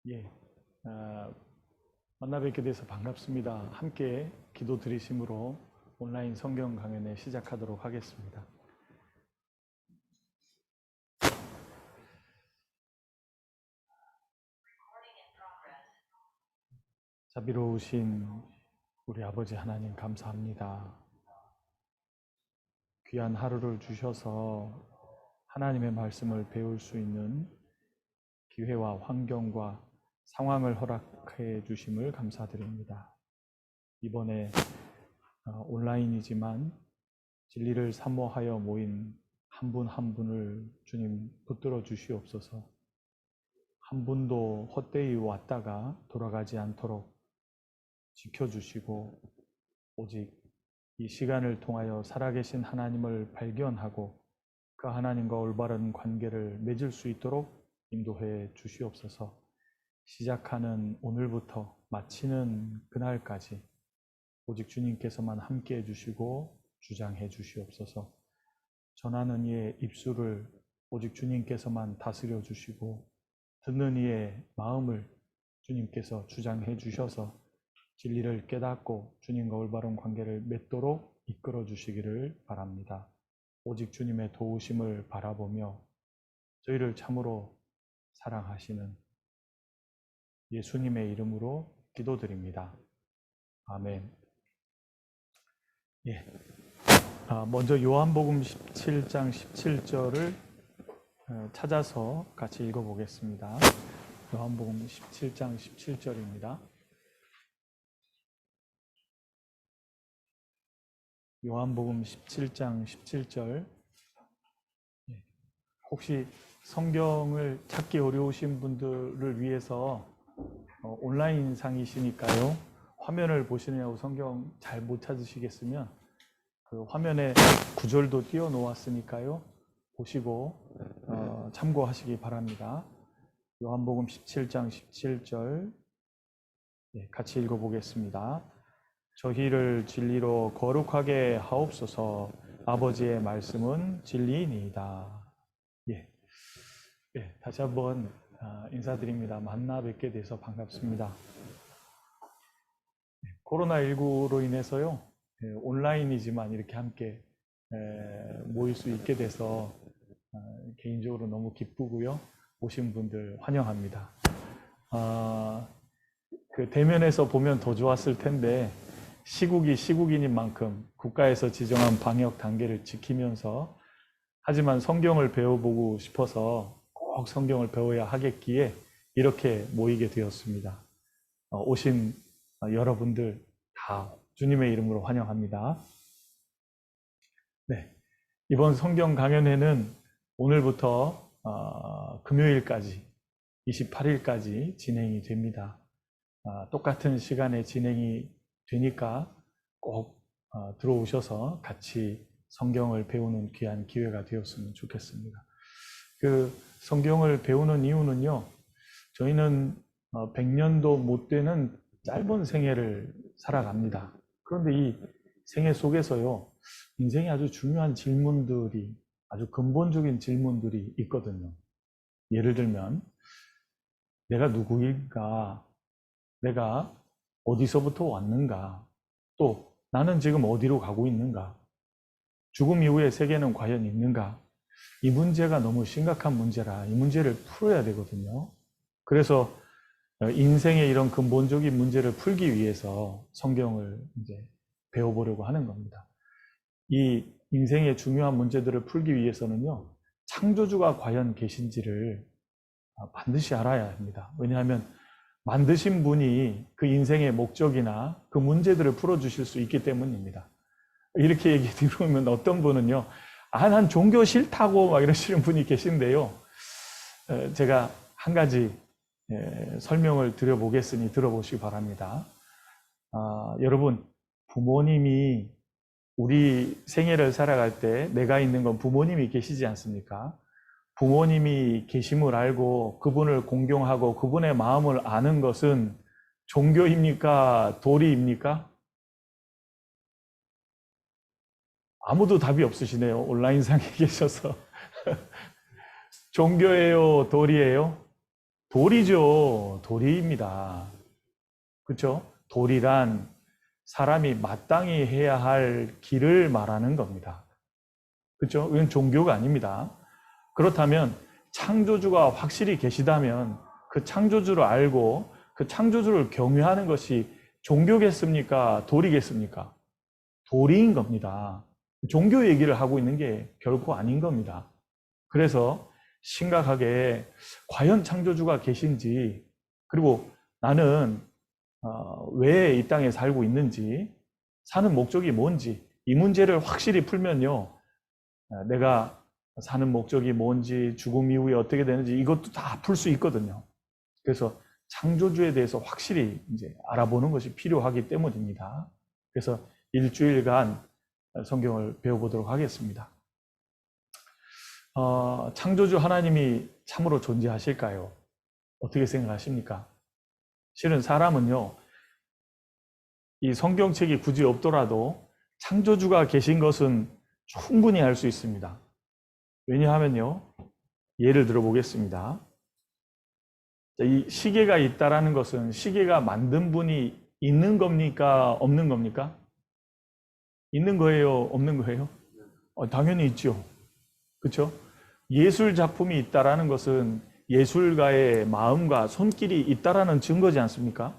예, 만나 뵙게 돼서 반갑습니다. 함께 기도 드리심으로 온라인 성경 강연회 시작하도록 하겠습니다. 자비로우신 우리 아버지 하나님 감사합니다. 귀한 하루를 주셔서 하나님의 말씀을 배울 수 있는 기회와 환경과 상황을 허락해 주심을 감사드립니다. 이번에 온라인이지만 진리를 사모하여 모인 한 분 한 분을 주님 붙들어 주시옵소서. 한 분도 헛되이 왔다가 돌아가지 않도록 지켜주시고, 오직 이 시간을 통하여 살아계신 하나님을 발견하고 그 하나님과 올바른 관계를 맺을 수 있도록 인도해 주시옵소서. 시작하는 오늘부터 마치는 그날까지 오직 주님께서만 함께 해주시고 주장해 주시옵소서. 전하는 이의 입술을 오직 주님께서만 다스려 주시고 듣는 이의 마음을 주님께서 주장해 주셔서 진리를 깨닫고 주님과 올바른 관계를 맺도록 이끌어 주시기를 바랍니다. 오직 주님의 도우심을 바라보며 저희를 참으로 사랑하시는 예수님의 이름으로 기도드립니다. 아멘. 예. 먼저 요한복음 17장 17절을 찾아서 같이 읽어보겠습니다. 요한복음 17장 17절입니다. 요한복음 17장 17절. 혹시 성경을 찾기 어려우신 분들을 위해서 온라인상이시니까요. 화면을 보시느냐고 성경 잘 못 찾으시겠으면 그 화면에 구절도 띄워 놓았으니까요. 보시고 참고하시기 바랍니다. 요한복음 17장 17절 같이 읽어보겠습니다. 저희를 진리로 거룩하게 하옵소서. 아버지의 말씀은 진리이니이다. 다시 한번 인사드립니다. 만나 뵙게 돼서 반갑습니다. 코로나19로 인해서요, 온라인이지만 이렇게 함께 모일 수 있게 돼서 개인적으로 너무 기쁘고요. 오신 분들 환영합니다. 그 대면에서 보면 더 좋았을 텐데 시국이 시국인 만큼 국가에서 지정한 방역 단계를 지키면서, 하지만 성경을 배워보고 싶어서 꼭 성경을 배워야 하겠기에 이렇게 모이게 되었습니다. 오신 여러분들 다 주님의 이름으로 환영합니다. 네, 이번 성경 강연회는 오늘부터 금요일까지 28일까지 진행이 됩니다. 똑같은 시간에 진행이 되니까 꼭 들어오셔서 같이 성경을 배우는 귀한 기회가 되었으면 좋겠습니다. 그 성경을 배우는 이유는요, 저희는 100년도 못 되는 짧은 생애를 살아갑니다. 그런데 이 생애 속에서요, 인생에 아주 중요한 질문들이, 아주 근본적인 질문들이 있거든요. 예를 들면, 내가 누구인가? 내가 어디서부터 왔는가? 또 나는 지금 어디로 가고 있는가? 죽음 이후의 세계는 과연 있는가? 이 문제가 너무 심각한 문제라 이 문제를 풀어야 되거든요. 그래서 인생의 이런 근본적인 문제를 풀기 위해서 성경을 이제 배워보려고 하는 겁니다. 이 인생의 중요한 문제들을 풀기 위해서는요, 창조주가 과연 계신지를 반드시 알아야 합니다. 왜냐하면 만드신 분이 그 인생의 목적이나 그 문제들을 풀어주실 수 있기 때문입니다. 이렇게 얘기 들으면 어떤 분은요, 난 종교 싫다고 막 이러시는 분이 계신데요. 제가 한 가지 설명을 드려보겠으니 들어보시기 바랍니다. 여러분, 부모님이 우리 생애를 살아갈 때 내가 있는 건 부모님이 계시지 않습니까? 부모님이 계심을 알고 그분을 공경하고 그분의 마음을 아는 것은 종교입니까? 도리입니까? 아무도 답이 없으시네요. 온라인상에 계셔서. 종교예요? 도리예요? 도리죠. 도리입니다. 그렇죠? 도리란 사람이 마땅히 해야 할 길을 말하는 겁니다. 그렇죠? 이건 종교가 아닙니다. 그렇다면 창조주가 확실히 계시다면 그 창조주를 알고 그 창조주를 경외하는 것이 종교겠습니까? 도리겠습니까? 도리인 겁니다. 종교 얘기를 하고 있는 게 결코 아닌 겁니다. 그래서 심각하게 과연 창조주가 계신지, 그리고 나는 왜 이 땅에 살고 있는지, 사는 목적이 뭔지, 이 문제를 확실히 풀면요, 내가 사는 목적이 뭔지, 죽음 이후에 어떻게 되는지 이것도 다 풀 수 있거든요. 그래서 창조주에 대해서 확실히 이제 알아보는 것이 필요하기 때문입니다. 그래서 일주일간 성경을 배워보도록 하겠습니다. 창조주 하나님이 참으로 존재하실까요? 어떻게 생각하십니까? 실은 사람은요, 이 성경책이 굳이 없더라도 창조주가 계신 것은 충분히 알 수 있습니다. 왜냐하면요, 예를 들어 보겠습니다. 이 시계가 있다라는 것은 시계가 만든 분이 있는 겁니까? 없는 겁니까? 있는 거예요? 없는 거예요? 당연히 있죠. 그렇죠? 예술 작품이 있다라는 것은 예술가의 마음과 손길이 있다라는 증거지 않습니까?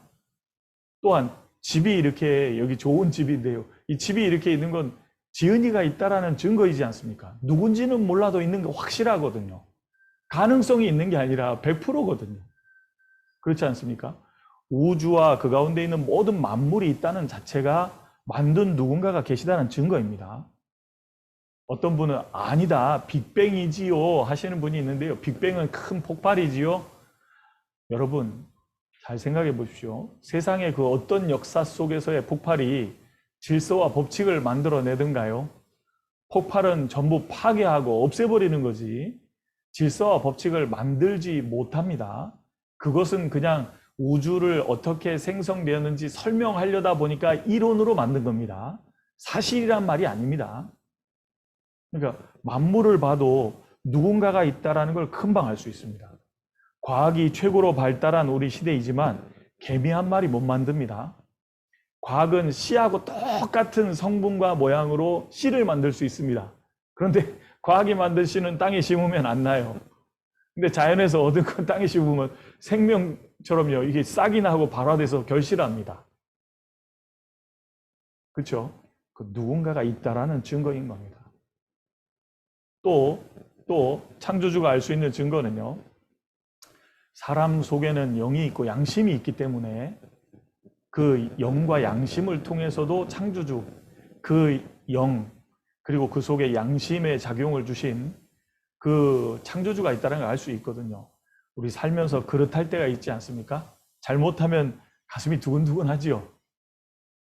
또한 집이 이렇게, 여기 좋은 집인데요, 이 집이 이렇게 있는 건 지은이가 있다라는 증거이지 않습니까? 누군지는 몰라도 있는 게 확실하거든요. 가능성이 있는 게 아니라 100%거든요. 그렇지 않습니까? 우주와 그 가운데 있는 모든 만물이 있다는 자체가 만든 누군가가 계시다는 증거입니다. 어떤 분은 아니다, 빅뱅이지요 하시는 분이 있는데요, 빅뱅은 큰 폭발이지요. 여러분 잘 생각해 보십시오. 세상의 그 어떤 역사 속에서의 폭발이 질서와 법칙을 만들어내든가요? 폭발은 전부 파괴하고 없애버리는 거지 질서와 법칙을 만들지 못합니다. 그것은 그냥 우주를 어떻게 생성되었는지 설명하려다 보니까 이론으로 만든 겁니다. 사실이란 말이 아닙니다. 그러니까 만물을 봐도 누군가가 있다는 걸 금방 알 수 있습니다. 과학이 최고로 발달한 우리 시대이지만 개미 한 마리 못 만듭니다. 과학은 씨하고 똑같은 성분과 모양으로 씨를 만들 수 있습니다. 그런데 과학이 만든 씨는 땅에 심으면 안 나요. 근데 자연에서 얻은 건 땅에 심으면 생명처럼요, 이게 싹이나 하고 발화돼서 결실합니다. 그렇죠? 그 누군가가 있다라는 증거인 겁니다. 또 창조주가 알 수 있는 증거는요, 사람 속에는 영이 있고 양심이 있기 때문에 그 영과 양심을 통해서도 창조주, 그 영, 그리고 그 속에 양심의 작용을 주신 그 창조주가 있다는 걸 알 수 있거든요. 우리 살면서 그릇할 때가 있지 않습니까? 잘못하면 가슴이 두근두근 하지요.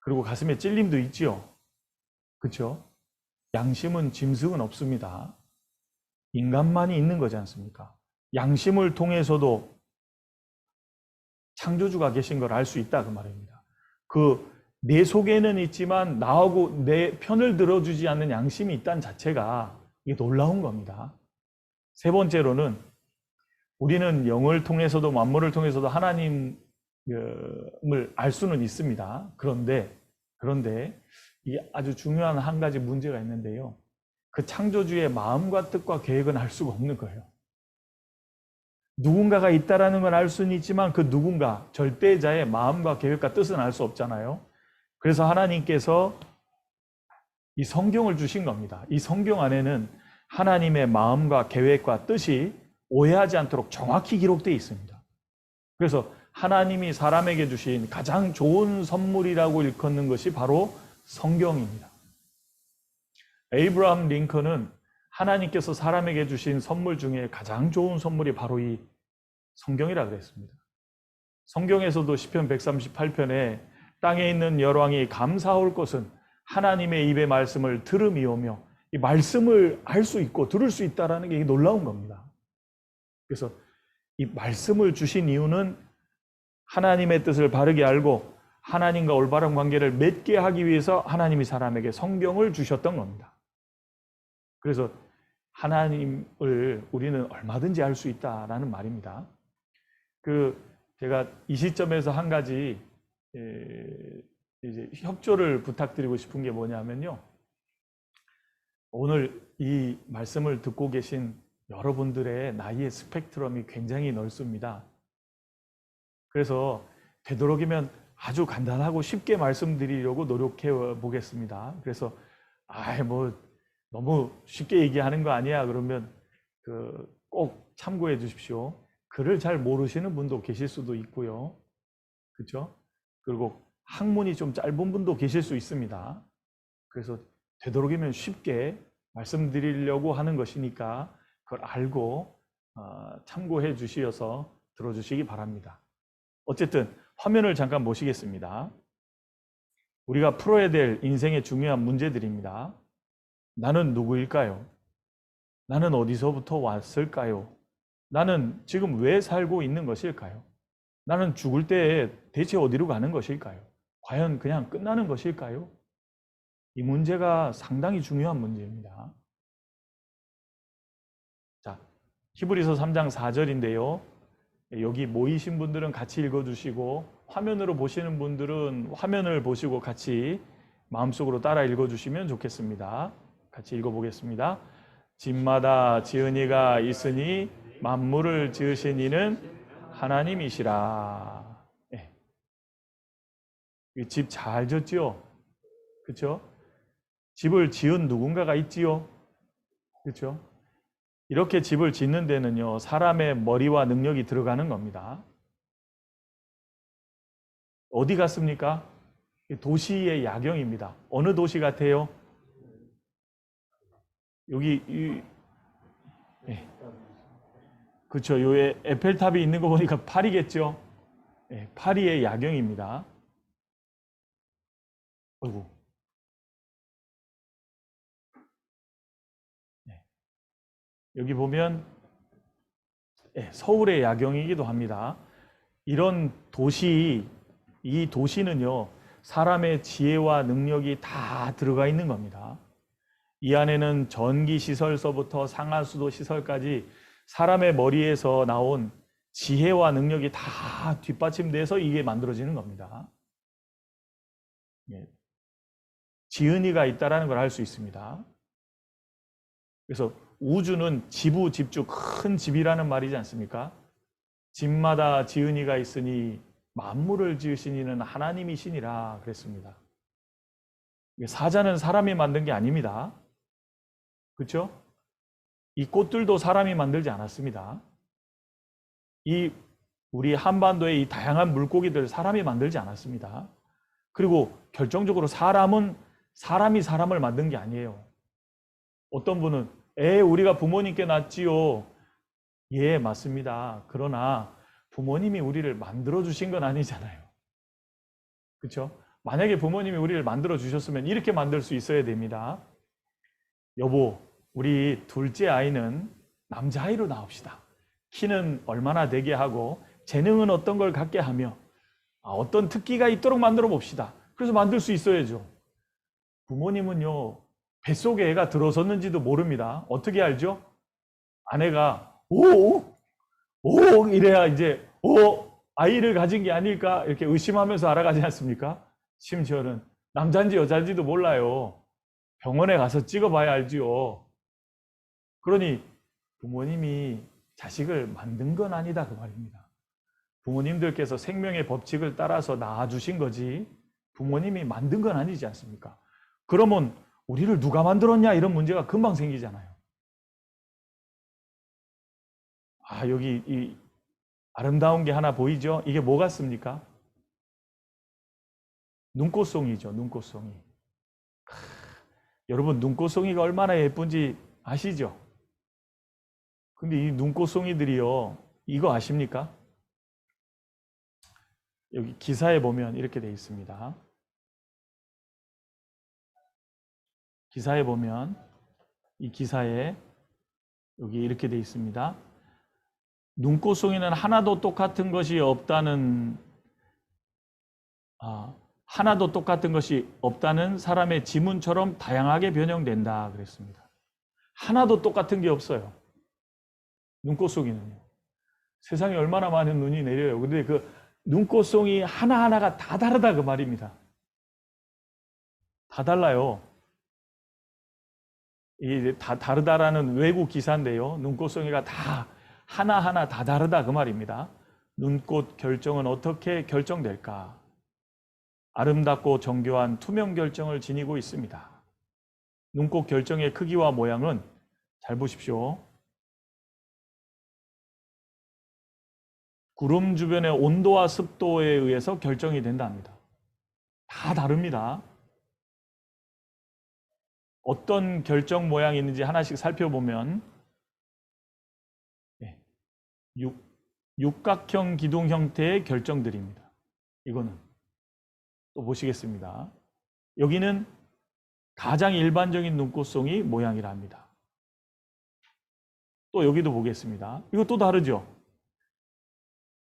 그리고 가슴에 찔림도 있지요. 그렇죠? 양심은 짐승은 없습니다. 인간만이 있는 거지 않습니까? 양심을 통해서도 창조주가 계신 걸 알 수 있다 그 말입니다. 내 속에는 있지만 나하고 내 편을 들어주지 않는 양심이 있다는 자체가 이게 놀라운 겁니다. 세 번째로는 우리는 영을 통해서도 만물을 통해서도 하나님을 알 수는 있습니다. 그런데 이게 아주 중요한 한 가지 문제가 있는데요. 그 창조주의 마음과 뜻과 계획은 알 수가 없는 거예요. 누군가가 있다라는 걸 알 수는 있지만 그 누군가, 절대자의 마음과 계획과 뜻은 알 수 없잖아요. 그래서 하나님께서 이 성경을 주신 겁니다. 이 성경 안에는 하나님의 마음과 계획과 뜻이 오해하지 않도록 정확히 기록되어 있습니다. 그래서 하나님이 사람에게 주신 가장 좋은 선물이라고 일컫는 것이 바로 성경입니다. 에이브라함 링컨은 하나님께서 사람에게 주신 선물 중에 가장 좋은 선물이 바로 이 성경이라 그랬습니다. 성경에서도 시편 138편에 땅에 있는 열왕이 감사할 것은 하나님의 입의 말씀을 들음이오며, 이 말씀을 알 수 있고 들을 수 있다는 게 놀라운 겁니다. 그래서 이 말씀을 주신 이유는 하나님의 뜻을 바르게 알고 하나님과 올바른 관계를 맺게 하기 위해서 하나님이 사람에게 성경을 주셨던 겁니다. 그래서 하나님을 우리는 얼마든지 알 수 있다라는 말입니다. 제가 이 시점에서 한 가지 이제 협조를 부탁드리고 싶은 게 뭐냐면요. 오늘 이 말씀을 듣고 계신 여러분들의 나이의 스펙트럼이 굉장히 넓습니다. 그래서 되도록이면 아주 간단하고 쉽게 말씀드리려고 노력해 보겠습니다. 그래서 뭐 너무 쉽게 얘기하는 거 아니야 그러면 꼭 참고해 주십시오. 글을 잘 모르시는 분도 계실 수도 있고요. 그렇죠? 그리고 학문이 좀 짧은 분도 계실 수 있습니다. 그래서 되도록이면 쉽게 말씀드리려고 하는 것이니까 그걸 알고 참고해 주시어서 들어주시기 바랍니다. 어쨌든 화면을 잠깐 보시겠습니다. 우리가 풀어야 될 인생의 중요한 문제들입니다. 나는 누구일까요? 나는 어디서부터 왔을까요? 나는 지금 왜 살고 있는 것일까요? 나는 죽을 때 대체 어디로 가는 것일까요? 과연 그냥 끝나는 것일까요? 이 문제가 상당히 중요한 문제입니다. 자, 히브리서 3장 4절인데요. 여기 모이신 분들은 같이 읽어주시고 화면으로 보시는 분들은 화면을 보시고 같이 마음속으로 따라 읽어주시면 좋겠습니다. 같이 읽어보겠습니다. 집마다 지은 이가 있으니 만물을 지으신 이는 하나님이시라. 네. 집 잘 졌지요? 그렇죠? 집을 지은 누군가가 있지요? 그렇죠? 이렇게 집을 짓는 데는요, 사람의 머리와 능력이 들어가는 겁니다. 어디 같습니까? 도시의 야경입니다. 어느 도시 같아요? 여기 네. 그렇죠. 요에 에펠탑이 있는 거 보니까 파리겠죠? 네, 파리의 야경입니다. 어이구. 네. 여기 보면 네, 서울의 야경이기도 합니다. 이런 도시, 이 도시는요, 사람의 지혜와 능력이 다 들어가 있는 겁니다. 이 안에는 전기시설서부터 상하수도 시설까지 사람의 머리에서 나온 지혜와 능력이 다 뒷받침돼서 이게 만들어지는 겁니다. 지은이가 있다는 걸 알 수 있습니다. 그래서 우주는 지부, 집주, 큰 집이라는 말이지 않습니까? 집마다 지은이가 있으니 만물을 지으신 이는 하나님이시니라 그랬습니다. 사자는 사람이 만든 게 아닙니다. 그렇죠? 이 꽃들도 사람이 만들지 않았습니다. 우리 한반도의 이 다양한 물고기들 사람이 만들지 않았습니다. 그리고 결정적으로 사람이 사람을 만든 게 아니에요. 어떤 분은 우리가 부모님께 낳지요. 예, 맞습니다. 그러나 부모님이 우리를 만들어 주신 건 아니잖아요. 그렇죠? 만약에 부모님이 우리를 만들어 주셨으면 이렇게 만들 수 있어야 됩니다. 여보, 우리 둘째 아이는 남자아이로 낳읍시다. 키는 얼마나 되게 하고 재능은 어떤 걸 갖게 하며 어떤 특기가 있도록 만들어 봅시다. 그래서 만들 수 있어야죠. 부모님은요, 뱃속에 애가 들어섰는지도 모릅니다. 어떻게 알죠? 아내가 오 이래야 이제 아이를 가진 게 아닐까 이렇게 의심하면서 알아가지 않습니까? 심지어는 남자인지 여자인지도 몰라요. 병원에 가서 찍어봐야 알지요. 그러니 부모님이 자식을 만든 건 아니다 그 말입니다. 부모님들께서 생명의 법칙을 따라서 낳아주신 거지 부모님이 만든 건 아니지 않습니까? 그러면 우리를 누가 만들었냐 이런 문제가 금방 생기잖아요. 여기 이 아름다운 게 하나 보이죠? 이게 뭐 같습니까? 눈꽃송이죠. 눈꽃송이. 여러분 눈꽃송이가 얼마나 예쁜지 아시죠? 근데 이 눈꽃송이들이요, 이거 아십니까? 여기 기사에 보면 이렇게 되어 있습니다. 기사에 보면 이 기사에 여기 이렇게 되어 있습니다. 눈꽃송이는 하나도 똑같은 것이 없다는 사람의 지문처럼 다양하게 변형된다 그랬습니다. 하나도 똑같은 게 없어요. 눈꽃송이는요. 세상에 얼마나 많은 눈이 내려요. 근데 그 눈꽃송이 하나하나가 다 다르다 그 말입니다. 다 달라요. 이게 다 다르다라는 외국 기사인데요. 눈꽃송이가 다 하나하나 다 다르다 그 말입니다. 눈꽃 결정은 어떻게 결정될까? 아름답고 정교한 투명 결정을 지니고 있습니다. 눈꽃 결정의 크기와 모양은 잘 보십시오. 구름 주변의 온도와 습도에 의해서 결정이 된답니다. 다 다릅니다. 어떤 결정 모양이 있는지 하나씩 살펴보면 육각형 기둥 형태의 결정들입니다. 이거는 또 보시겠습니다. 여기는 가장 일반적인 눈꽃송이 모양이랍니다. 또 여기도 보겠습니다. 이거 또 다르죠?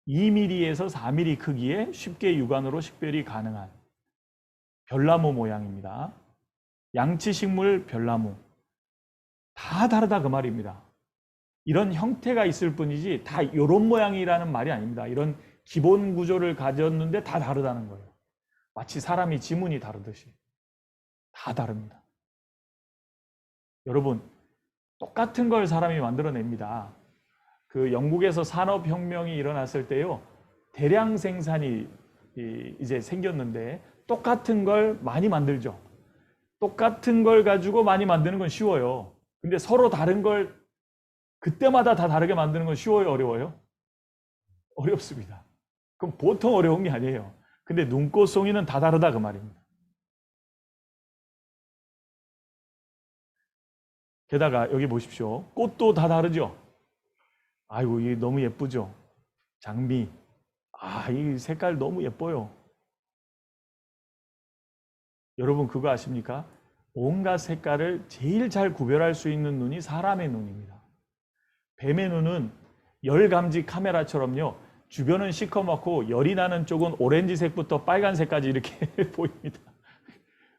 2mm에서 4mm 크기에 쉽게 육안으로 식별이 가능한 별나무 모양입니다. 양치식물 별나무. 다 다르다 그 말입니다. 이런 형태가 있을 뿐이지 다 이런 모양이라는 말이 아닙니다. 이런 기본 구조를 가졌는데 다 다르다는 거예요. 마치 사람이 지문이 다르듯이 다 다릅니다. 여러분, 똑같은 걸 사람이 만들어냅니다. 그 영국에서 산업혁명이 일어났을 때요, 대량 생산이 이제 생겼는데 똑같은 걸 많이 만들죠. 똑같은 걸 가지고 많이 만드는 건 쉬워요. 근데 서로 다른 걸 그때마다 다 다르게 만드는 건 쉬워요, 어려워요? 어렵습니다. 그럼 보통 어려운 게 아니에요. 근데 눈꽃송이는 다 다르다 그 말입니다. 게다가 여기 보십시오. 꽃도 다 다르죠? 아이고, 이게 너무 예쁘죠? 장미. 아, 이 색깔 너무 예뻐요. 여러분 그거 아십니까? 온갖 색깔을 제일 잘 구별할 수 있는 눈이 사람의 눈입니다. 뱀의 눈은 열감지 카메라처럼요. 주변은 시커멓고 열이 나는 쪽은 오렌지색부터 빨간색까지 이렇게 보입니다.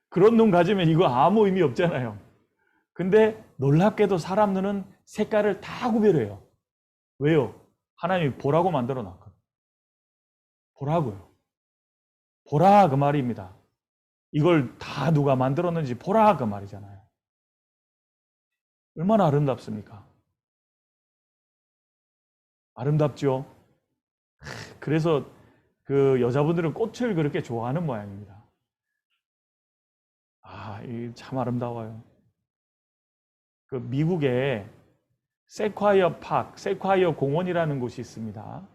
그런 눈 가지면 이거 아무 의미 없잖아요. 근데 놀랍게도 사람 눈은 색깔을 다 구별해요. 왜요? 하나님이 보라고 만들어 놨거든요. 보라고요. 보라 그 말입니다. 이걸 다 누가 만들었는지 보라 그 말이잖아요. 얼마나 아름답습니까? 아름답죠? 그래서 그 여자분들은 꽃을 그렇게 좋아하는 모양입니다. 아, 이 참 아름다워요. 그 미국에 세콰이어 파크, 세콰이어 공원이라는 곳이 있습니다.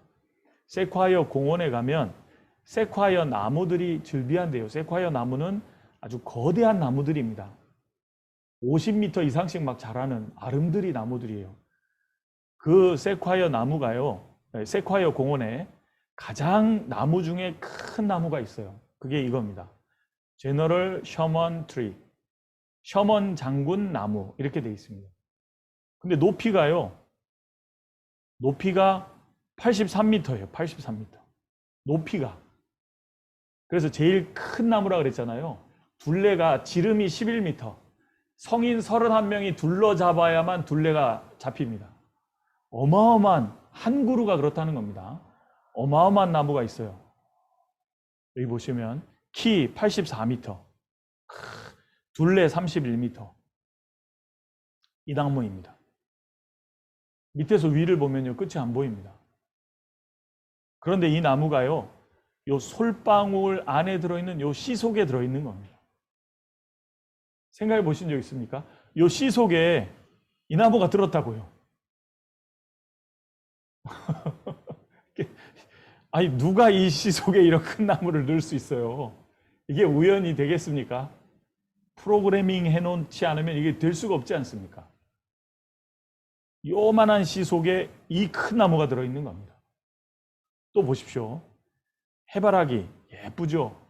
세콰이어 공원에 가면 세콰이어 나무들이 즐비한데요. 세콰이어 나무는 아주 거대한 나무들입니다. 50m 이상씩 막 자라는 아름드리 나무들이에요. 그 세콰이어 나무가요, 세콰이어 공원에 가장 나무 중에 큰 나무가 있어요. 그게 이겁니다. 제너럴 셔먼 트리, 셔먼 장군 나무 이렇게 되어 있습니다. 근데 높이가 83m예요. 83m. 높이가. 그래서 제일 큰 나무라 그랬잖아요. 둘레가 지름이 11m. 성인 31명이 둘러 잡아야만 둘레가 잡힙니다. 어마어마한 한 그루가 그렇다는 겁니다. 어마어마한 나무가 있어요. 여기 보시면 키 84m, 둘레 31m. 이 나무입니다. 밑에서 위를 보면요, 끝이 안 보입니다. 그런데 이 나무가요, 요 솔방울 안에 들어있는 요 씨 속에 들어있는 겁니다. 생각해 보신 적 있습니까? 요 씨 속에 이 나무가 들었다고요. 아니, 누가 이 씨 속에 이런 큰 나무를 넣을 수 있어요? 이게 우연이 되겠습니까? 프로그래밍 해놓지 않으면 이게 될 수가 없지 않습니까? 요만한 씨 속에 이 큰 나무가 들어있는 겁니다. 또 보십시오. 해바라기 예쁘죠?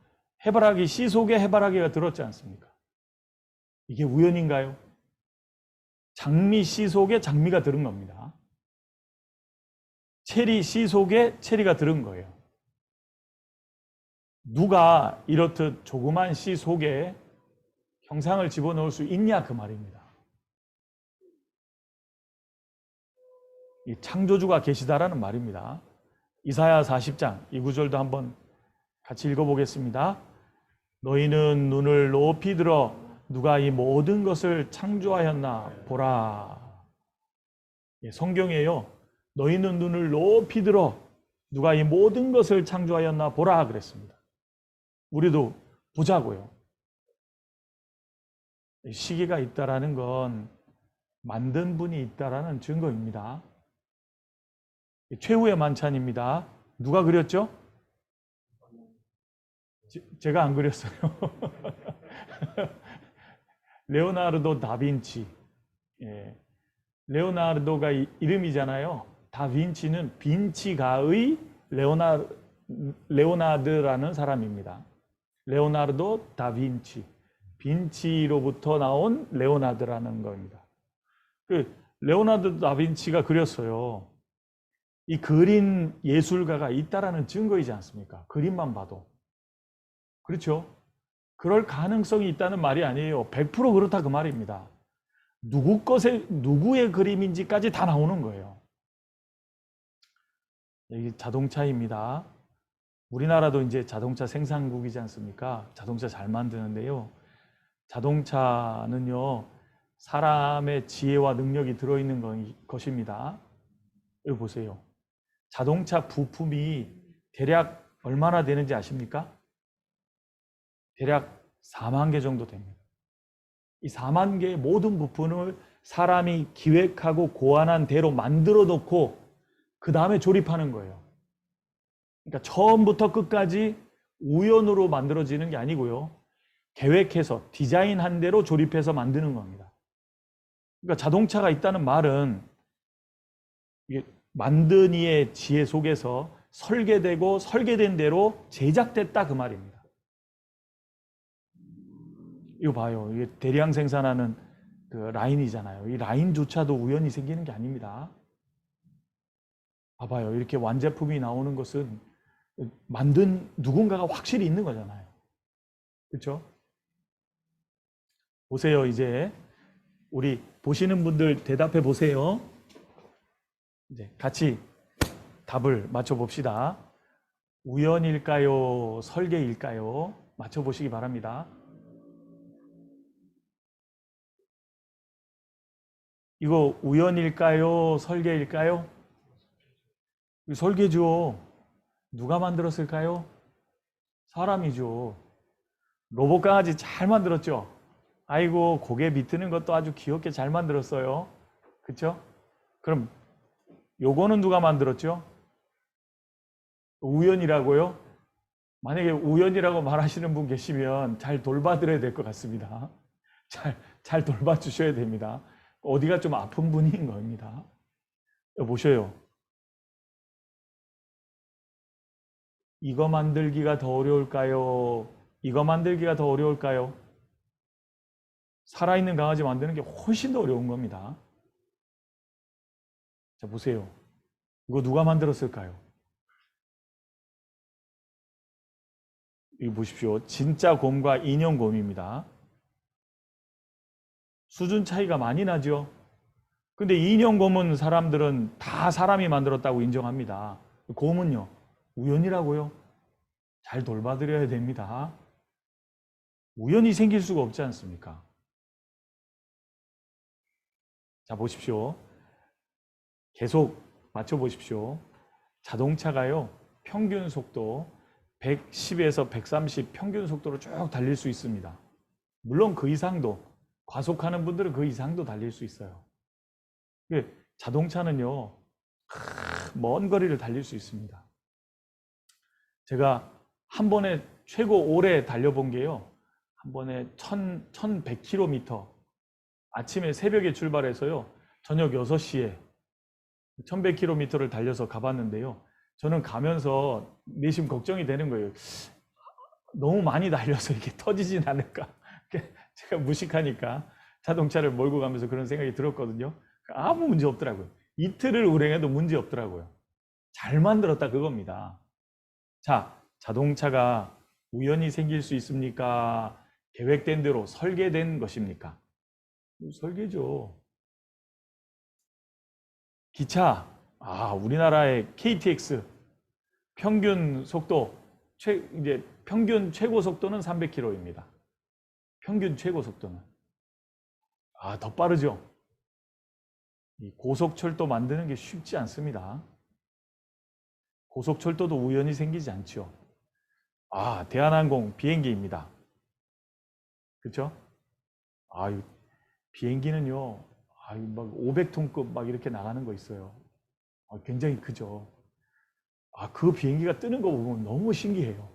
해바라기 씨 속에 해바라기가 들었지 않습니까? 이게 우연인가요? 장미 씨 속에 장미가 들은 겁니다. 체리 씨 속에 체리가 들은 거예요. 누가 이렇듯 조그만 씨 속에 형상을 집어넣을 수 있냐 그 말입니다. 이 창조주가 계시다라는 말입니다. 이사야 40장 이 구절도 한번 같이 읽어보겠습니다. 너희는 눈을 높이 들어 누가 이 모든 것을 창조하였나 보라. 예, 성경이에요. 너희는 눈을 높이 들어 누가 이 모든 것을 창조하였나 보라 그랬습니다. 우리도 보자고요. 시계가 있다라는 건 만든 분이 있다라는 증거입니다. 최후의 만찬입니다. 누가 그렸죠? 제가 안 그렸어요. 레오나르도 다빈치. 예. 레오나르도가 이름이잖아요. 다빈치는 빈치가의 레오나르드라는 사람입니다. 레오나르도 다빈치. 빈치로부터 나온 레오나르드라는 겁니다. 그 레오나르도 다빈치가 그렸어요. 이 그림 예술가가 있다라는 증거이지 않습니까? 그림만 봐도. 그렇죠? 그럴 가능성이 있다는 말이 아니에요. 100% 그렇다 그 말입니다. 누구의 그림인지까지 다 나오는 거예요. 이게 자동차입니다. 우리나라도 이제 자동차 생산국이지 않습니까? 자동차 잘 만드는데요. 자동차는요, 사람의 지혜와 능력이 들어있는 것입니다. 여기 보세요. 자동차 부품이 대략 얼마나 되는지 아십니까? 대략 4만 개 정도 됩니다. 이 4만 개의 모든 부품을 사람이 기획하고 고안한 대로 만들어 놓고 그 다음에 조립하는 거예요. 그러니까 처음부터 끝까지 우연으로 만들어지는 게 아니고요. 계획해서 디자인한 대로 조립해서 만드는 겁니다. 그러니까 자동차가 있다는 말은 이게 만든 이의 지혜 속에서 설계되고 설계된 대로 제작됐다 그 말입니다. 이거 봐요. 이게 대량 생산하는 그 라인이잖아요. 이 라인조차도 우연히 생기는 게 아닙니다. 봐봐요. 이렇게 완제품이 나오는 것은 만든 누군가가 확실히 있는 거잖아요. 그렇죠? 보세요. 이제 우리 보시는 분들 대답해 보세요. 이제 같이 답을 맞춰 봅시다. 우연일까요? 설계일까요? 맞춰 보시기 바랍니다. 이거 우연일까요? 설계일까요? 설계죠. 누가 만들었을까요? 사람이죠. 로봇 강아지 잘 만들었죠? 아이고, 고개 비트는 것도 아주 귀엽게 잘 만들었어요. 그쵸? 그럼 요거는 누가 만들었죠? 우연이라고요? 만약에 우연이라고 말하시는 분 계시면 잘 돌봐드려야 될 것 같습니다. 잘 돌봐주셔야 됩니다. 어디가 좀 아픈 분인 겁니다. 보셔요. 이거 만들기가 더 어려울까요? 이거 만들기가 더 어려울까요? 살아있는 강아지 만드는 게 훨씬 더 어려운 겁니다. 자, 보세요. 이거 누가 만들었을까요? 이거 보십시오. 진짜 곰과 인형 곰입니다. 수준 차이가 많이 나죠? 근데 인형 곰은 사람들은 다 사람이 만들었다고 인정합니다. 곰은요? 우연이라고요? 잘 돌봐드려야 됩니다. 우연히 생길 수가 없지 않습니까? 자, 보십시오. 계속 맞춰보십시오. 자동차가요, 평균 속도 110에서 130 평균 속도로 쭉 달릴 수 있습니다. 물론 그 이상도, 과속하는 분들은 그 이상도 달릴 수 있어요. 자동차는요, 먼 거리를 달릴 수 있습니다. 제가 한 번에 최고 오래 달려본 게요, 한 번에 1100km, 아침에 새벽에 출발해서요, 저녁 6시에 1100km를 달려서 가봤는데요. 저는 가면서 내심 걱정이 되는 거예요. 너무 많이 달려서 이렇게 터지진 않을까. 제가 무식하니까 자동차를 몰고 가면서 그런 생각이 들었거든요. 아무 문제 없더라고요. 이틀을 운행해도 문제 없더라고요. 잘 만들었다 그겁니다. 자, 자동차가 우연히 생길 수 있습니까? 계획된 대로 설계된 것입니까? 설계죠. 기차, 우리나라의 KTX 평균 속도 이제 평균 최고 속도는 300km입니다. 평균 최고 속도는. 더 빠르죠. 이 고속철도 만드는 게 쉽지 않습니다. 고속철도도 우연히 생기지 않죠. 대한항공 비행기입니다. 그렇죠? 비행기는요, 막 500톤급 막 이렇게 나가는 거 있어요. 굉장히 크죠. 그 비행기가 뜨는 거 보면 너무 신기해요.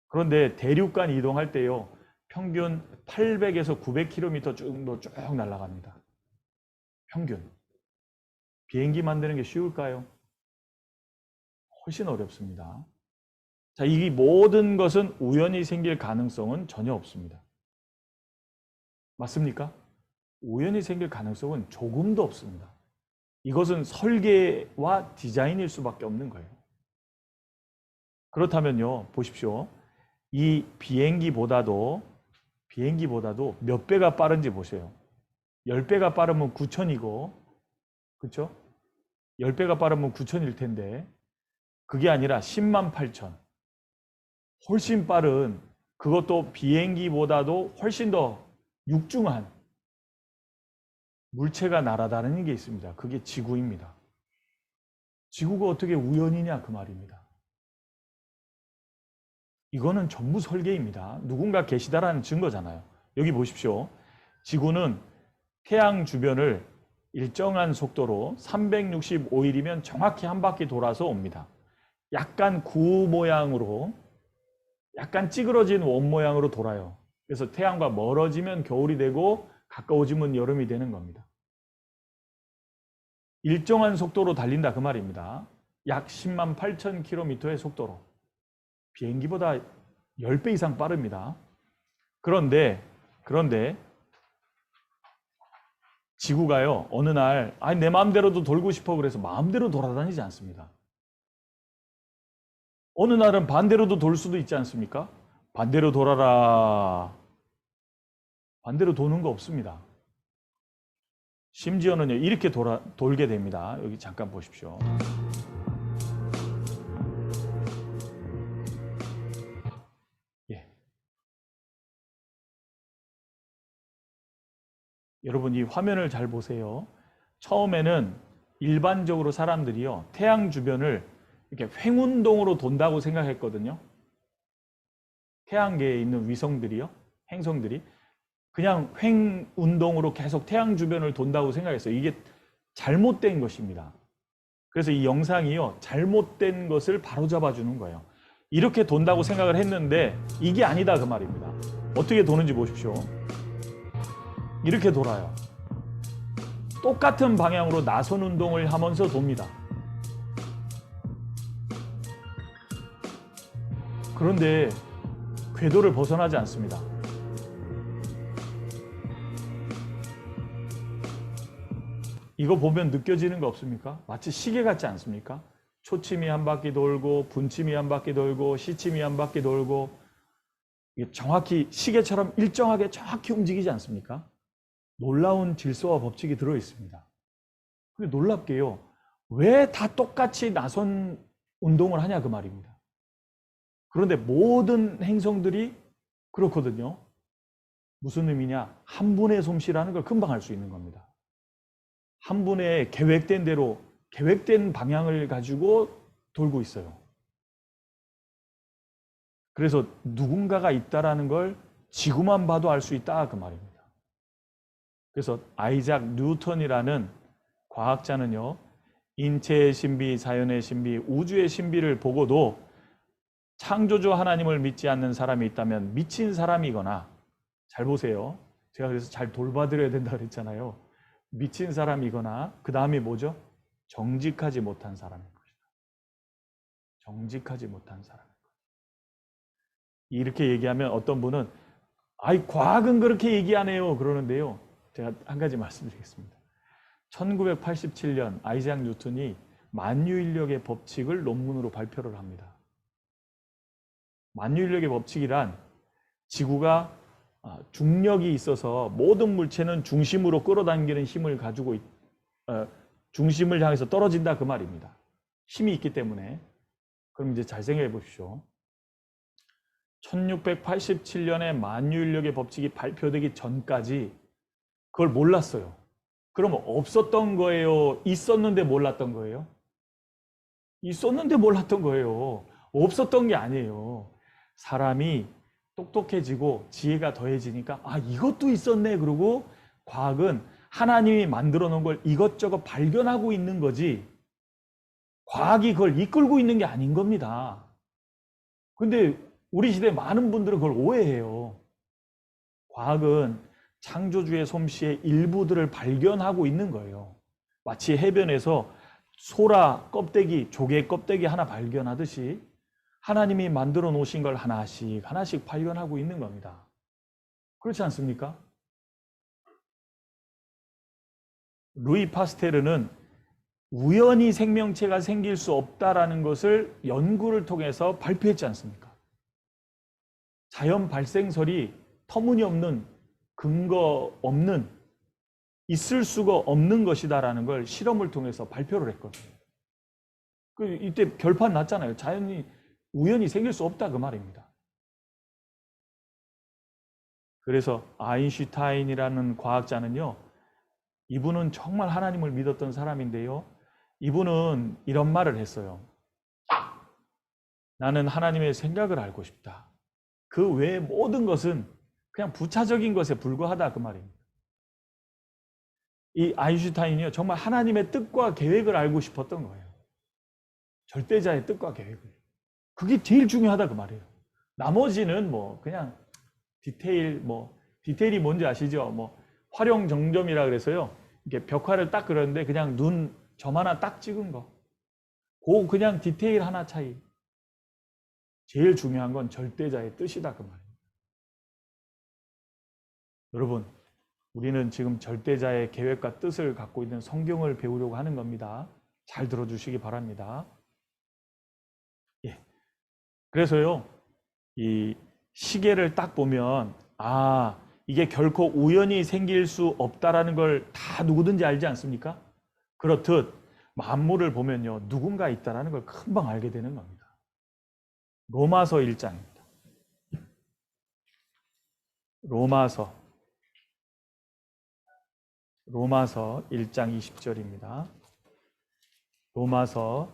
그런데 대륙간 이동할 때요, 평균 800에서 900km 정도 쭉 날아갑니다. 평균. 비행기 만드는 게 쉬울까요? 훨씬 어렵습니다. 자, 이 모든 것은 우연히 생길 가능성은 전혀 없습니다. 맞습니까? 우연히 생길 가능성은 조금도 없습니다. 이것은 설계와 디자인일 수밖에 없는 거예요. 그렇다면요, 보십시오. 이 비행기보다도 몇 배가 빠른지 보세요. 10배가 빠르면 9,000이고, 그렇죠? 10배가 빠르면 9,000일 텐데, 그게 아니라 10만 8천. 훨씬 빠른, 그것도 비행기보다도 훨씬 더 육중한 물체가 날아다니는 게 있습니다. 그게 지구입니다. 지구가 어떻게 우연이냐 그 말입니다. 이거는 전부 설계입니다. 누군가 계시다라는 증거잖아요. 여기 보십시오. 지구는 태양 주변을 일정한 속도로 365일이면 정확히 한 바퀴 돌아서 옵니다. 약간 구 모양으로, 약간 찌그러진 원 모양으로 돌아요. 그래서 태양과 멀어지면 겨울이 되고 가까워지면 여름이 되는 겁니다. 일정한 속도로 달린다 그 말입니다. 약 10만 8천 km의 속도로. 비행기보다 10배 이상 빠릅니다. 그런데 지구가요, 어느 날 내 마음대로도 돌고 싶어 그래서 마음대로 돌아다니지 않습니다. 어느 날은 반대로도 돌 수도 있지 않습니까? 반대로 돌아라. 반대로 도는 거 없습니다. 심지어는요, 이렇게 돌게 됩니다. 여기 잠깐 보십시오. 여러분 이 화면을 잘 보세요. 처음에는 일반적으로 사람들이요, 태양 주변을 이렇게 횡운동으로 돈다고 생각했거든요. 태양계에 있는 위성들이요, 행성들이 그냥 횡운동으로 계속 태양 주변을 돈다고 생각했어요. 이게 잘못된 것입니다. 그래서 이 영상이요, 잘못된 것을 바로잡아 주는 거예요. 이렇게 돈다고 생각을 했는데 이게 아니다 그 말입니다. 어떻게 도는지 보십시오. 이렇게 돌아요. 똑같은 방향으로 나선 운동을 하면서 돕니다. 그런데 궤도를 벗어나지 않습니다. 이거 보면 느껴지는 거 없습니까? 마치 시계 같지 않습니까? 초침이 한 바퀴 돌고 분침이 한 바퀴 돌고 시침이 한 바퀴 돌고, 이게 정확히 시계처럼 일정하게 정확히 움직이지 않습니까? 놀라운 질서와 법칙이 들어 있습니다. 근데 놀랍게요, 왜 다 똑같이 나선 운동을 하냐 그 말입니다. 그런데 모든 행성들이 그렇거든요. 무슨 의미냐? 한 분의 솜씨라는 걸 금방 알 수 있는 겁니다. 한 분의 계획된 대로, 계획된 방향을 가지고 돌고 있어요. 그래서 누군가가 있다라는 걸 지구만 봐도 알 수 있다 그 말입니다. 그래서 아이작 뉴턴이라는 과학자는요, 인체의 신비, 자연의 신비, 우주의 신비를 보고도 창조주 하나님을 믿지 않는 사람이 있다면 미친 사람이거나, 잘 보세요. 제가 그래서 잘 돌봐드려야 된다 그랬잖아요. 미친 사람이거나, 그 다음이 뭐죠? 정직하지 못한 사람인 것이다. 정직하지 못한 사람인 것이다. 이렇게 얘기하면 어떤 분은 과학은 그렇게 얘기 안 해요 그러는데요. 제가 한 가지 말씀드리겠습니다. 1987년 아이작 뉴턴이 만유인력의 법칙을 논문으로 발표를 합니다. 만유인력의 법칙이란 지구가 중력이 있어서 모든 물체는 중심으로 끌어당기는 힘을 가지고 중심을 향해서 떨어진다 그 말입니다. 힘이 있기 때문에. 그럼 이제 잘 생각해 보십시오. 1687년에 만유인력의 법칙이 발표되기 전까지 그걸 몰랐어요. 그러면 없었던 거예요? 있었는데 몰랐던 거예요? 있었는데 몰랐던 거예요. 없었던 게 아니에요. 사람이 똑똑해지고 지혜가 더해지니까 아, 이것도 있었네. 그러고 과학은 하나님이 만들어 놓은 걸 이것저것 발견하고 있는 거지 과학이 그걸 이끌고 있는 게 아닌 겁니다. 근데 우리 시대 많은 분들은 그걸 오해해요. 과학은 창조주의 솜씨의 일부들을 발견하고 있는 거예요. 마치 해변에서 소라 껍데기, 조개 껍데기 하나 발견하듯이 하나님이 만들어 놓으신 걸 하나씩 하나씩 발견하고 있는 겁니다. 그렇지 않습니까? 루이 파스테르는 우연히 생명체가 생길 수 없다라는 것을 연구를 통해서 발표했지 않습니까? 자연 발생설이 터무니없는 근거 없는 있을 수가 없는 것이다라는 걸 실험을 통해서 발표를 했거든요. 이때 결판 났잖아요. 자연이 우연히 생길 수 없다 그 말입니다. 그래서 아인슈타인이라는 과학자는요. 이분은 정말 하나님을 믿었던 사람인데요. 이분은 이런 말을 했어요. 나는 하나님의 생각을 알고 싶다. 그 외의 모든 것은 그냥 부차적인 것에 불과하다 그 말입니다. 이 아인슈타인이요. 정말 하나님의 뜻과 계획을 알고 싶었던 거예요. 절대자의 뜻과 계획을. 그게 제일 중요하다 그 말이에요. 나머지는 뭐 그냥 디테일이 뭔지 아시죠? 뭐 활용정점이라 그래서요. 이렇게 벽화를 딱 그렸는데 그냥 눈 점 하나 딱 찍은 거. 그 그냥 디테일 하나 차이. 제일 중요한 건 절대자의 뜻이다 그 말입니다. 여러분, 우리는 지금 절대자의 계획과 뜻을 갖고 있는 성경을 배우려고 하는 겁니다. 잘 들어주시기 바랍니다. 예. 그래서요, 이 시계를 딱 보면 아, 이게 결코 우연히 생길 수 없다라는 걸 다 누구든지 알지 않습니까? 그렇듯 만물을 보면요, 누군가 있다라는 걸 금방 알게 되는 겁니다. 로마서 1장입니다. 로마서 1장 20절입니다. 로마서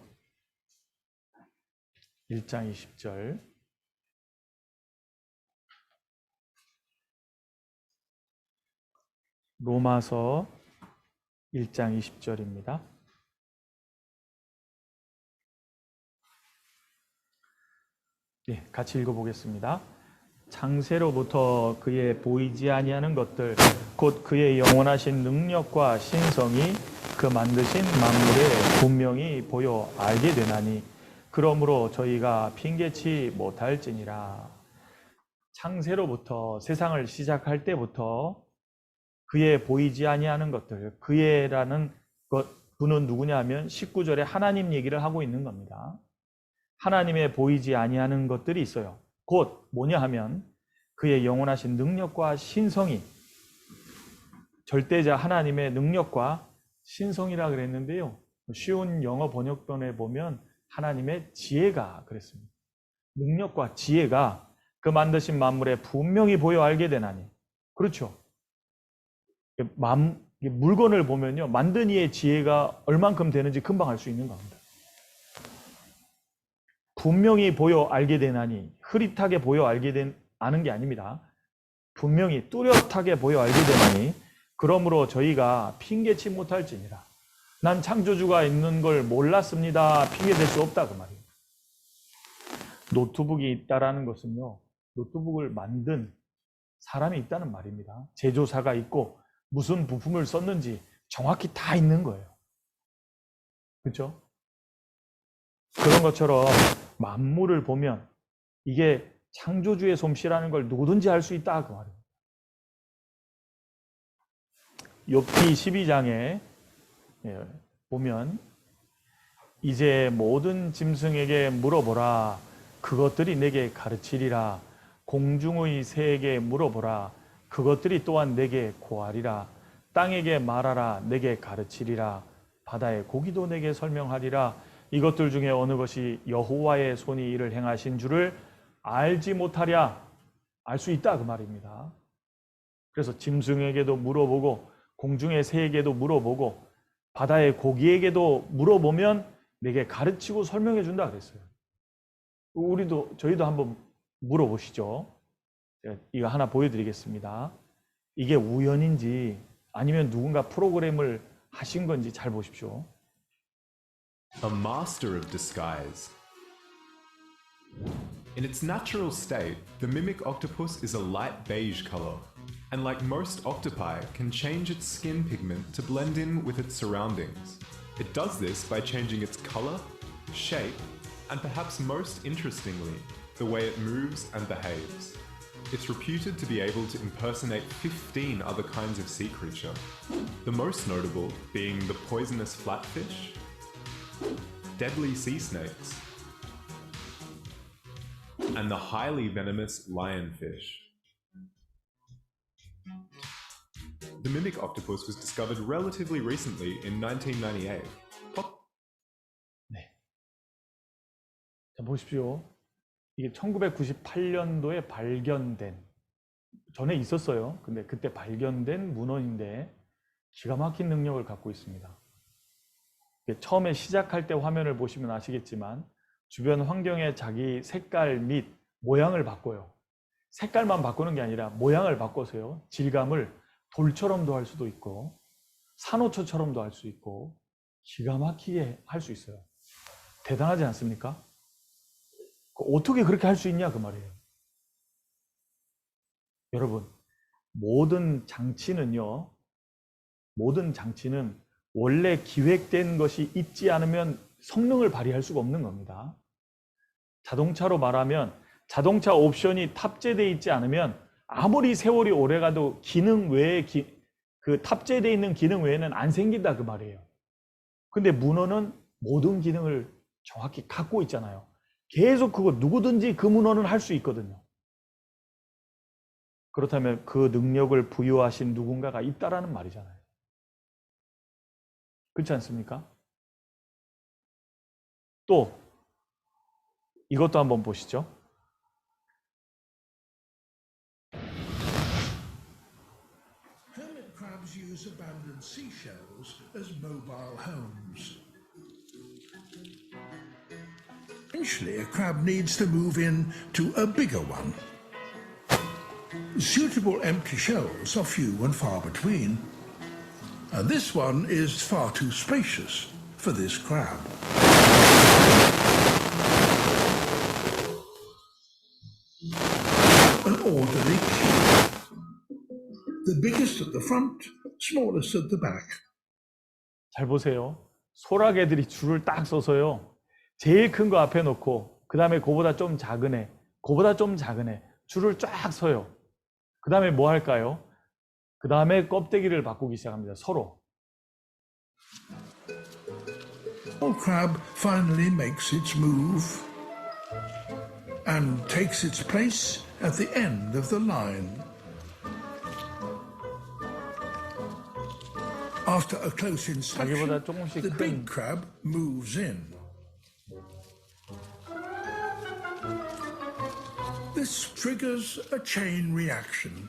1장 20절. 로마서 1장 20절입니다. 예, 같이 읽어보겠습니다. 창세로부터 그의 보이지 아니하는 것들 곧 그의 영원하신 능력과 신성이 그 만드신 만물에 분명히 보여 알게 되나니 그러므로 저희가 핑계치 못할지니라. 창세로부터 세상을 시작할 때부터 그의 보이지 아니하는 것들, 그의라는 분은 누구냐 하면 19절에 하나님 얘기를 하고 있는 겁니다. 하나님의 보이지 아니하는 것들이 있어요. 곧 뭐냐 하면 그의 영원하신 능력과 신성이, 절대자 하나님의 능력과 신성이라 그랬는데요. 쉬운 영어 번역본에 보면 하나님의 지혜가 그랬습니다. 능력과 지혜가 그 만드신 만물에 분명히 보여 알게 되나니. 그렇죠. 물건을 보면요, 만든 이의 지혜가 얼만큼 되는지 금방 알 수 있는 겁니다. 분명히 보여 알게 되나니, 흐릿하게 보여 알게 아는 게 아닙니다. 분명히 뚜렷하게 보여 알게 되나니 그러므로 저희가 핑계치 못할지니라. 난 창조주가 있는 걸 몰랐습니다. 핑계댈 수 없다 그 말이에요. 노트북이 있다라는 것은요, 노트북을 만든 사람이 있다는 말입니다. 제조사가 있고 무슨 부품을 썼는지 정확히 다 있는 거예요. 그렇죠? 그런 것처럼 만물을 보면 이게 창조주의 솜씨라는 걸 누구든지 알 수 있다 그 말이에요. 욥기 12장에 보면 이제 모든 짐승에게 물어보라. 그것들이 내게 가르치리라. 공중의 새에게 물어보라. 그것들이 또한 내게 고하리라. 땅에게 말하라. 내게 가르치리라. 바다의 고기도 내게 설명하리라. 이것들 중에 어느 것이 여호와의 손이 이를 행하신 줄을 알지 못하랴. 알 수 있다 그 말입니다. 그래서 짐승에게도 물어보고 공중의 새에게도 물어보고 바다의 고기에게도 물어보면 내게 가르치고 설명해 준다 그랬어요. 저희도 한번 물어보시죠. 제가 이거 하나 보여드리겠습니다. 이게 우연인지 아니면 누군가 프로그램을 하신 건지 잘 보십시오. A master of disguise. In its natural state, the mimic octopus is a light beige color, and like most octopi, can change its skin pigment to blend in with its surroundings. It does this by changing its color, shape, and perhaps most interestingly, the way it moves and behaves. It's reputed to be able to impersonate 15 other kinds of sea creature, the most notable being the poisonous flatfish, deadly sea snakes, and the highly venomous lionfish. The mimic octopus was discovered relatively recently in 1998. 네. 자, 보십시오. 이게 1998년도에 발견된, 전에 있었어요. 근데 그때 발견된 문어인데 기가 막힌 능력을 갖고 있습니다. 처음에 시작할 때 화면을 보시면 아시겠지만 주변 환경에 자기 색깔 및 모양을 바꿔요. 색깔만 바꾸는 게 아니라 모양을 바꿔서요. 질감을 돌처럼도 할 수도 있고 산호초처럼도 할 수 있고 기가 막히게 할 수 있어요. 대단하지 않습니까? 어떻게 그렇게 할 수 있냐 그 말이에요. 여러분, 모든 장치는 원래 기획된 것이 있지 않으면 성능을 발휘할 수가 없는 겁니다. 자동차로 말하면 자동차 옵션이 탑재되어 있지 않으면 아무리 세월이 오래가도 기능 외에 그 탑재되어 있는 기능 외에는 안 생긴다 그 말이에요. 근데 문어는 모든 기능을 정확히 갖고 있잖아요. 계속 그거 누구든지 그 문어는 할 수 있거든요. 그렇다면 그 능력을 부여하신 누군가가 있다라는 말이잖아요. 그렇지 않습니까? 또 이것도 한번 보시죠. Hermit crabs use abandoned seashells as mobile homes. Eventually, a crab needs to move in to a bigger one. Suitable empty shells are few and far between, and this one is far too spacious for this crab. An orderly queue. The biggest at the front, smallest at the back. 잘 보세요. 소라게들이 줄을 딱 서서요. 제일 큰 거 앞에 놓고 그 다음에 그보다 좀 작은 애, 그보다 좀 작은 애 줄을 쫙 서요. 그 다음에 뭐 할까요? 그 다음에 껍데기를 바꾸기 시작합니다. 서로. Small crab finally makes its move and takes its place at the end of the line. After a close inspection, 자기보다 조금씩 the 큰 big crab moves in. This triggers a chain reaction.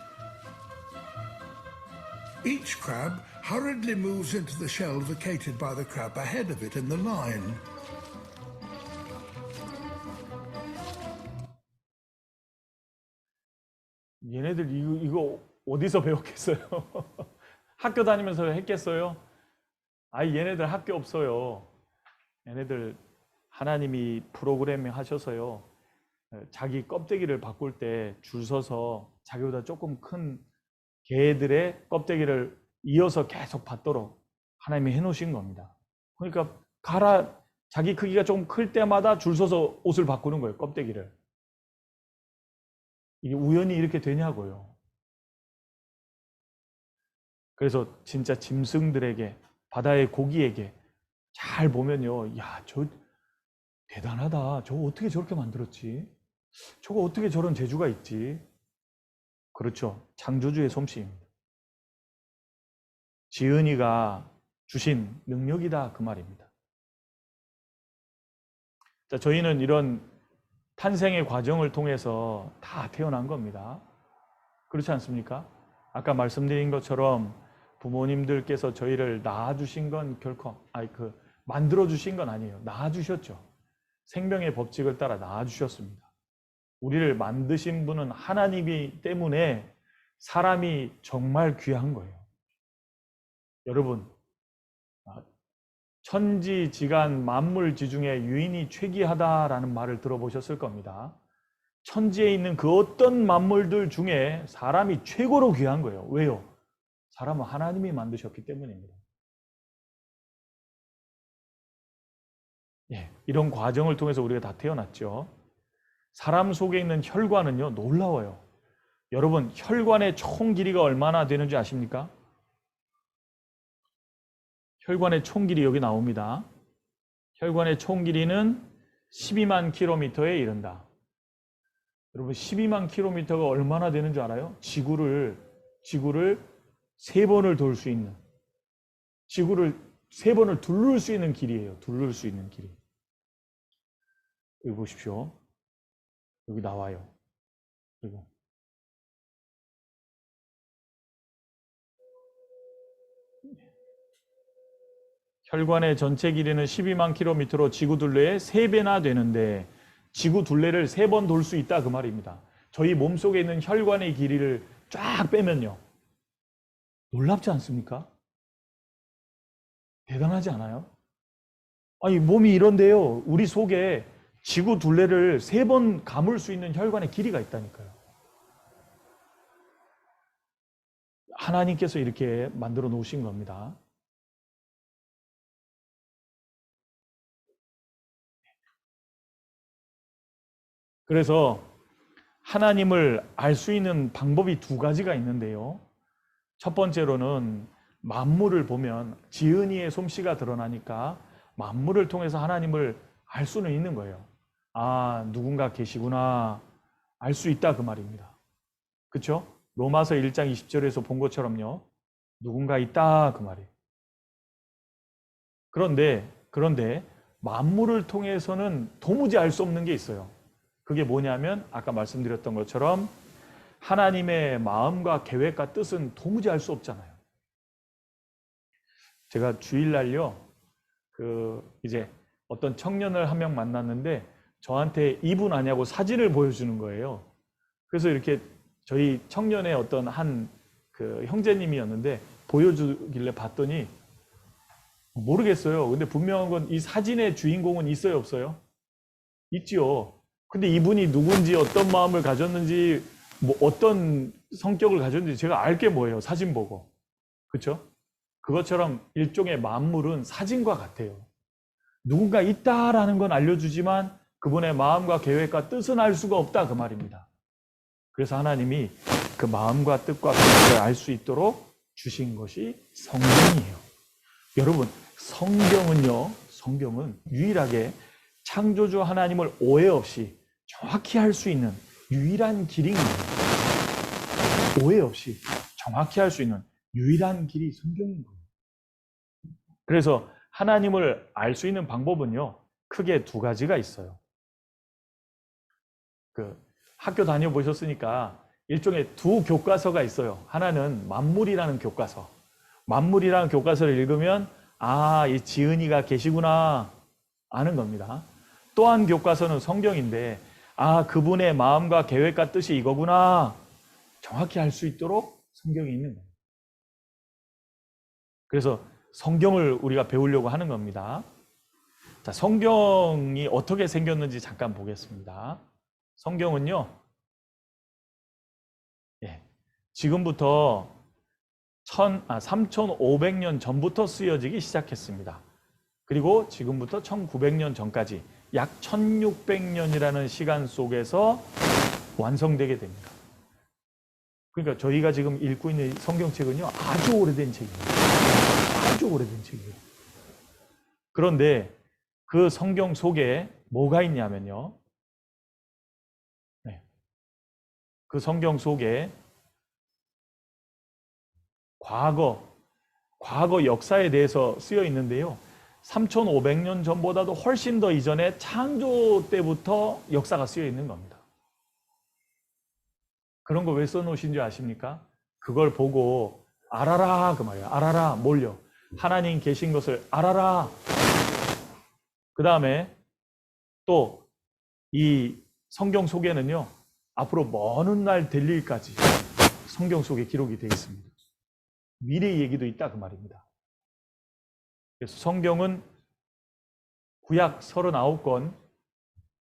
Each crab hurriedly moves into the shell vacated by the crab ahead of it in the line. 얘네들 이거 어디서 배웠겠어요? 학교 다니면서 했겠어요? 아이 얘네들 학교 없어요. 얘네들 하나님이 프로그래밍 하셔서요. 자기 껍데기를 바꿀 때 줄 서서 자기보다 조금 큰 개들의 껍데기를 이어서 계속 받도록 하나님이 해놓으신 겁니다. 그러니까 자기 크기가 조금 클 때마다 줄 서서 옷을 바꾸는 거예요. 껍데기를. 이게 우연히 이렇게 되냐고요. 그래서 진짜 짐승들에게 바다의 고기에게 잘 보면요. 야, 저 대단하다. 저거 어떻게 저렇게 만들었지? 저거 어떻게 저런 재주가 있지? 그렇죠. 창조주의 솜씨입니다. 지은이가 주신 능력이다 그 말입니다. 자, 저희는 이런 탄생의 과정을 통해서 다 태어난 겁니다. 그렇지 않습니까? 아까 말씀드린 것처럼 부모님들께서 저희를 낳아주신 건 결코 만들어주신 건 아니에요. 낳아주셨죠. 생명의 법칙을 따라 낳아주셨습니다. 우리를 만드신 분은 하나님이 때문에 사람이 정말 귀한 거예요. 여러분, 천지지간 만물지중에 유인이 최귀하다라는 말을 들어보셨을 겁니다. 천지에 있는 그 어떤 만물들 중에 사람이 최고로 귀한 거예요. 왜요? 사람은 하나님이 만드셨기 때문입니다. 예, 이런 과정을 통해서 우리가 다 태어났죠. 사람 속에 있는 혈관은요, 놀라워요. 여러분, 혈관의 총 길이가 얼마나 되는지 아십니까? 혈관의 총 길이 여기 나옵니다. 혈관의 총 길이는 12만 킬로미터에 이른다. 여러분, 12만 킬로미터가 얼마나 되는 줄 알아요? 지구를 3번을 돌 수 있는, 지구를 3번을 둘를 수 있는 길이에요. 둘를 수 있는 길이. 여기 보십시오. 여기 나와요. 그리고 혈관의 전체 길이는 12만 킬로미터로 지구 둘레의 3배나 되는데 지구 둘레를 3번 돌 수 있다 그 말입니다. 저희 몸속에 있는 혈관의 길이를 쫙 빼면요. 놀랍지 않습니까? 대단하지 않아요? 아니, 몸이 이런데요. 우리 속에 지구 둘레를 3번 감을 수 있는 혈관의 길이가 있다니까요. 하나님께서 이렇게 만들어 놓으신 겁니다. 그래서 하나님을 알 수 있는 방법이 2가지가 있는데요. 첫 번째로는 만물을 보면 지은이의 솜씨가 드러나니까 만물을 통해서 하나님을 알 수는 있는 거예요. 아, 누군가 계시구나. 알 수 있다 그 말입니다. 그렇죠? 로마서 1장 20절에서 본 것처럼요. 누군가 있다 그 말이에요. 그런데 만물을 통해서는 도무지 알 수 없는 게 있어요. 그게 뭐냐면 아까 말씀드렸던 것처럼 하나님의 마음과 계획과 뜻은 도무지 알 수 없잖아요. 제가 주일날요, 이제 어떤 청년을 한 명 만났는데 저한테 이분 아냐고 사진을 보여주는 거예요. 그래서 이렇게 저희 청년의 어떤 한 형제님이었는데 보여주길래 봤더니 모르겠어요. 근데 분명한 건 이 사진의 주인공은 있어요, 없어요? 있지요. 근데 이분이 누군지 어떤 마음을 가졌는지 뭐 어떤 성격을 가졌는지 제가 알 게 뭐예요? 사진 보고. 그렇죠? 그것처럼 일종의 만물은 사진과 같아요. 누군가 있다라는 건 알려주지만 그분의 마음과 계획과 뜻은 알 수가 없다 그 말입니다. 그래서 하나님이 그 마음과 뜻과 계획을 알 수 있도록 주신 것이 성경이에요. 여러분, 성경은 유일하게 창조주 하나님을 오해 없이 정확히 할 수 있는 유일한 길인 거예요. 오해 없이 정확히 할 수 있는 유일한 길이 성경인 거예요. 그래서 하나님을 알 수 있는 방법은요, 크게 2가지가 있어요. 학교 다녀보셨으니까 일종의 2 교과서가 있어요. 하나는 만물이라는 교과서. 만물이라는 교과서를 읽으면 아, 이 지은이가 계시구나 아는 겁니다. 또 한 교과서는 성경인데 아, 그분의 마음과 계획과 뜻이 이거구나 정확히 알 수 있도록 성경이 있는 거예요. 그래서 성경을 우리가 배우려고 하는 겁니다. 자, 성경이 어떻게 생겼는지 잠깐 보겠습니다. 성경은요, 지금부터 3,500년 전부터 쓰여지기 시작했습니다. 그리고 지금부터 1900년 전까지 약 1600년이라는 시간 속에서 완성되게 됩니다. 그러니까 저희가 지금 읽고 있는 성경책은요, 아주 오래된 책이에요. 아주 오래된 책이에요. 그런데 그 성경 속에 뭐가 있냐면요. 그 성경 속에 과거 역사에 대해서 쓰여 있는데요. 3,500년 전보다도 훨씬 더 이전에 창조 때부터 역사가 쓰여 있는 겁니다. 그런 거 왜 써놓으신 줄 아십니까? 그걸 보고 알아라 그 말이에요. 알아라 뭘요? 하나님 계신 것을 알아라. 그 다음에 또 이 성경 속에는요. 앞으로 먼 훗날 될 일까지 성경 속에 기록이 되어 있습니다. 미래 얘기도 있다 그 말입니다. 그래서 성경은 구약 39권,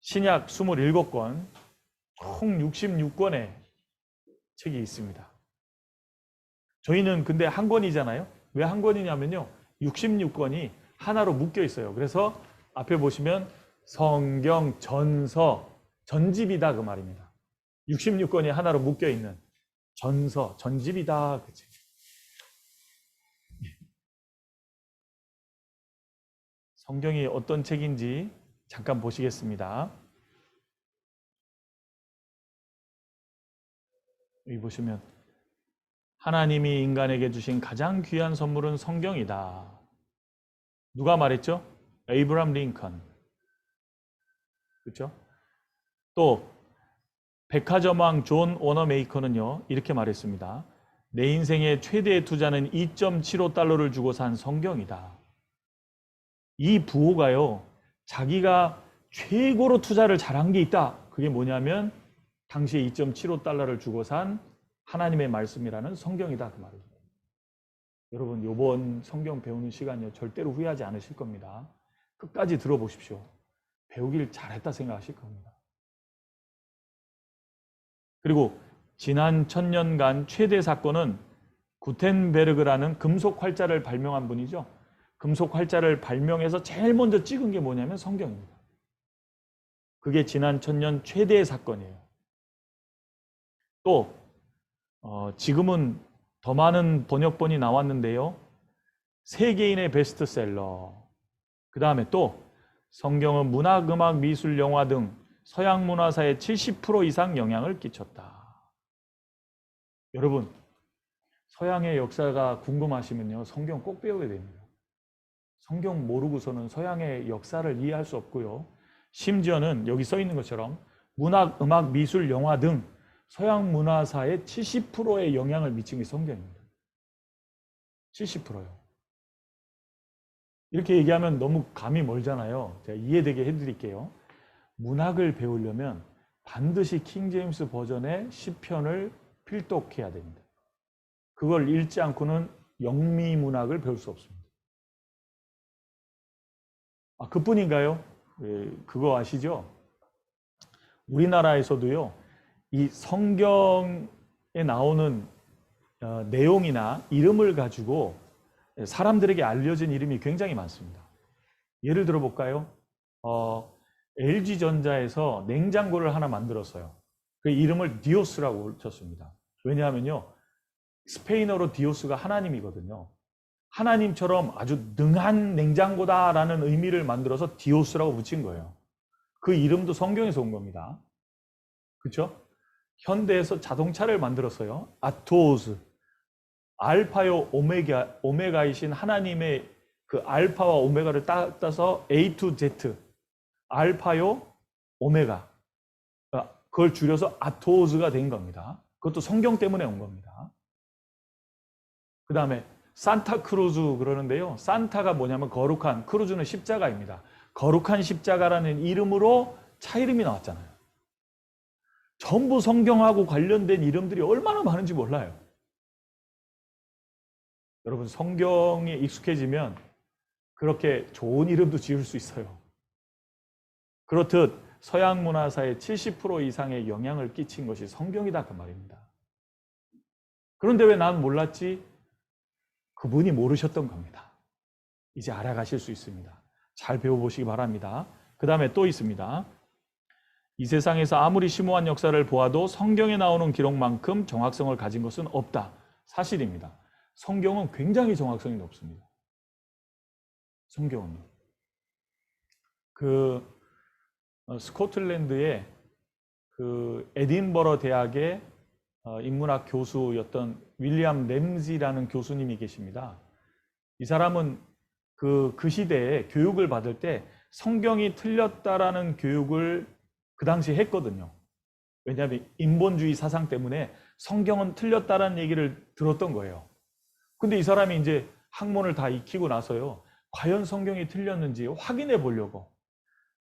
신약 27권, 총 66권의 책이 있습니다. 저희는 근데 한 권이잖아요. 왜 한 권이냐면요. 66권이 하나로 묶여 있어요. 그래서 앞에 보시면 성경, 전서, 전집이다 그 말입니다. 66권이 하나로 묶여 있는 전서, 전집이다 그 책. 성경이 어떤 책인지 잠깐 보시겠습니다. 여기 보시면 하나님이 인간에게 주신 가장 귀한 선물은 성경이다. 누가 말했죠? 에이브람 링컨. 그렇죠? 또 백화점왕 존 워너메이커는요. 이렇게 말했습니다. 내 인생의 최대의 투자는 2.75달러를 주고 산 성경이다. 이 부호가요. 자기가 최고로 투자를 잘한 게 있다. 그게 뭐냐면 당시에 2.75달러를 주고 산 하나님의 말씀이라는 성경이다 그 말입니다. 여러분 이번 성경 배우는 시간요 절대로 후회하지 않으실 겁니다. 끝까지 들어보십시오. 배우길 잘했다 생각하실 겁니다. 그리고 지난 1000년간 최대 사건은 구텐베르그라는 금속 활자를 발명한 분이죠. 금속 활자를 발명해서 제일 먼저 찍은 게 뭐냐면 성경입니다. 그게 지난 1000년 최대의 사건이에요. 또 지금은 더 많은 번역본이 나왔는데요. 세계인의 베스트셀러. 그 다음에 또 성경은 문학, 음악, 미술, 영화 등 서양 문화사에 70% 이상 영향을 끼쳤다. 여러분, 서양의 역사가 궁금하시면요. 성경 꼭 배워야 됩니다. 성경 모르고서는 서양의 역사를 이해할 수 없고요. 심지어는 여기 써 있는 것처럼 문학, 음악, 미술, 영화 등 서양 문화사에 70%의 영향을 미친 게 성경입니다. 70%요. 이렇게 얘기하면 너무 감이 멀잖아요. 제가 이해되게 해드릴게요. 문학을 배우려면 반드시 킹제임스 버전의 시편을 필독해야 됩니다. 그걸 읽지 않고는 영미 문학을 배울 수 없습니다. 아, 그뿐인가요? 그거 아시죠? 우리나라에서도요, 이 성경에 나오는 내용이나 이름을 가지고 사람들에게 알려진 이름이 굉장히 많습니다. 예를 들어 볼까요? LG전자에서 냉장고를 하나 만들었어요. 그 이름을 디오스라고 쳤습니다. 왜냐하면요, 스페인어로 디오스가 하나님이거든요. 하나님처럼 아주 능한 냉장고다라는 의미를 만들어서 디오스라고 붙인 거예요. 그 이름도 성경에서 온 겁니다. 그렇죠? 현대에서 자동차를 만들었어요. 아토스. 알파요 오메가이신 하나님의 그 알파와 오메가를 따서 A to Z. 알파요 오메가. 그걸 줄여서 아토스가 된 겁니다. 그것도 성경 때문에 온 겁니다. 그 다음에 산타크루즈 그러는데요. 산타가 뭐냐면 거룩한, 크루즈는 십자가입니다. 거룩한 십자가라는 이름으로 차 이름이 나왔잖아요. 전부 성경하고 관련된 이름들이 얼마나 많은지 몰라요. 여러분 성경에 익숙해지면 그렇게 좋은 이름도 지을 수 있어요. 그렇듯 서양 문화사에 70% 이상의 영향을 끼친 것이 성경이다 그 말입니다. 그런데 왜 난 몰랐지? 그분이 모르셨던 겁니다. 이제 알아가실 수 있습니다. 잘 배워보시기 바랍니다. 그 다음에 또 있습니다. 이 세상에서 아무리 심오한 역사를 보아도 성경에 나오는 기록만큼 정확성을 가진 것은 없다. 사실입니다. 성경은 굉장히 정확성이 높습니다. 성경은요. 스코틀랜드의 에딘버러 대학의 인문학 교수였던 윌리엄 램지라는 교수님이 계십니다. 이 사람은 그 시대에 교육을 받을 때 성경이 틀렸다라는 교육을 그 당시에 했거든요. 왜냐하면 인본주의 사상 때문에 성경은 틀렸다라는 얘기를 들었던 거예요. 근데 이 사람이 이제 학문을 다 익히고 나서요, 과연 성경이 틀렸는지 확인해 보려고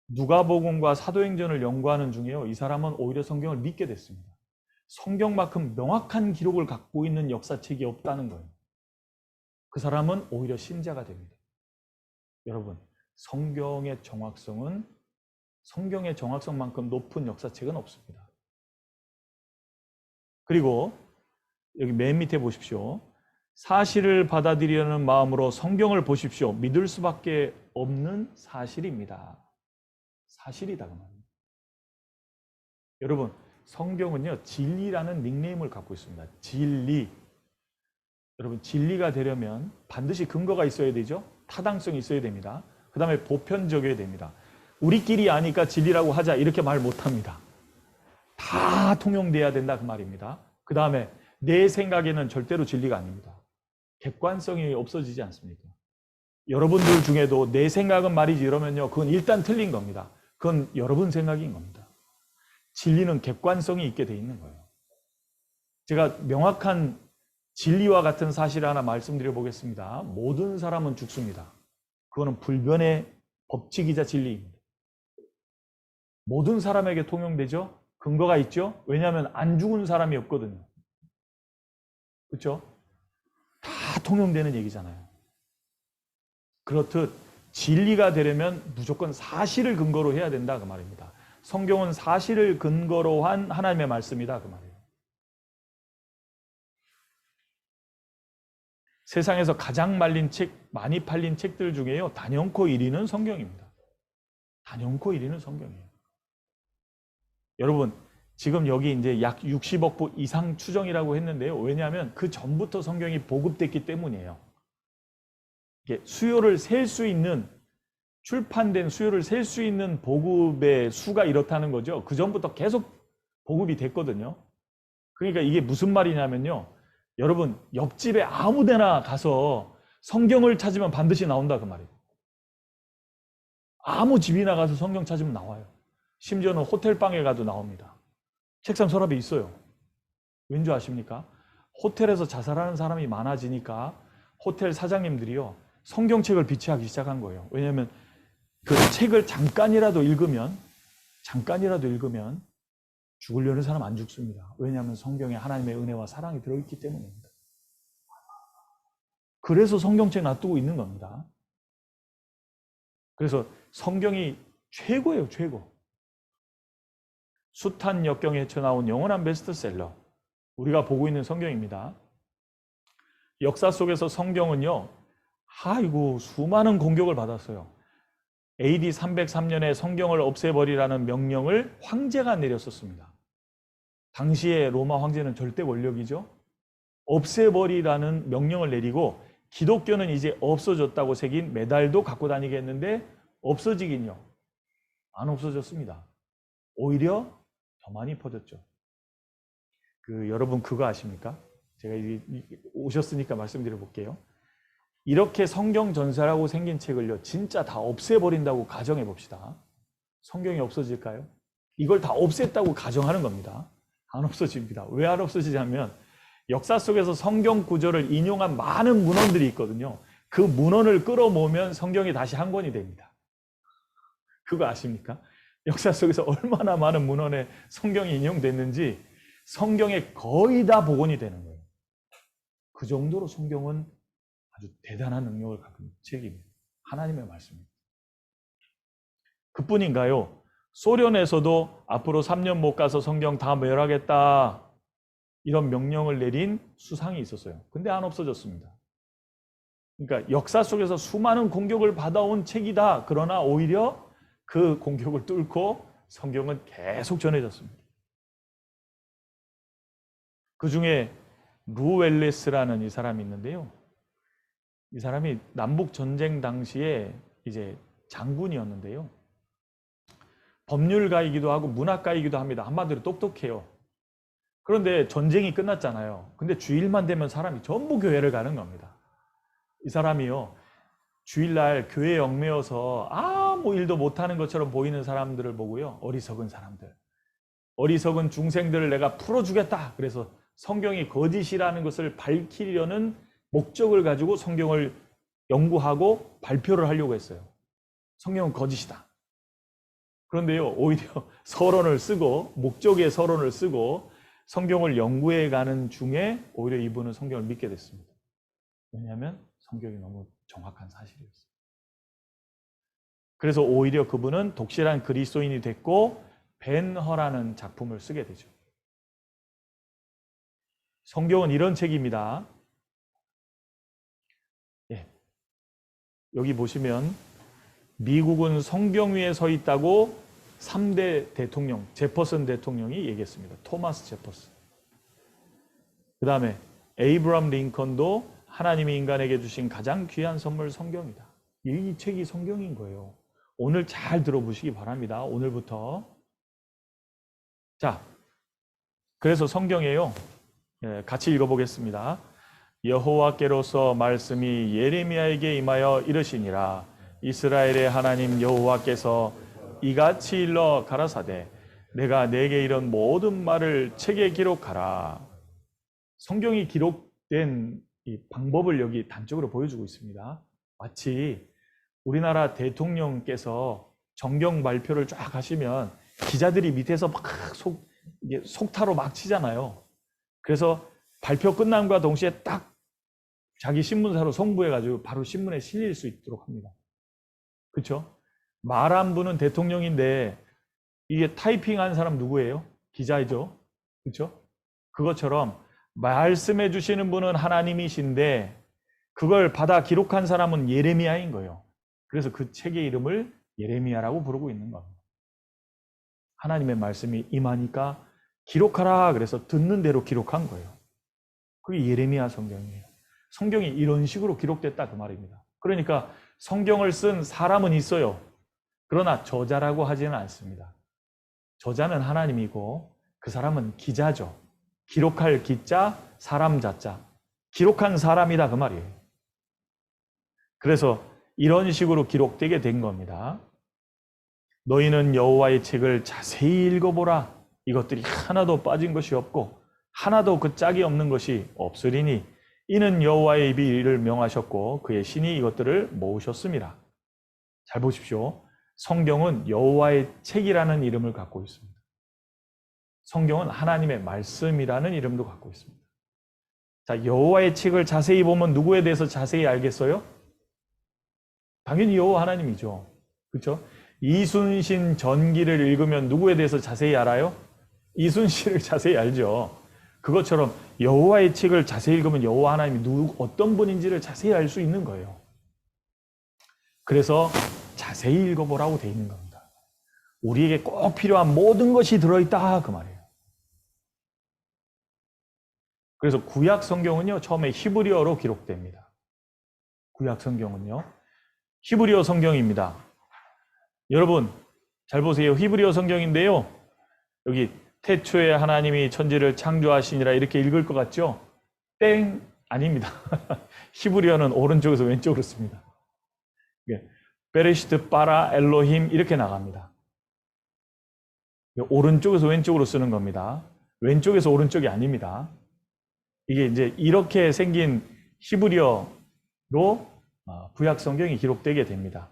누가복음과 사도행전을 연구하는 중에요, 이 사람은 오히려 성경을 믿게 됐습니다. 성경만큼 명확한 기록을 갖고 있는 역사책이 없다는 거예요. 그 사람은 오히려 신자가 됩니다. 여러분, 성경의 정확성만큼 높은 역사책은 없습니다. 그리고 여기 맨 밑에 보십시오. 사실을 받아들이려는 마음으로 성경을 보십시오. 믿을 수밖에 없는 사실입니다. 사실이다 그 말입니다. 여러분, 성경은요, 진리라는 닉네임을 갖고 있습니다. 진리. 여러분, 진리가 되려면 반드시 근거가 있어야 되죠. 타당성이 있어야 됩니다. 그 다음에 보편적이어야 됩니다. 우리끼리 아니까 진리라고 하자 이렇게 말 못합니다. 다 통용돼야 된다 그 말입니다. 그 다음에 내 생각에는 절대로 진리가 아닙니다. 객관성이 없어지지 않습니까? 여러분들 중에도 내 생각은 말이지 이러면요, 그건 일단 틀린 겁니다. 그건 여러분 생각인 겁니다. 진리는 객관성이 있게 돼 있는 거예요. 제가 명확한 진리와 같은 사실을 하나 말씀드려 보겠습니다. 모든 사람은 죽습니다. 그거는 불변의 법칙이자 진리입니다. 모든 사람에게 통용되죠? 근거가 있죠? 왜냐하면 안 죽은 사람이 없거든요. 그렇죠? 다 통용되는 얘기잖아요. 그렇듯 진리가 되려면 무조건 사실을 근거로 해야 된다 그 말입니다. 성경은 사실을 근거로 한 하나님의 말씀이다 그 말이에요. 세상에서 가장 많이 팔린 책들 중에요, 단연코 1위는 성경입니다. 단연코 1위는 성경이에요. 여러분, 지금 여기 이제 약 60억 부 이상 추정이라고 했는데요. 왜냐하면 그 전부터 성경이 보급됐기 때문이에요. 이게 수요를 셀 수 있는, 출판된 수요를 셀 수 있는 보급의 수가 이렇다는 거죠. 그 전부터 계속 보급이 됐거든요. 그러니까 이게 무슨 말이냐면요, 여러분, 옆집에 아무 데나 가서 성경을 찾으면 반드시 나온다 그 말이에요. 아무 집이나 가서 성경 찾으면 나와요. 심지어는 호텔방에 가도 나옵니다. 책상 서랍에 있어요. 왠지 아십니까? 호텔에서 자살하는 사람이 많아지니까 호텔 사장님들이요, 성경책을 비치하기 시작한 거예요. 왜냐하면 그 책을 잠깐이라도 읽으면 죽으려는 사람 안 죽습니다. 왜냐하면 성경에 하나님의 은혜와 사랑이 들어있기 때문입니다. 그래서 성경책 놔두고 있는 겁니다. 그래서 성경이 최고예요, 최고. 숱한 역경에 헤쳐나온 영원한 베스트셀러, 우리가 보고 있는 성경입니다. 역사 속에서 성경은요, 수많은 공격을 받았어요. AD 303년에 성경을 없애버리라는 명령을 황제가 내렸었습니다. 당시에 로마 황제는 절대 권력이죠. 없애버리라는 명령을 내리고 기독교는 이제 없어졌다고 새긴 메달도 갖고 다니게 했는데 없어지긴요, 안 없어졌습니다. 오히려 더 많이 퍼졌죠. 여러분 그거 아십니까? 제가 오셨으니까 말씀드려 볼게요. 이렇게 성경 전사라고 생긴 책을요, 진짜 다 없애버린다고 가정해 봅시다. 성경이 없어질까요? 이걸 다 없앴다고 가정하는 겁니다. 안 없어집니다. 왜 안 없어지냐면 역사 속에서 성경 구절을 인용한 많은 문헌들이 있거든요. 그 문헌을 끌어모으면 성경이 다시 한 권이 됩니다. 그거 아십니까? 역사 속에서 얼마나 많은 문헌에 성경이 인용됐는지 성경에 거의 다 복원이 되는 거예요. 그 정도로 성경은 아주 대단한 능력을 갖고 있는 책입니다. 하나님의 말씀입니다. 그뿐인가요? 소련에서도 앞으로 3년 못 가서 성경 다 멸하겠다, 이런 명령을 내린 수상이 있었어요. 근데 안 없어졌습니다. 그러니까 역사 속에서 수많은 공격을 받아온 책이다. 그러나 오히려 그 공격을 뚫고 성경은 계속 전해졌습니다. 그 중에 루웰레스라는 이 사람이 있는데요. 이 사람이 남북 전쟁 당시에 이제 장군이었는데요. 법률가이기도 하고 문학가이기도 합니다. 한마디로 똑똑해요. 그런데 전쟁이 끝났잖아요. 근데 주일만 되면 사람이 전부 교회를 가는 겁니다. 이 사람이요, 주일날 교회에 얽매여서 아무 일도 못하는 것처럼 보이는 사람들을 보고요, 어리석은 사람들, 어리석은 중생들을 내가 풀어주겠다. 그래서 성경이 거짓이라는 것을 밝히려는 목적을 가지고 성경을 연구하고 발표를 하려고 했어요. 성경은 거짓이다. 그런데요, 오히려 서론을 쓰고, 목적의 서론을 쓰고 성경을 연구해 가는 중에 오히려 이분은 성경을 믿게 됐습니다. 왜냐하면 성경이 너무 정확한 사실이었어요. 그래서 오히려 그분은 독실한 그리스도인이 됐고 벤허라는 작품을 쓰게 되죠. 성경은 이런 책입니다. 예. 여기 보시면 미국은 성경 위에 서 있다고 3대 대통령, 제퍼슨 대통령이 얘기했습니다. 토마스 제퍼슨. 그 다음에 에이브람 링컨도 하나님이 인간에게 주신 가장 귀한 선물 성경이다. 이 책이 성경인 거예요. 오늘 잘 들어보시기 바랍니다. 오늘부터. 자, 그래서 성경에요. 같이 읽어보겠습니다. 여호와께로서 말씀이 예레미야에게 임하여 이르시니라. 이스라엘의 하나님 여호와께서 이같이 일러 가라사대 내가 내게 이런 모든 말을 책에 기록하라. 성경이 기록된 이 방법을 여기 단적으로 보여주고 있습니다. 마치 우리나라 대통령께서 정경 발표를 쫙 하시면 기자들이 밑에서 막 속타로 막 치잖아요. 그래서 발표 끝남과 동시에 딱 자기 신문사로 송부해가지고 바로 신문에 실릴 수 있도록 합니다. 그렇죠? 말한 분은 대통령인데 이게 타이핑한 사람 누구예요? 기자이죠. 그렇죠? 그것처럼 말씀해 주시는 분은 하나님이신데 그걸 받아 기록한 사람은 예레미야인 거예요. 그래서 그 책의 이름을 예레미야라고 부르고 있는 겁니다. 하나님의 말씀이 임하니까 기록하라. 그래서 듣는 대로 기록한 거예요. 그게 예레미야 성경이에요. 성경이 이런 식으로 기록됐다 그 말입니다. 그러니까 성경을 쓴 사람은 있어요. 그러나 저자라고 하지는 않습니다. 저자는 하나님이고 그 사람은 기자죠. 기록할 기자, 사람 자자. 기록한 사람이다 그 말이에요. 그래서 이런 식으로 기록되게 된 겁니다. 너희는 여호와의 책을 자세히 읽어보라. 이것들이 하나도 빠진 것이 없고 하나도 그 짝이 없는 것이 없으리니 이는 여호와의 입이 이를 명하셨고 그의 신이 이것들을 모으셨습니다. 잘 보십시오. 성경은 여호와의 책이라는 이름을 갖고 있습니다. 성경은 하나님의 말씀이라는 이름도 갖고 있습니다. 자, 여호와의 책을 자세히 보면 누구에 대해서 자세히 알겠어요? 당연히 여호와 하나님이죠. 그렇죠? 이순신 전기를 읽으면 누구에 대해서 자세히 알아요? 이순신을 자세히 알죠. 그것처럼 여호와의 책을 자세히 읽으면 여호와 하나님이 어떤 분인지를 자세히 알 수 있는 거예요. 그래서 자세히 읽어보라고 돼 있는 겁니다. 우리에게 꼭 필요한 모든 것이 들어있다 그 말이에요. 그래서 구약 성경은요, 처음에 히브리어로 기록됩니다. 구약 성경은요, 히브리어 성경입니다. 여러분 잘 보세요. 히브리어 성경인데요, 여기 태초에 하나님이 천지를 창조하시니라 이렇게 읽을 것 같죠? 땡! 아닙니다. 히브리어는 오른쪽에서 왼쪽으로 씁니다. 베레시트 바라 엘로힘 이렇게 나갑니다. 오른쪽에서 왼쪽으로 쓰는 겁니다. 왼쪽에서 오른쪽이 아닙니다. 이게 이제 이렇게 생긴 히브리어로 구약 성경이 기록되게 됩니다.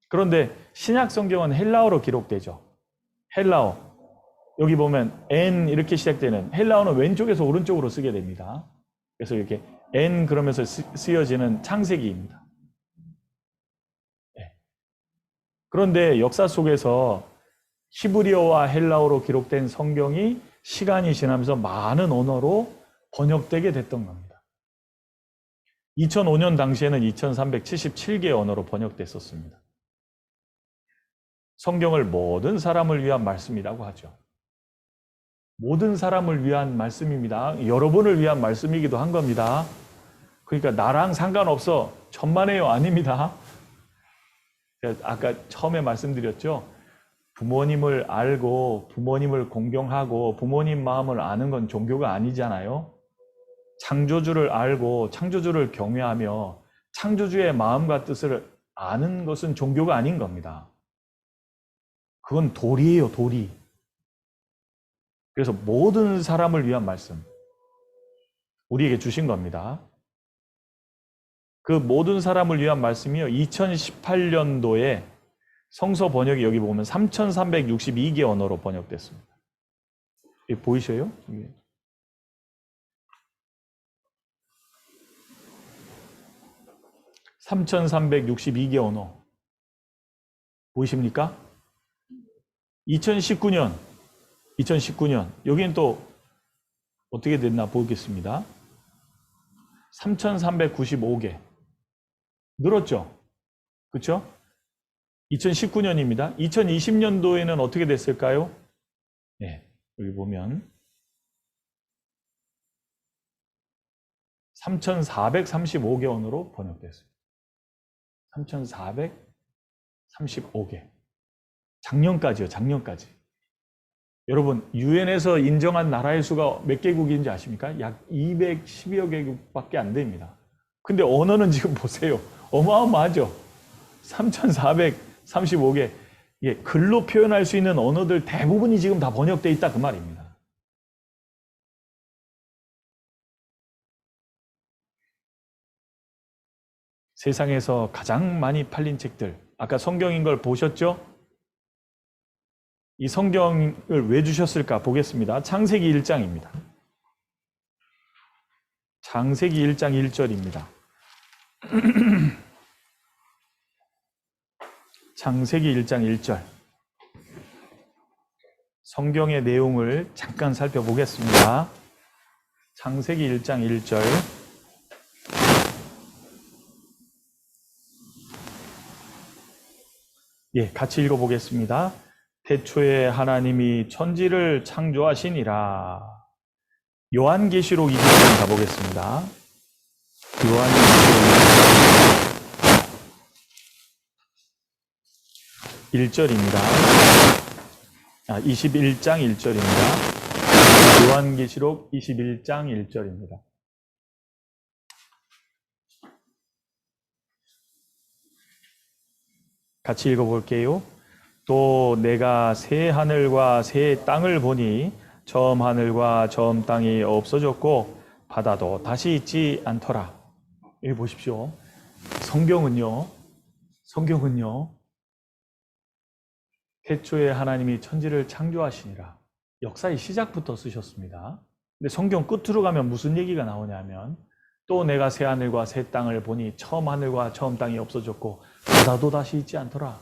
그런데 신약 성경은 헬라어로 기록되죠. 헬라어. 여기 보면 N 이렇게 시작되는 헬라어는 왼쪽에서 오른쪽으로 쓰게 됩니다. 그래서 이렇게 N 그러면서 쓰여지는 창세기입니다. 네. 그런데 역사 속에서 히브리어와 헬라어로 기록된 성경이 시간이 지나면서 많은 언어로 번역되게 됐던 겁니다. 2005년 당시에는 2377개의 언어로 번역됐었습니다. 성경을 모든 사람을 위한 말씀이라고 하죠. 모든 사람을 위한 말씀입니다. 여러분을 위한 말씀이기도 한 겁니다. 그러니까 나랑 상관없어. 천만에요. 아닙니다. 아까 처음에 말씀드렸죠. 부모님을 알고 부모님을 공경하고 부모님 마음을 아는 건 종교가 아니잖아요. 창조주를 알고 창조주를 경외하며 창조주의 마음과 뜻을 아는 것은 종교가 아닌 겁니다. 그건 도리예요, 도리. 그래서 모든 사람을 위한 말씀, 우리에게 주신 겁니다. 그 모든 사람을 위한 말씀이요, 2018년도에 성서 번역이 여기 보면 3,362개 언어로 번역됐습니다. 이게 보이셔요? 이게. 3,362개 언어. 보이십니까? 2019년, 여기는 또 어떻게 됐나 보겠습니다. 3,395개. 늘었죠? 그렇죠? 2019년입니다. 2020년도에는 어떻게 됐을까요? 네, 여기 보면 3,435개 언어로 번역됐습니다. 3,435개. 작년까지요, 작년까지. 여러분, 유엔에서 인정한 나라의 수가 몇 개국인지 아십니까? 약 210여 개국밖에 안 됩니다. 근데 언어는 지금 보세요. 어마어마하죠? 3,435개. 예, 글로 표현할 수 있는 언어들 대부분이 지금 다 번역되어 있다 그 말입니다. 세상에서 가장 많이 팔린 책들. 아까 성경인 걸 보셨죠? 이 성경을 왜 주셨을까 보겠습니다. 창세기 1장입니다. 창세기 1장 1절입니다. 창세기 1장 1절. 성경의 내용을 잠깐 살펴보겠습니다. 창세기 1장 1절. 예, 같이 읽어보겠습니다. 태초에 하나님이 천지를 창조하시니라. 요한계시록 20장 가보겠습니다. 요한계시록 1절입니다. 21장 1절입니다. 요한계시록 21장 1절입니다. 같이 읽어볼게요. 또 내가 새 하늘과 새 땅을 보니 처음 하늘과 처음 땅이 없어졌고 바다도 다시 있지 않더라. 여기 보십시오. 성경은요. 태초에 하나님이 천지를 창조하시니라. 역사의 시작부터 쓰셨습니다. 근데 성경 끝으로 가면 무슨 얘기가 나오냐면 또 내가 새 하늘과 새 땅을 보니 처음 하늘과 처음 땅이 없어졌고 바다도 다시 있지 않더라.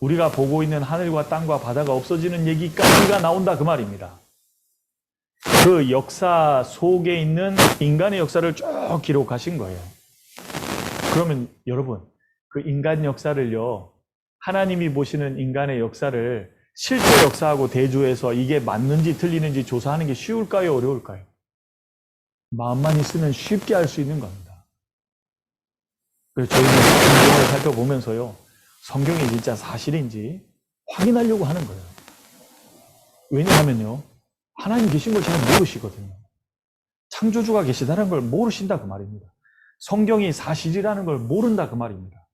우리가 보고 있는 하늘과 땅과 바다가 없어지는 얘기까지가 나온다 그 말입니다. 그 역사 속에 있는 인간의 역사를 쭉 기록하신 거예요. 그러면 여러분, 그 인간 역사를요, 하나님이 보시는 인간의 역사를 실제 역사하고 대조해서 이게 맞는지 틀리는지 조사하는 게 쉬울까요, 어려울까요? 마음만 있으면 쉽게 알 수 있는 겁니다. 그래서 저희는 성경을 살펴보면서요, 성경이 진짜 사실인지 확인하려고 하는 거예요. 왜냐하면요, 하나님 계신 걸 잘 모르시거든요. 창조주가 계시다는 걸 모르신다 그 말입니다. 성경이 사실이라는 걸 모른다 그 말입니다.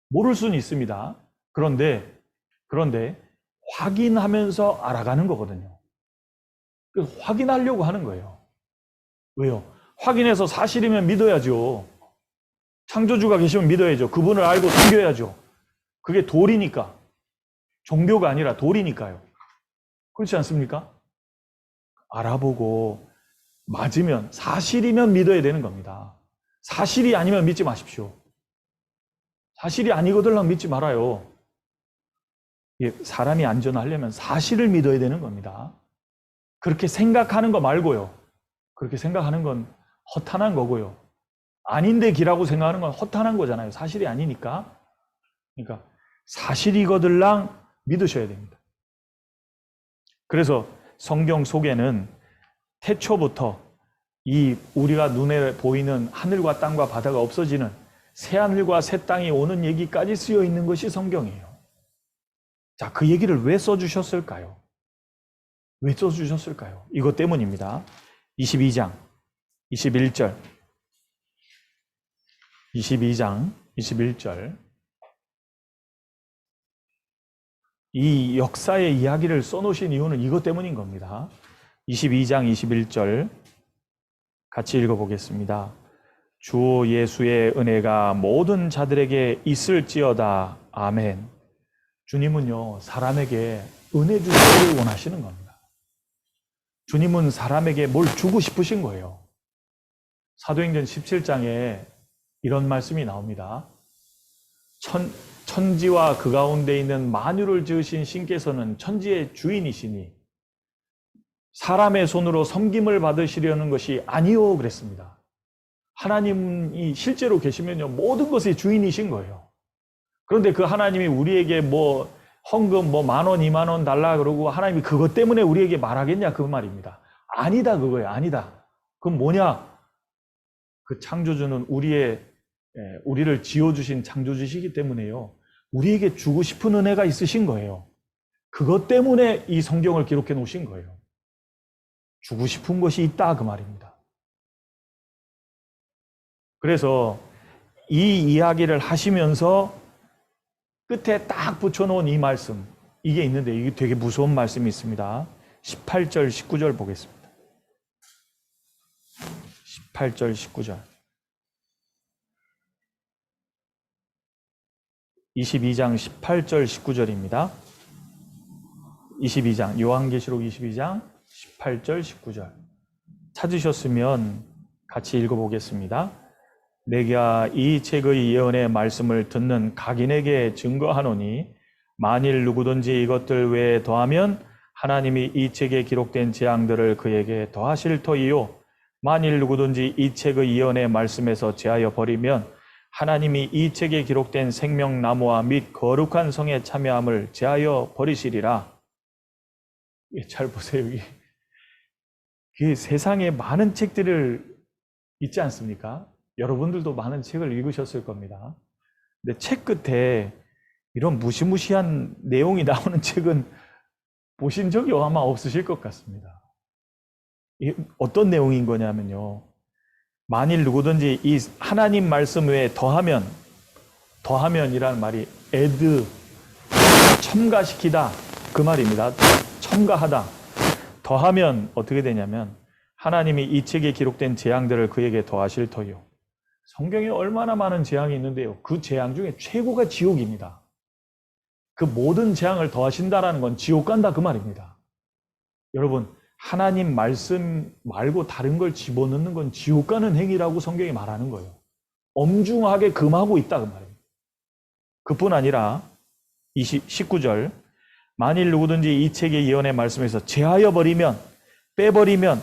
모를 수는 있습니다. 그런데 확인하면서 알아가는 거거든요. 그래서 확인하려고 하는 거예요. 왜요? 확인해서 사실이면 믿어야죠. 창조주가 계시면 믿어야죠. 그분을 알고 섬겨야죠. 그게 도리니까. 종교가 아니라 도리니까요. 그렇지 않습니까? 알아보고 맞으면, 사실이면 믿어야 되는 겁니다. 사실이 아니면 믿지 마십시오. 사실이 아니거들랑 믿지 말아요. 사람이 안전하려면 사실을 믿어야 되는 겁니다. 그렇게 생각하는 거 말고요. 그렇게 생각하는 건 허탄한 거고요. 아닌데 기라고 생각하는 건 허탄한 거잖아요. 사실이 아니니까. 그러니까 사실이거들랑 믿으셔야 됩니다. 그래서 성경 속에는 태초부터 이 우리가 눈에 보이는 하늘과 땅과 바다가 없어지는 새 하늘과 새 땅이 오는 얘기까지 쓰여 있는 것이 성경이에요. 자, 그 얘기를 왜 써주셨을까요? 왜 써주셨을까요? 이것 때문입니다. 22장 21절. 22장 21절. 이 역사의 이야기를 써놓으신 이유는 이것 때문인 겁니다. 22장 21절 같이 읽어보겠습니다. 주 예수의 은혜가 모든 자들에게 있을지어다. 아멘. 주님은요, 사람에게 은혜 주시기를 원하시는 겁니다. 주님은 사람에게 뭘 주고 싶으신 거예요. 사도행전 17장에 이런 말씀이 나옵니다. 천지와 그 가운데 있는 만유를 지으신 신께서는 천지의 주인이시니 사람의 손으로 섬김을 받으시려는 것이 아니요 그랬습니다. 하나님이 실제로 계시면요, 모든 것의 주인이신 거예요. 그런데 그 하나님이 우리에게 뭐 헌금 뭐 10,000원, 20,000원 달라 그러고 하나님이 그것 때문에 우리에게 말하겠냐 그 말입니다. 아니다 그거예요. 아니다. 그럼 뭐냐? 그 창조주는 우리를 지어주신 창조주시기 때문에요, 우리에게 주고 싶은 은혜가 있으신 거예요. 그것 때문에 이 성경을 기록해 놓으신 거예요. 주고 싶은 것이 있다 그 말입니다. 그래서 이 이야기를 하시면서 끝에 딱 붙여놓은 이 말씀, 이게 있는데 이게 되게 무서운 말씀이 있습니다. 18절 19절 보겠습니다. 18절 19절 22장 18절 19절입니다. 22장 요한계시록 22장 18절 19절 찾으셨으면 같이 읽어보겠습니다. 내가 이 책의 예언의 말씀을 듣는 각인에게 증거하노니 만일 누구든지 이것들 외에 더하면 하나님이 이 책에 기록된 재앙들을 그에게 더하실 터이요 만일 누구든지 이 책의 예언의 말씀에서 제하여 버리면 하나님이 이 책에 기록된 생명나무와 및 거룩한 성에 참여함을 제하여 버리시리라. 잘 보세요. 이게 세상에 많은 책들을 있지 않습니까? 여러분들도 많은 책을 읽으셨을 겁니다. 근데 책 끝에 이런 무시무시한 내용이 나오는 책은 보신 적이 아마 없으실 것 같습니다. 이게 어떤 내용인 거냐면요, 만일 누구든지 이 하나님 말씀 외에 더하면이라는 말이 add, 첨가시키다 그 말입니다. 첨가하다. 더하면 어떻게 되냐면 하나님이 이 책에 기록된 재앙들을 그에게 더하실 터요. 성경에 얼마나 많은 재앙이 있는데요, 그 재앙 중에 최고가 지옥입니다. 그 모든 재앙을 더하신다라는 건 지옥 간다 그 말입니다. 여러분, 하나님 말씀 말고 다른 걸 집어넣는 건 지옥 가는 행위라고 성경이 말하는 거예요. 엄중하게 금하고 있다 그 말입니다. 그뿐 아니라 19절 만일 누구든지 이 책의 예언의 말씀에서 제하여 버리면, 빼버리면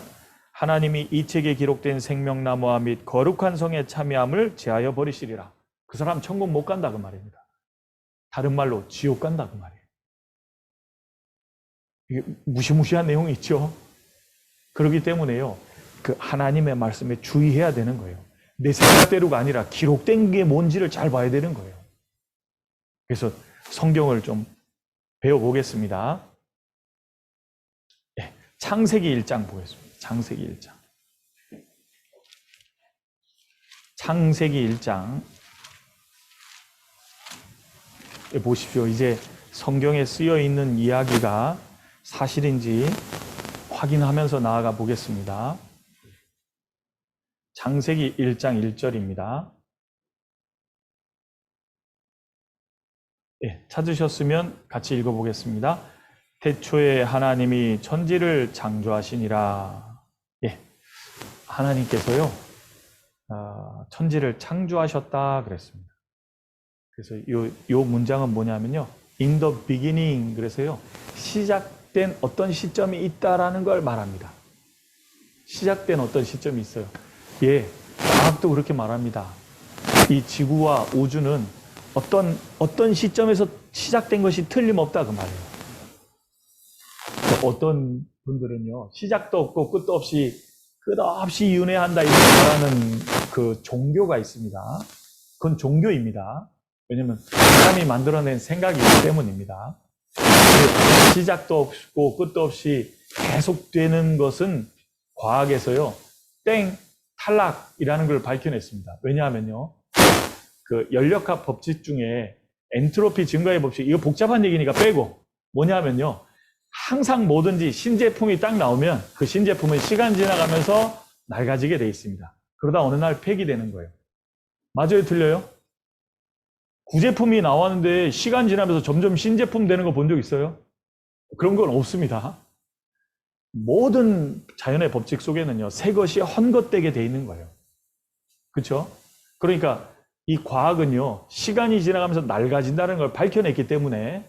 하나님이 이 책에 기록된 생명나무와 및 거룩한 성에 참여함을 제하여 버리시리라. 그 사람 천국 못 간다 그 말입니다. 다른 말로 지옥 간다 그 말이에요. 이게 무시무시한 내용이 있죠. 그렇기 때문에요, 그 하나님의 말씀에 주의해야 되는 거예요. 내 생각대로가 아니라 기록된 게 뭔지를 잘 봐야 되는 거예요. 그래서 성경을 좀 배워보겠습니다. 네, 창세기 1장 보겠습니다. 창세기 1장. 창세기 1장. 보십시오. 이제 성경에 쓰여 있는 이야기가 사실인지 확인하면서 나아가 보겠습니다. 창세기 1장 1절입니다. 예, 찾으셨으면 같이 읽어보겠습니다. 태초에 하나님이 천지를 창조하시니라. 예, 하나님께서요, 천지를 창조하셨다 그랬습니다. 그래서 요 문장은 뭐냐면요, in the beginning, 그래서요, 시작된 어떤 시점이 있다라는 걸 말합니다. 시작된 어떤 시점이 있어요. 예, 과학도 그렇게 말합니다. 이 지구와 우주는 어떤 시점에서 시작된 것이 틀림없다 그 말이에요. 어떤 분들은요, 시작도 없고 끝도 없이 끝없이 윤회한다 이렇게 말하는 그 종교가 있습니다. 그건 종교입니다. 왜냐하면 사람이 만들어낸 생각이기 때문입니다. 시작도 없고 끝도 없이 계속되는 것은 과학에서요, 땡, 탈락이라는 걸 밝혀냈습니다. 왜냐하면요, 그 연력학 법칙 중에 엔트로피 증가의 법칙, 이거 복잡한 얘기니까 빼고, 뭐냐면요. 항상 뭐든지 신제품이 딱 나오면 그 신제품은 시간 지나가면서 낡아지게 돼 있습니다. 그러다 어느 날 폐기되는 거예요. 맞아요, 틀려요? 구제품이 나왔는데 시간 지나면서 점점 신제품 되는 거 본 적 있어요? 그런 건 없습니다. 모든 자연의 법칙 속에는요, 새 것이 헛것되게 돼 있는 거예요. 그렇죠? 그러니까 이 과학은요, 시간이 지나가면서 낡아진다는 걸 밝혀냈기 때문에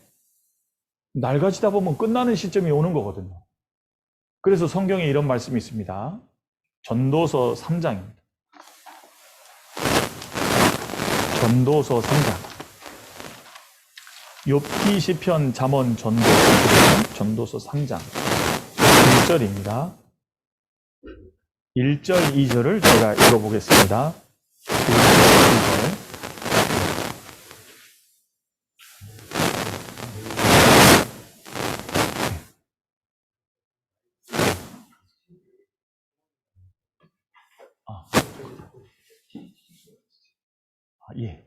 낡아지다 보면 끝나는 시점이 오는 거거든요. 그래서 성경에 이런 말씀이 있습니다. 전도서 3장입니다. 전도서 3장. 욥기, 시편, 잠언, 전도서 3장 1절입니다. 1절, 2절을 제가 읽어보겠습니다. 1절, 2절. 예.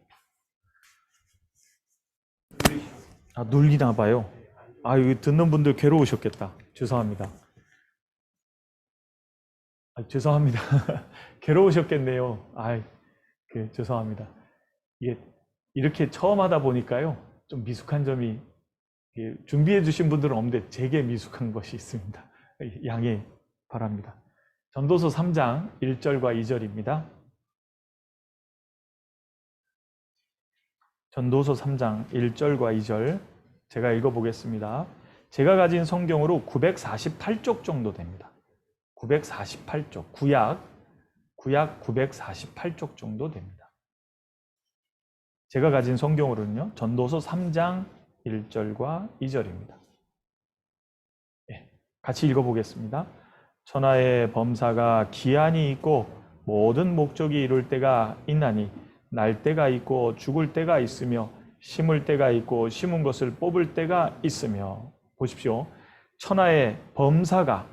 눌리나 봐요. 이거 듣는 분들 괴로우셨겠다. 죄송합니다. 죄송합니다. 괴로우셨겠네요. 죄송합니다. 이게 이렇게 처음 하다 보니까요, 좀 미숙한 점이, 준비해 주신 분들은 없는데 제게 미숙한 것이 있습니다. 양해 바랍니다. 전도서 3장 1절과 2절입니다. 전도서 3장 1절과 2절 제가 읽어보겠습니다. 제가 가진 성경으로 948쪽 정도 됩니다. 948쪽, 구약 948쪽 정도 됩니다. 제가 가진 성경으로는요, 전도서 3장 1절과 2절입니다. 같이 읽어보겠습니다. 천하의 범사가 기한이 있고 모든 목적이 이룰 때가 있나니 날 때가 있고 죽을 때가 있으며 심을 때가 있고 심은 것을 뽑을 때가 있으며. 보십시오. 천하의 범사가,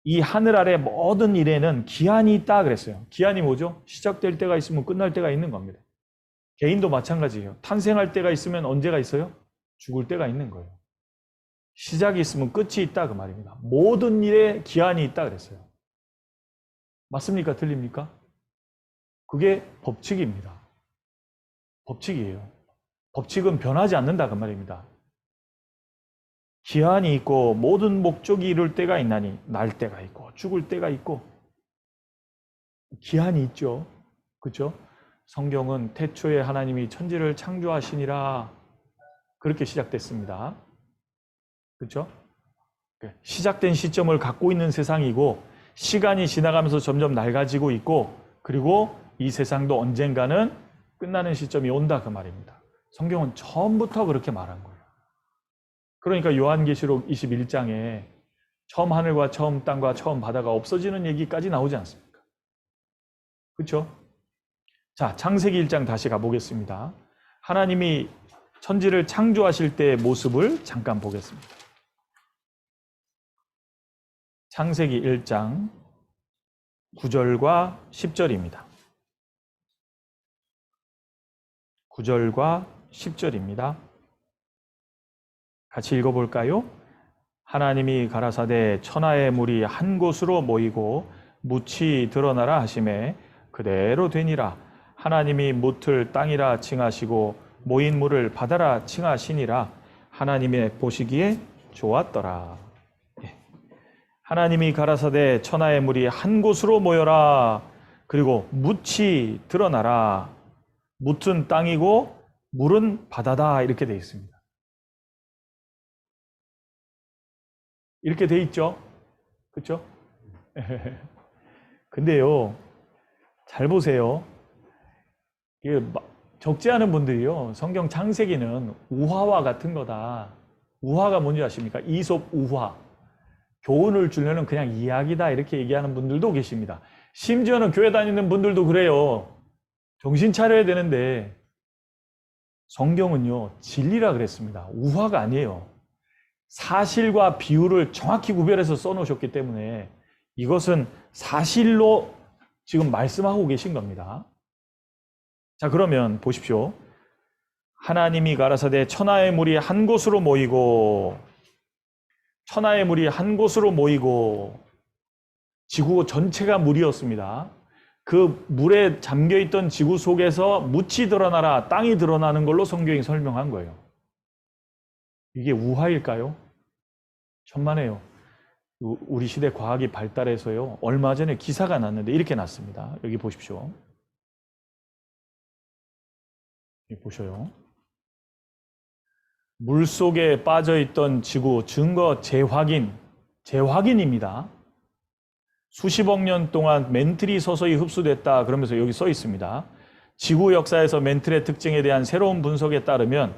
이 하늘 아래 모든 일에는 기한이 있다 그랬어요. 기한이 뭐죠? 시작될 때가 있으면 끝날 때가 있는 겁니다. 개인도 마찬가지예요. 탄생할 때가 있으면 언제가 있어요? 죽을 때가 있는 거예요. 시작이 있으면 끝이 있다 그 말입니다. 모든 일에 기한이 있다 그랬어요. 맞습니까? 틀립니까? 그게 법칙입니다. 법칙이에요. 법칙은 변하지 않는다 그 말입니다. 기한이 있고 모든 목적이 이룰 때가 있나니 날 때가 있고 죽을 때가 있고. 기한이 있죠. 그렇죠? 성경은 태초에 하나님이 천지를 창조하시니라 그렇게 시작됐습니다. 그렇죠? 시작된 시점을 갖고 있는 세상이고 시간이 지나가면서 점점 낡아지고 있고, 그리고 이 세상도 언젠가는 끝나는 시점이 온다 그 말입니다. 성경은 처음부터 그렇게 말한 거예요. 그러니까 요한계시록 21장에 처음 하늘과 처음 땅과 처음 바다가 없어지는 얘기까지 나오지 않습니까? 그렇죠? 자, 창세기 1장 다시 가보겠습니다. 하나님이 천지를 창조하실 때의 모습을 잠깐 보겠습니다. 창세기 1장 9절과 10절입니다. 9절과 10절입니다. 같이 읽어볼까요? 하나님이 가라사대 천하의 물이 한 곳으로 모이고 묻이 드러나라 하시매 그대로 되니라. 하나님이 묻을 땅이라 칭하시고 모인 물을 바다라 칭하시니라. 하나님의 보시기에 좋았더라. 하나님이 가라사대 천하의 물이 한 곳으로 모여라. 그리고 묻이 드러나라. 묻은 땅이고 물은 바다다 이렇게 되어 있습니다. 이렇게 돼 있죠? 그렇죠? 근데요, 잘 보세요. 적지 않은 분들이요, 성경 창세기는 우화와 같은 거다. 우화가 뭔지 아십니까? 이솝 우화. 교훈을 주려는 그냥 이야기다 이렇게 얘기하는 분들도 계십니다. 심지어는 교회 다니는 분들도 그래요. 정신 차려야 되는데 성경은요, 진리라 그랬습니다. 우화가 아니에요. 사실과 비유를 정확히 구별해서 써놓으셨기 때문에 이것은 사실로 지금 말씀하고 계신 겁니다. 자, 그러면 보십시오. 하나님이 가라사대 천하의 물이 한 곳으로 모이고, 천하의 물이 한 곳으로 모이고, 지구 전체가 물이었습니다. 그 물에 잠겨있던 지구 속에서 묻이 드러나라, 땅이 드러나는 걸로 성경이 설명한 거예요. 이게 우화일까요? 천만에요. 우리 시대 과학이 발달해서요, 얼마 전에 기사가 났는데 이렇게 났습니다. 여기 보십시오. 여기 보셔요. 물 속에 빠져있던 지구 증거 재확인입니다. 수십억 년 동안 멘틀이 서서히 흡수됐다 그러면서 여기 써 있습니다. 지구 역사에서 멘틀의 특징에 대한 새로운 분석에 따르면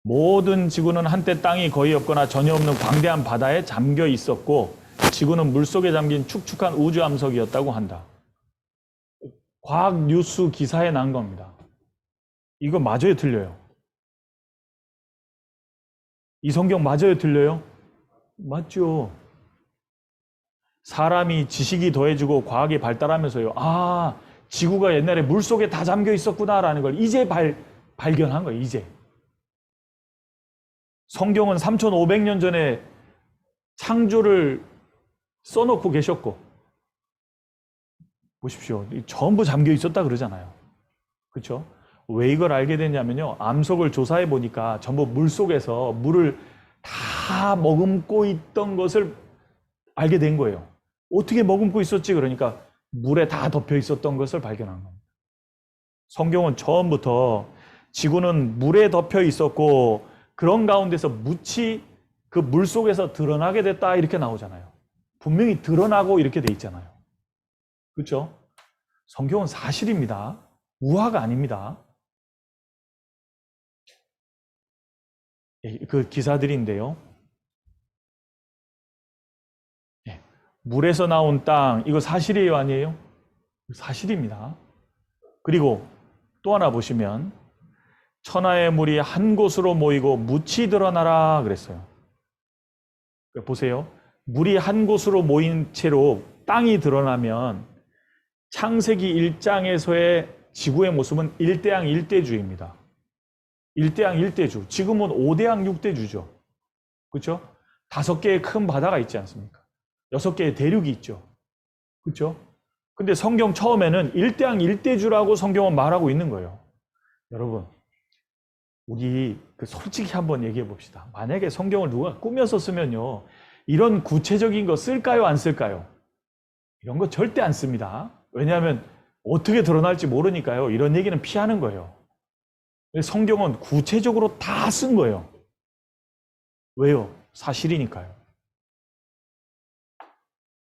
모든 지구는 한때 땅이 거의 없거나 전혀 없는 광대한 바다에 잠겨 있었고 지구는 물속에 잠긴 축축한 우주 암석이었다고 한다. 과학 뉴스 기사에 난 겁니다. 이거 맞아요, 틀려요? 이 성경 맞아요, 틀려요? 맞죠. 사람이 지식이 더해지고 과학이 발달하면서요, 아, 지구가 옛날에 물속에 다 잠겨 있었구나라는 걸 이제 발견한 거예요, 이제. 성경은 3,500년 전에 창조를 써놓고 계셨고, 보십시오. 전부 잠겨 있었다 그러잖아요. 그렇죠? 왜 이걸 알게 됐냐면요, 암석을 조사해 보니까 전부 물속에서 물을 다 머금고 있던 것을 알게 된 거예요. 어떻게 머금고 있었지? 그러니까 물에 다 덮여 있었던 것을 발견한 겁니다. 성경은 처음부터 지구는 물에 덮여 있었고 그런 가운데서 묻이 그 물 속에서 드러나게 됐다 이렇게 나오잖아요. 분명히 드러나고 이렇게 돼 있잖아요. 그렇죠? 성경은 사실입니다. 우화가 아닙니다. 그 기사들인데요. 물에서 나온 땅, 이거 사실이에요, 아니에요? 사실입니다. 그리고 또 하나 보시면 천하의 물이 한 곳으로 모이고 묻이 드러나라 그랬어요. 보세요. 물이 한 곳으로 모인 채로 땅이 드러나면 창세기 1장에서의 지구의 모습은 1대양 1대주입니다. 1대양 1대주. 지금은 5대양 6대주죠. 그렇죠? 5개의 큰 바다가 있지 않습니까? 6개의 대륙이 있죠. 그렇죠? 근데 성경 처음에는 1대양 1대주라고 성경은 말하고 있는 거예요. 여러분, 우리 솔직히 한번 얘기해 봅시다. 만약에 성경을 누가 꾸며서 쓰면요, 이런 구체적인 거 쓸까요, 안 쓸까요? 이런 거 절대 안 씁니다. 왜냐하면 어떻게 드러날지 모르니까요. 이런 얘기는 피하는 거예요. 성경은 구체적으로 다 쓴 거예요. 왜요? 사실이니까요.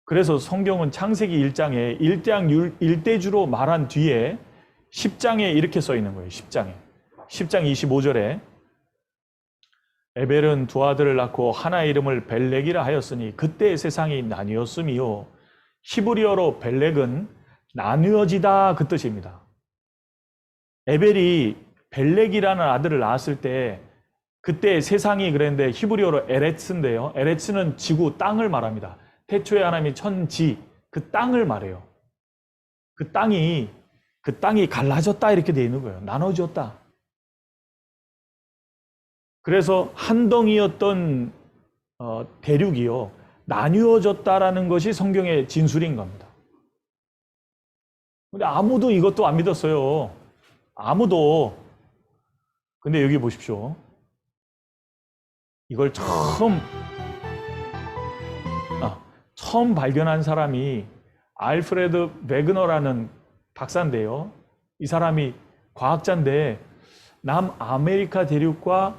그래서 성경은 창세기 1장에 1대양 1대주로 말한 뒤에 10장에 이렇게 써 있는 거예요. 10장 25절에 에벨은 두 아들을 낳고 하나의 이름을 벨렉이라 하였으니 그때 세상이 나뉘었음이요. 히브리어로 벨렉은 나누어지다 그 뜻입니다. 에벨이 벨렉이라는 아들을 낳았을 때 그때 세상이 그랬는데 히브리어로 에레츠인데요. 에레츠는 지구, 땅을 말합니다. 태초에 하나님이 천지, 그 땅을 말해요. 그 땅이 갈라졌다 이렇게 되어 있는 거예요. 나눠졌다. 그래서 한 덩이였던 대륙이요, 나뉘어졌다라는 것이 성경의 진술인 겁니다. 근데 아무도 이것도 안 믿었어요. 아무도. 근데 여기 보십시오. 이걸 처음 발견한 사람이 알프레드 베그너라는 박사인데요. 이 사람이 과학자인데 남아메리카 대륙과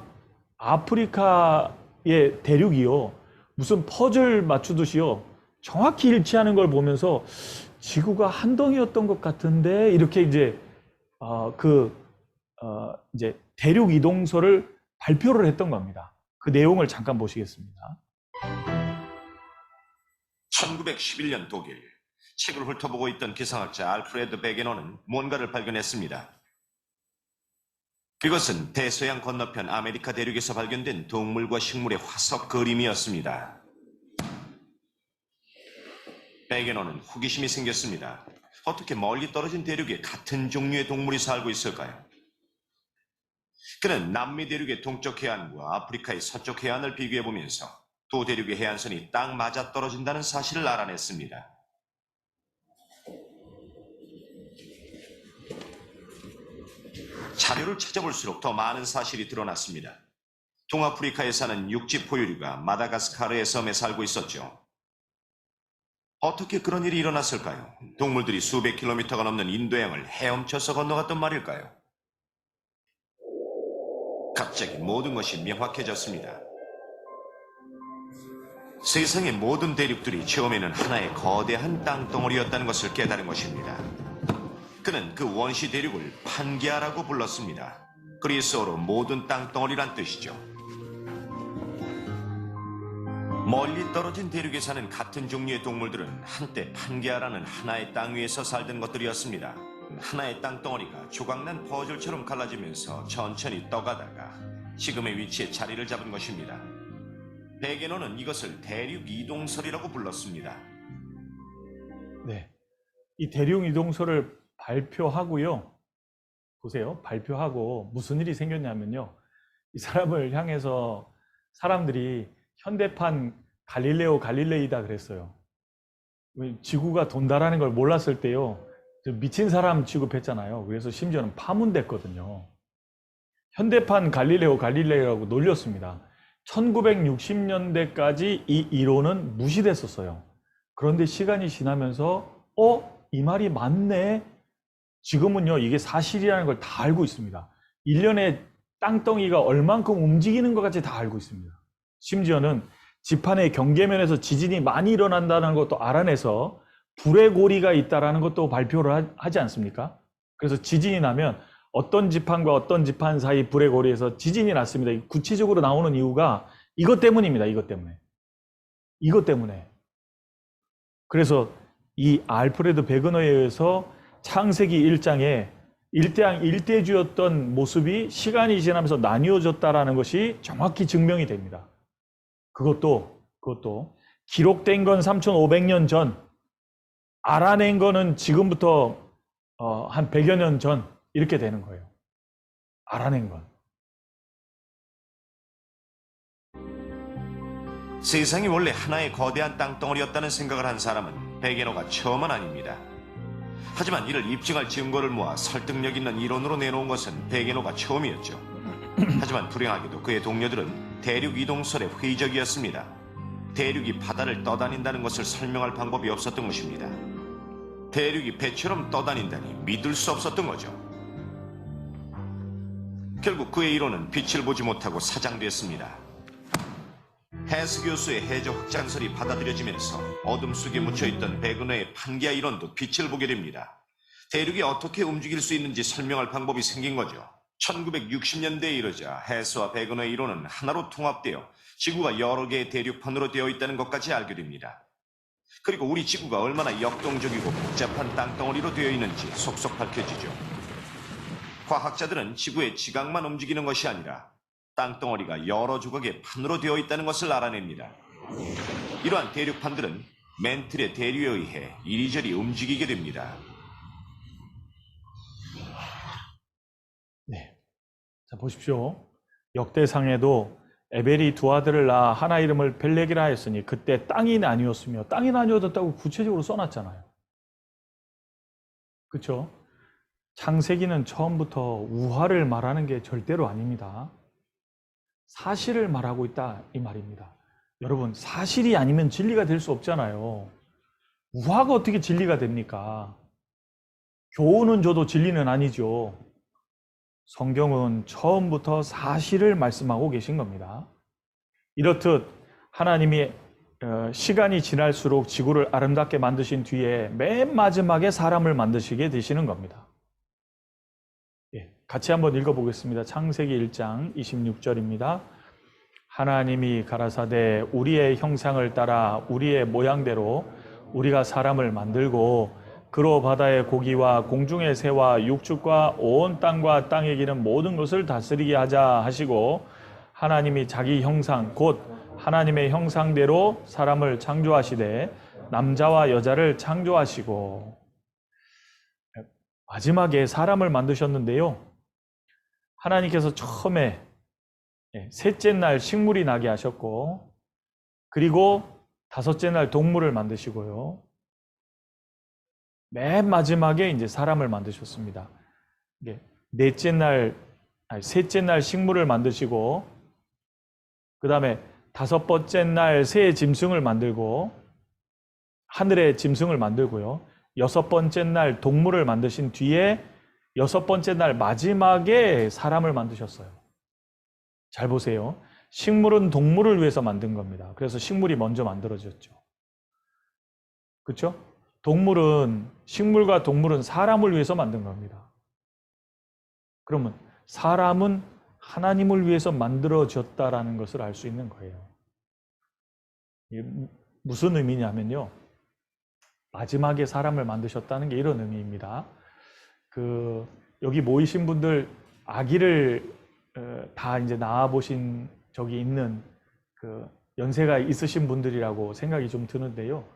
아프리카의 대륙이요, 무슨 퍼즐 맞추듯이요, 정확히 일치하는 걸 보면서 지구가 한 덩이였던 것 같은데 이렇게 이제 이제 대륙 이동설을 발표를 했던 겁니다. 그 내용을 잠깐 보시겠습니다. 1911년 독일, 책을 훑어보고 있던 기상학자 알프레드 베게너는 뭔가를 발견했습니다. 그것은 대서양 건너편 아메리카 대륙에서 발견된 동물과 식물의 화석 그림이었습니다. 베게너는 호기심이 생겼습니다. 어떻게 멀리 떨어진 대륙에 같은 종류의 동물이 살고 있을까요? 그는 남미 대륙의 동쪽 해안과 아프리카의 서쪽 해안을 비교해보면서 두 대륙의 해안선이 딱 맞아떨어진다는 사실을 알아냈습니다. 자료를 찾아볼수록 더 많은 사실이 드러났습니다. 동아프리카에 사는 육지 포유류가 마다가스카르의 섬에 살고 있었죠. 어떻게 그런 일이 일어났을까요? 동물들이 수백 킬로미터가 넘는 인도양을 헤엄쳐서 건너갔던 말일까요? 갑자기 모든 것이 명확해졌습니다. 세상의 모든 대륙들이 처음에는 하나의 거대한 땅덩어리였다는 것을 깨달은 것입니다. 그는 그 원시 대륙을 판게아라고 불렀습니다. 그리스어로 모든 땅덩어리란 뜻이죠. 멀리 떨어진 대륙에 사는 같은 종류의 동물들은 한때 판게아라는 하나의 땅 위에서 살던 것들이었습니다. 하나의 땅덩어리가 조각난 퍼즐처럼 갈라지면서 천천히 떠가다가 지금의 위치에 자리를 잡은 것입니다. 베게노는 이것을 대륙 이동설이라고 불렀습니다. 네, 이 대륙 이동설을 발표하고요. 보세요. 발표하고 무슨 일이 생겼냐면요. 이 사람을 향해서 사람들이 현대판 갈릴레오 갈릴레이다 그랬어요. 지구가 돈다라는 걸 몰랐을 때요. 미친 사람 취급했잖아요. 그래서 심지어는 파문됐거든요. 현대판 갈릴레오 갈릴레이라고 놀렸습니다. 1960년대까지 이 이론은 무시됐었어요. 그런데 시간이 지나면서 이 말이 맞네. 지금은요, 이게 사실이라는 걸 다 알고 있습니다. 1년에 땅덩이가 얼만큼 움직이는 것 같이 다 알고 있습니다. 심지어는 지판의 경계면에서 지진이 많이 일어난다는 것도 알아내서 불의 고리가 있다는 것도 발표를 하지 않습니까? 그래서 지진이 나면 어떤 지판과 어떤 지판 사이 불의 고리에서 지진이 났습니다. 구체적으로 나오는 이유가 이것 때문입니다. 이것 때문에. 이것 때문에. 그래서 이 알프레드 베그너에 의해서 창세기 1장에 일대양 일대주였던 모습이 시간이 지나면서 나뉘어졌다라는 것이 정확히 증명이 됩니다. 그것도 기록된 건 3,500년 전, 알아낸 거는 지금부터 한 100여 년 전 이렇게 되는 거예요. 알아낸 건. 세상이 원래 하나의 거대한 땅덩어리였다는 생각을 한 사람은 베게노가 처음은 아닙니다. 하지만 이를 입증할 증거를 모아 설득력 있는 이론으로 내놓은 것은 베게노가 처음이었죠. 하지만 불행하게도 그의 동료들은 대륙 이동설에 회의적이었습니다. 대륙이 바다를 떠다닌다는 것을 설명할 방법이 없었던 것입니다. 대륙이 배처럼 떠다닌다니 믿을 수 없었던 거죠. 결국 그의 이론은 빛을 보지 못하고 사장됐습니다. 해스 교수의 해적 흑장설이 받아들여지면서 어둠 속에 묻혀있던 베그너의 판게아 이론도 빛을 보게 됩니다. 대륙이 어떻게 움직일 수 있는지 설명할 방법이 생긴 거죠. 1960년대에 이르자 해스와 베그너의 이론은 하나로 통합되어 지구가 여러 개의 대륙판으로 되어 있다는 것까지 알게 됩니다. 그리고 우리 지구가 얼마나 역동적이고 복잡한 땅덩어리로 되어 있는지 속속 밝혀지죠. 과학자들은 지구의 지각만 움직이는 것이 아니라 땅덩어리가 여러 조각의 판으로 되어 있다는 것을 알아냅니다. 이러한 대륙판들은 멘틀의 대류에 의해 이리저리 움직이게 됩니다. 네. 자, 보십시오. 역대상에도 에벨이 두 아들을 낳아 하나 이름을 벨렉이라 했으니 그때 땅이 나뉘었으며 땅이 나뉘어졌다고 구체적으로 써놨잖아요. 그렇죠? 창세기는 처음부터 우화를 말하는 게 절대로 아닙니다. 사실을 말하고 있다 이 말입니다. 여러분, 사실이 아니면 진리가 될 수 없잖아요. 우화가 어떻게 진리가 됩니까? 교훈은 줘도 진리는 아니죠. 성경은 처음부터 사실을 말씀하고 계신 겁니다. 이렇듯 하나님이 시간이 지날수록 지구를 아름답게 만드신 뒤에 맨 마지막에 사람을 만드시게 되시는 겁니다. 같이 한번 읽어보겠습니다. 창세기 1장 26절입니다. 하나님이 가라사대 우리의 형상을 따라 우리의 모양대로 우리가 사람을 만들고 그로 바다의 고기와 공중의 새와 육축과 온 땅과 땅에 기는 모든 것을 다스리게 하자 하시고 하나님이 자기 형상 곧 하나님의 형상대로 사람을 창조하시되 남자와 여자를 창조하시고. 마지막에 사람을 만드셨는데요. 하나님께서 처음에 셋째 날 식물이 나게 하셨고, 그리고 다섯째 날 동물을 만드시고요. 맨 마지막에 이제 사람을 만드셨습니다. 셋째 날 식물을 만드시고, 그 다음에 다섯 번째 날 새의 짐승을 만들고, 하늘의 짐승을 만들고요. 여섯 번째 날 동물을 만드신 뒤에 여섯 번째 날 마지막에 사람을 만드셨어요. 잘 보세요. 식물은 동물을 위해서 만든 겁니다. 그래서 식물이 먼저 만들어졌죠. 그렇죠? 식물과 동물은 사람을 위해서 만든 겁니다. 그러면 사람은 하나님을 위해서 만들어졌다라는 것을 알 수 있는 거예요. 이게 무슨 의미냐면요. 마지막에 사람을 만드셨다는 게 이런 의미입니다. 여기 모이신 분들 아기를 다 이제 낳아 보신 적이 있는 연세가 있으신 분들이라고 생각이 좀 드는데요.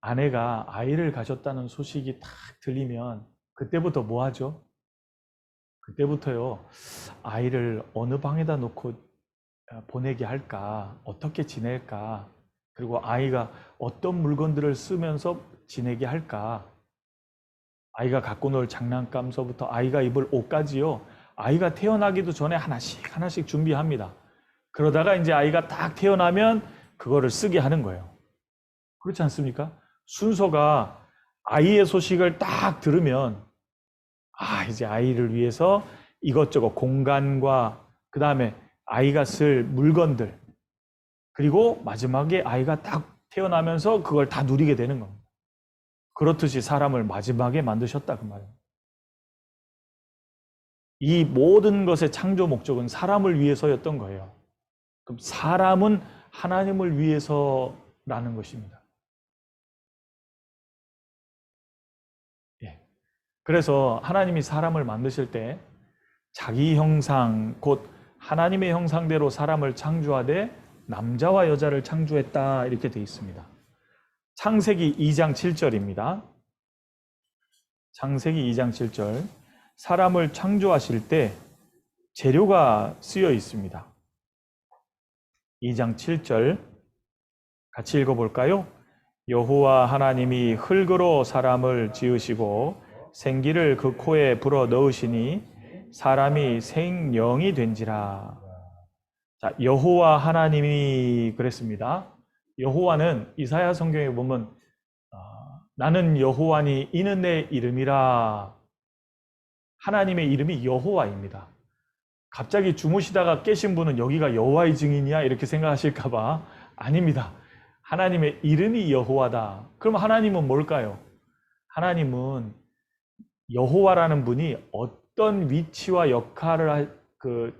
아내가 아이를 가졌다는 소식이 딱 들리면 그때부터 뭐 하죠? 그때부터요. 아이를 어느 방에다 놓고 보내게 할까? 어떻게 지낼까? 그리고 아이가 어떤 물건들을 쓰면서 지내게 할까? 아이가 갖고 놀 장난감서부터 아이가 입을 옷까지요. 아이가 태어나기도 전에 하나씩 준비합니다. 그러다가 이제 아이가 딱 태어나면 그거를 쓰게 하는 거예요. 그렇지 않습니까? 순서가 아이의 소식을 딱 들으면 이제 아이를 위해서 이것저것 공간과 그 다음에 아이가 쓸 물건들, 그리고 마지막에 아이가 딱 태어나면서 그걸 다 누리게 되는 겁니다. 그렇듯이 사람을 마지막에 만드셨다 그 말이에요. 이 모든 것의 창조 목적은 사람을 위해서였던 거예요. 그럼 사람은 하나님을 위해서라는 것입니다. 그래서 하나님이 사람을 만드실 때 자기 형상, 곧 하나님의 형상대로 사람을 창조하되 남자와 여자를 창조했다 이렇게 되어 있습니다. 창세기 2장 7절입니다. 창세기 2장 7절. 사람을 창조하실 때 재료가 쓰여 있습니다. 2장 7절 같이 읽어볼까요? 여호와 하나님이 흙으로 사람을 지으시고 생기를 그 코에 불어 넣으시니 사람이 생령이 된지라. 자, 여호와 하나님이 그랬습니다. 여호와는 이사야 성경에 보면 나는 여호와니 이는 내 이름이라. 하나님의 이름이 여호와입니다. 갑자기 주무시다가 깨신 분은 여기가 여호와의 증인이야 이렇게 생각하실까 봐 아닙니다. 하나님의 이름이 여호와다. 그럼 하나님은 뭘까요? 하나님은 여호와라는 분이 어떤 위치와 역할을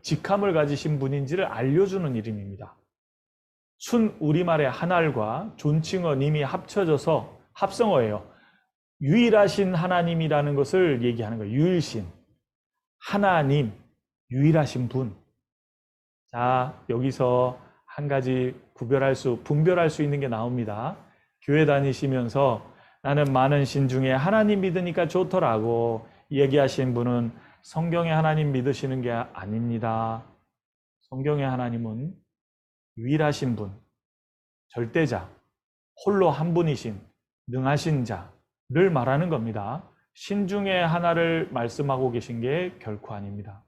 직함을 가지신 분인지를 알려주는 이름입니다. 순 우리말의 하날과 존칭어 님이 합쳐져서 합성어예요. 유일하신 하나님이라는 것을 얘기하는 거예요. 유일신, 하나님, 유일하신 분. 자, 여기서 한 가지 분별할 수 있는 게 나옵니다. 교회 다니시면서 나는 많은 신 중에 하나님 믿으니까 좋더라고 얘기하신 분은 성경의 하나님 믿으시는 게 아닙니다. 성경의 하나님은 유일하신 분, 절대자, 홀로 한 분이신 능하신 자를 말하는 겁니다. 신 중에 하나를 말씀하고 계신 게 결코 아닙니다.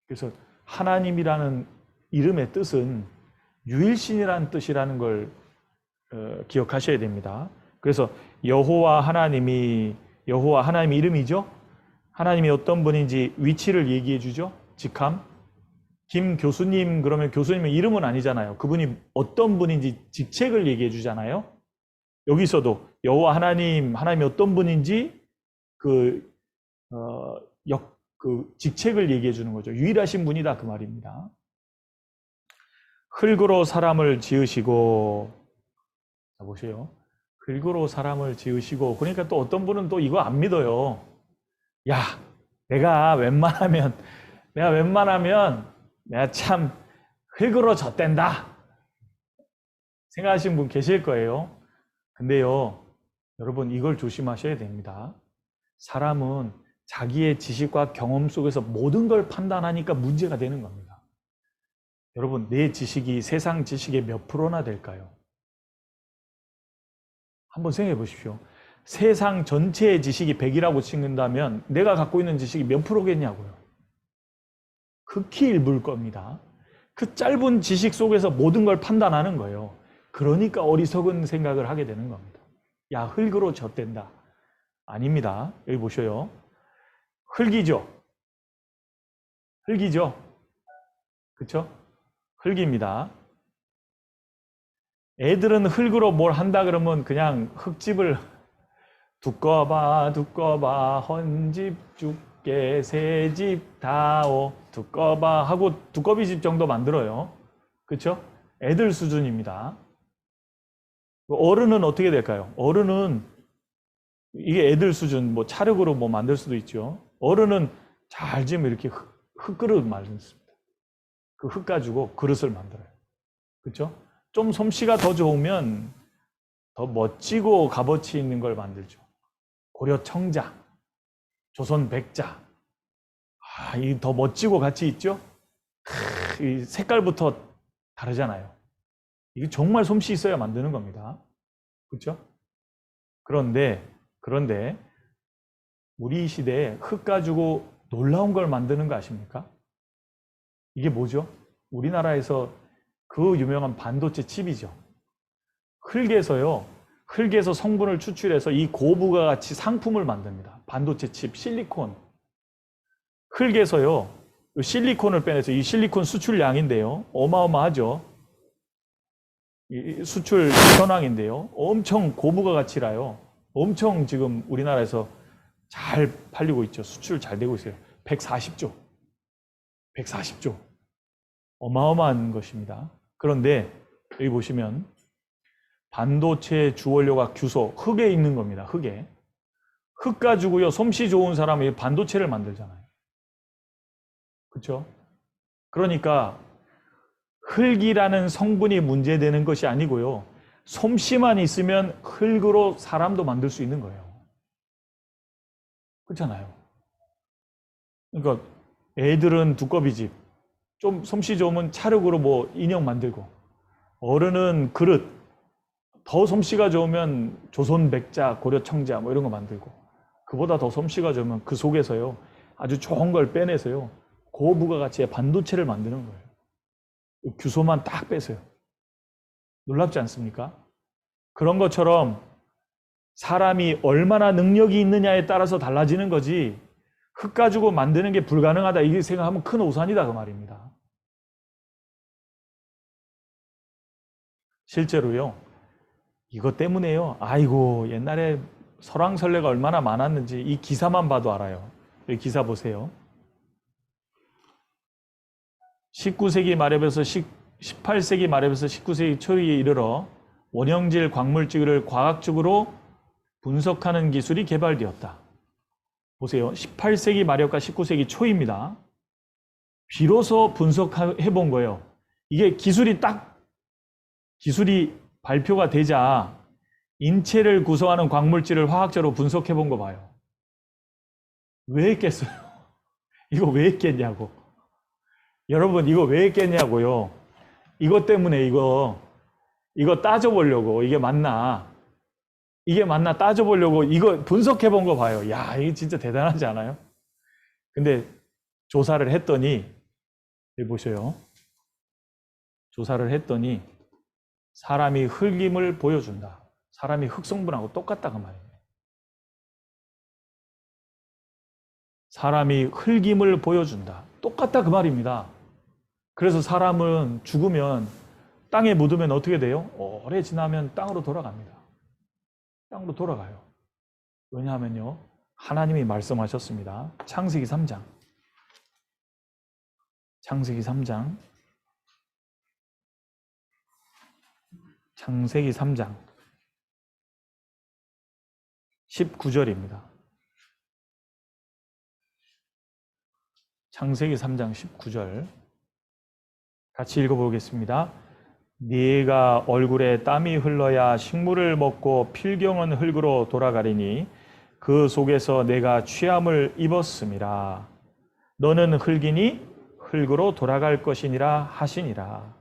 그래서 하나님이라는 이름의 뜻은 유일신이라는 뜻이라는 걸 기억하셔야 됩니다. 그래서 여호와 하나님 이름이죠. 하나님이 어떤 분인지 위치를 얘기해 주죠. 직함. 김 교수님 그러면 교수님의 이름은 아니잖아요. 그분이 어떤 분인지 직책을 얘기해 주잖아요. 여기서도 여호와 하나님이 어떤 분인지 그 직책을 얘기해 주는 거죠. 유일하신 분이다 그 말입니다. 흙으로 사람을 지으시고, 자 보세요. 흙으로 사람을 지으시고, 그러니까 또 어떤 분은 또 이거 안 믿어요. 야, 내가 웬만하면 내가 참 흙으로 젖댄다 생각하시는 분 계실 거예요. 근데요, 여러분 이걸 조심하셔야 됩니다. 사람은 자기의 지식과 경험 속에서 모든 걸 판단하니까 문제가 되는 겁니다. 여러분 내 지식이 세상 지식의 몇 프로나 될까요? 한번 생각해 보십시오. 세상 전체의 지식이 100이라고 치는다면 내가 갖고 있는 지식이 몇 프로겠냐고요. 극히 일부일 겁니다. 그 짧은 지식 속에서 모든 걸 판단하는 거예요. 그러니까 어리석은 생각을 하게 되는 겁니다. 야, 흙으로 젖댄다. 아닙니다. 여기 보셔요. 흙이죠. 흙이죠. 그쵸? 흙입니다. 애들은 흙으로 뭘 한다 그러면 그냥 흙집을 두꺼봐 두꺼봐 헌집 죽게 새집 다오 두꺼봐 하고 두꺼비집 정도 만들어요. 그쵸? 애들 수준입니다. 어른은 어떻게 될까요? 어른은 이게 애들 수준, 뭐 차력으로 뭐 만들 수도 있죠. 어른은 잘 지으면 이렇게 흙그릇 만듭니다. 그 흙 가지고 그릇을 만들어요. 그렇죠? 좀 솜씨가 더 좋으면 더 멋지고 값어치 있는 걸 만들죠. 고려 청자, 조선 백자. 아, 이 더 멋지고 가치 있죠? 이 색깔부터 다르잖아요. 이게 정말 솜씨 있어야 만드는 겁니다. 그렇죠? 그런데 우리 시대에 흙 가지고 놀라운 걸 만드는 거 아십니까? 이게 뭐죠? 우리나라에서 그 유명한 반도체 칩이죠. 흙에서 성분을 추출해서 이 고부가 가치 상품을 만듭니다. 반도체 칩, 실리콘. 흙에서요, 실리콘을 빼내서 이 실리콘 수출량인데요. 어마어마하죠. 이 수출 현황인데요. 엄청 고부가 가치라요. 엄청 지금 우리나라에서 잘 팔리고 있죠. 수출 잘 되고 있어요. 140조. 어마어마한 것입니다. 그런데 여기 보시면 반도체 주원료가 규소, 흙에 있는 겁니다. 흙에. 흙 가지고요. 솜씨 좋은 사람이 반도체를 만들잖아요. 그렇죠? 그러니까 흙이라는 성분이 문제되는 것이 아니고요. 솜씨만 있으면 흙으로 사람도 만들 수 있는 거예요. 그렇잖아요. 그러니까 애들은 두꺼비집, 좀 솜씨 좋으면 찰흙으로 뭐 인형 만들고, 어른은 그릇, 더 솜씨가 좋으면 조선 백자, 고려 청자 뭐 이런 거 만들고, 그보다 더 솜씨가 좋으면 그 속에서요 아주 좋은 걸 빼내서요 고부가가치의 반도체를 만드는 거예요. 규소만 딱 빼서요. 놀랍지 않습니까? 그런 것처럼 사람이 얼마나 능력이 있느냐에 따라서 달라지는 거지, 흙 가지고 만드는 게 불가능하다 이렇게 생각하면 큰 오산이다 그 말입니다. 실제로요, 이것 때문에요, 아이고 옛날에 설왕설래가 얼마나 많았는지 이 기사만 봐도 알아요. 여기 기사 보세요. 19세기 말에서 18세기 말에서 19세기 초에 이르러 원형질 광물질을 과학적으로 분석하는 기술이 개발되었다. 보세요. 18세기 말엽과 19세기 초입니다. 비로소 분석해 본 거예요. 이게 기술이 발표가 되자 인체를 구성하는 광물질을 화학적으로 분석해 본 거 봐요. 왜 했겠어요? 이거 왜 했겠냐고. 여러분 이거 왜 했겠냐고요. 이것 때문에 이거 따져보려고, 이게 맞나 따져보려고 이거 분석해 본 거 봐요. 야, 이게 진짜 대단하지 않아요? 근데 조사를 했더니, 여기 보셔요. 조사를 했더니 사람이 흙임을 보여준다. 사람이 흙성분하고 똑같다 그 말이에요. 사람이 흙임을 보여준다. 똑같다 그 말입니다. 그래서 사람은 죽으면 땅에 묻으면 어떻게 돼요? 오래 지나면 땅으로 돌아갑니다. 땅으로 돌아가요. 왜냐하면요, 하나님이 말씀하셨습니다. 창세기 3장. 창세기 3장 19절입니다. 창세기 3장 19절 같이 읽어보겠습니다. 네가 얼굴에 땀이 흘러야 식물을 먹고 필경은 흙으로 돌아가리니 그 속에서 내가 취함을 입었음이라. 너는 흙이니 흙으로 돌아갈 것이니라 하시니라.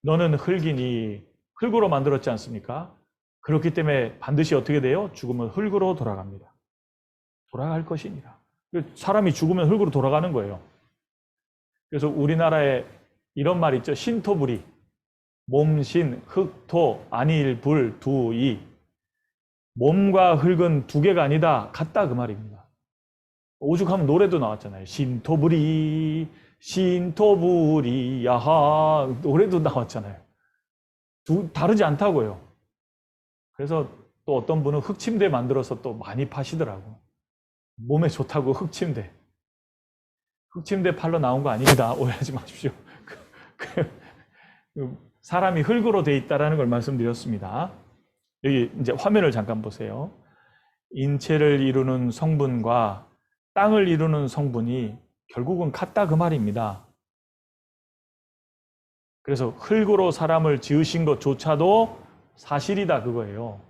너는 흙이니 흙으로 만들었지 않습니까? 그렇기 때문에 반드시 어떻게 돼요? 죽으면 흙으로 돌아갑니다. 돌아갈 것이니라. 사람이 죽으면 흙으로 돌아가는 거예요. 그래서 우리나라에 이런 말 있죠. 신토부리. 몸신, 흙토, 안일, 불, 두이. 몸과 흙은 두 개가 아니다. 같다 그 말입니다. 오죽하면 노래도 나왔잖아요. 신토부리, 신토부리, 야하. 노래도 나왔잖아요. 다르지 않다고요. 그래서 또 어떤 분은 흙침대 만들어서 또 많이 파시더라고. 몸에 좋다고 흙침대. 흙침대 팔러 나온 거 아닙니다. 오해하지 마십시오. 사람이 흙으로 돼 있다라는 걸 말씀드렸습니다. 여기 이제 화면을 잠깐 보세요. 인체를 이루는 성분과 땅을 이루는 성분이 결국은 같다 그 말입니다. 그래서 흙으로 사람을 지으신 것조차도 사실이다 그거예요.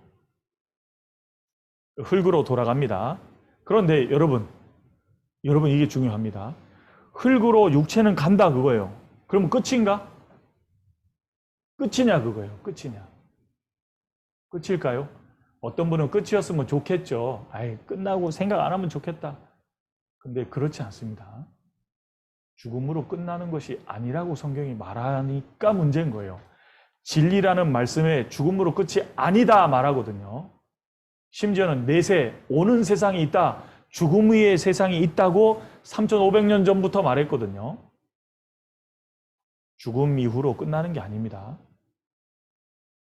흙으로 돌아갑니다. 그런데 여러분 이게 중요합니다. 흙으로 육체는 간다 그거예요. 그러면 끝인가? 끝이냐 그거예요. 끝이냐? 끝일까요? 어떤 분은 끝이었으면 좋겠죠. 아이, 끝나고 생각 안 하면 좋겠다. 근데 그렇지 않습니다. 죽음으로 끝나는 것이 아니라고 성경이 말하니까 문제인 거예요. 진리라는 말씀에 죽음으로 끝이 아니다 말하거든요. 심지어는 내세, 오는 세상이 있다. 죽음 위의 세상이 있다고 3500년 전부터 말했거든요. 죽음 이후로 끝나는 게 아닙니다.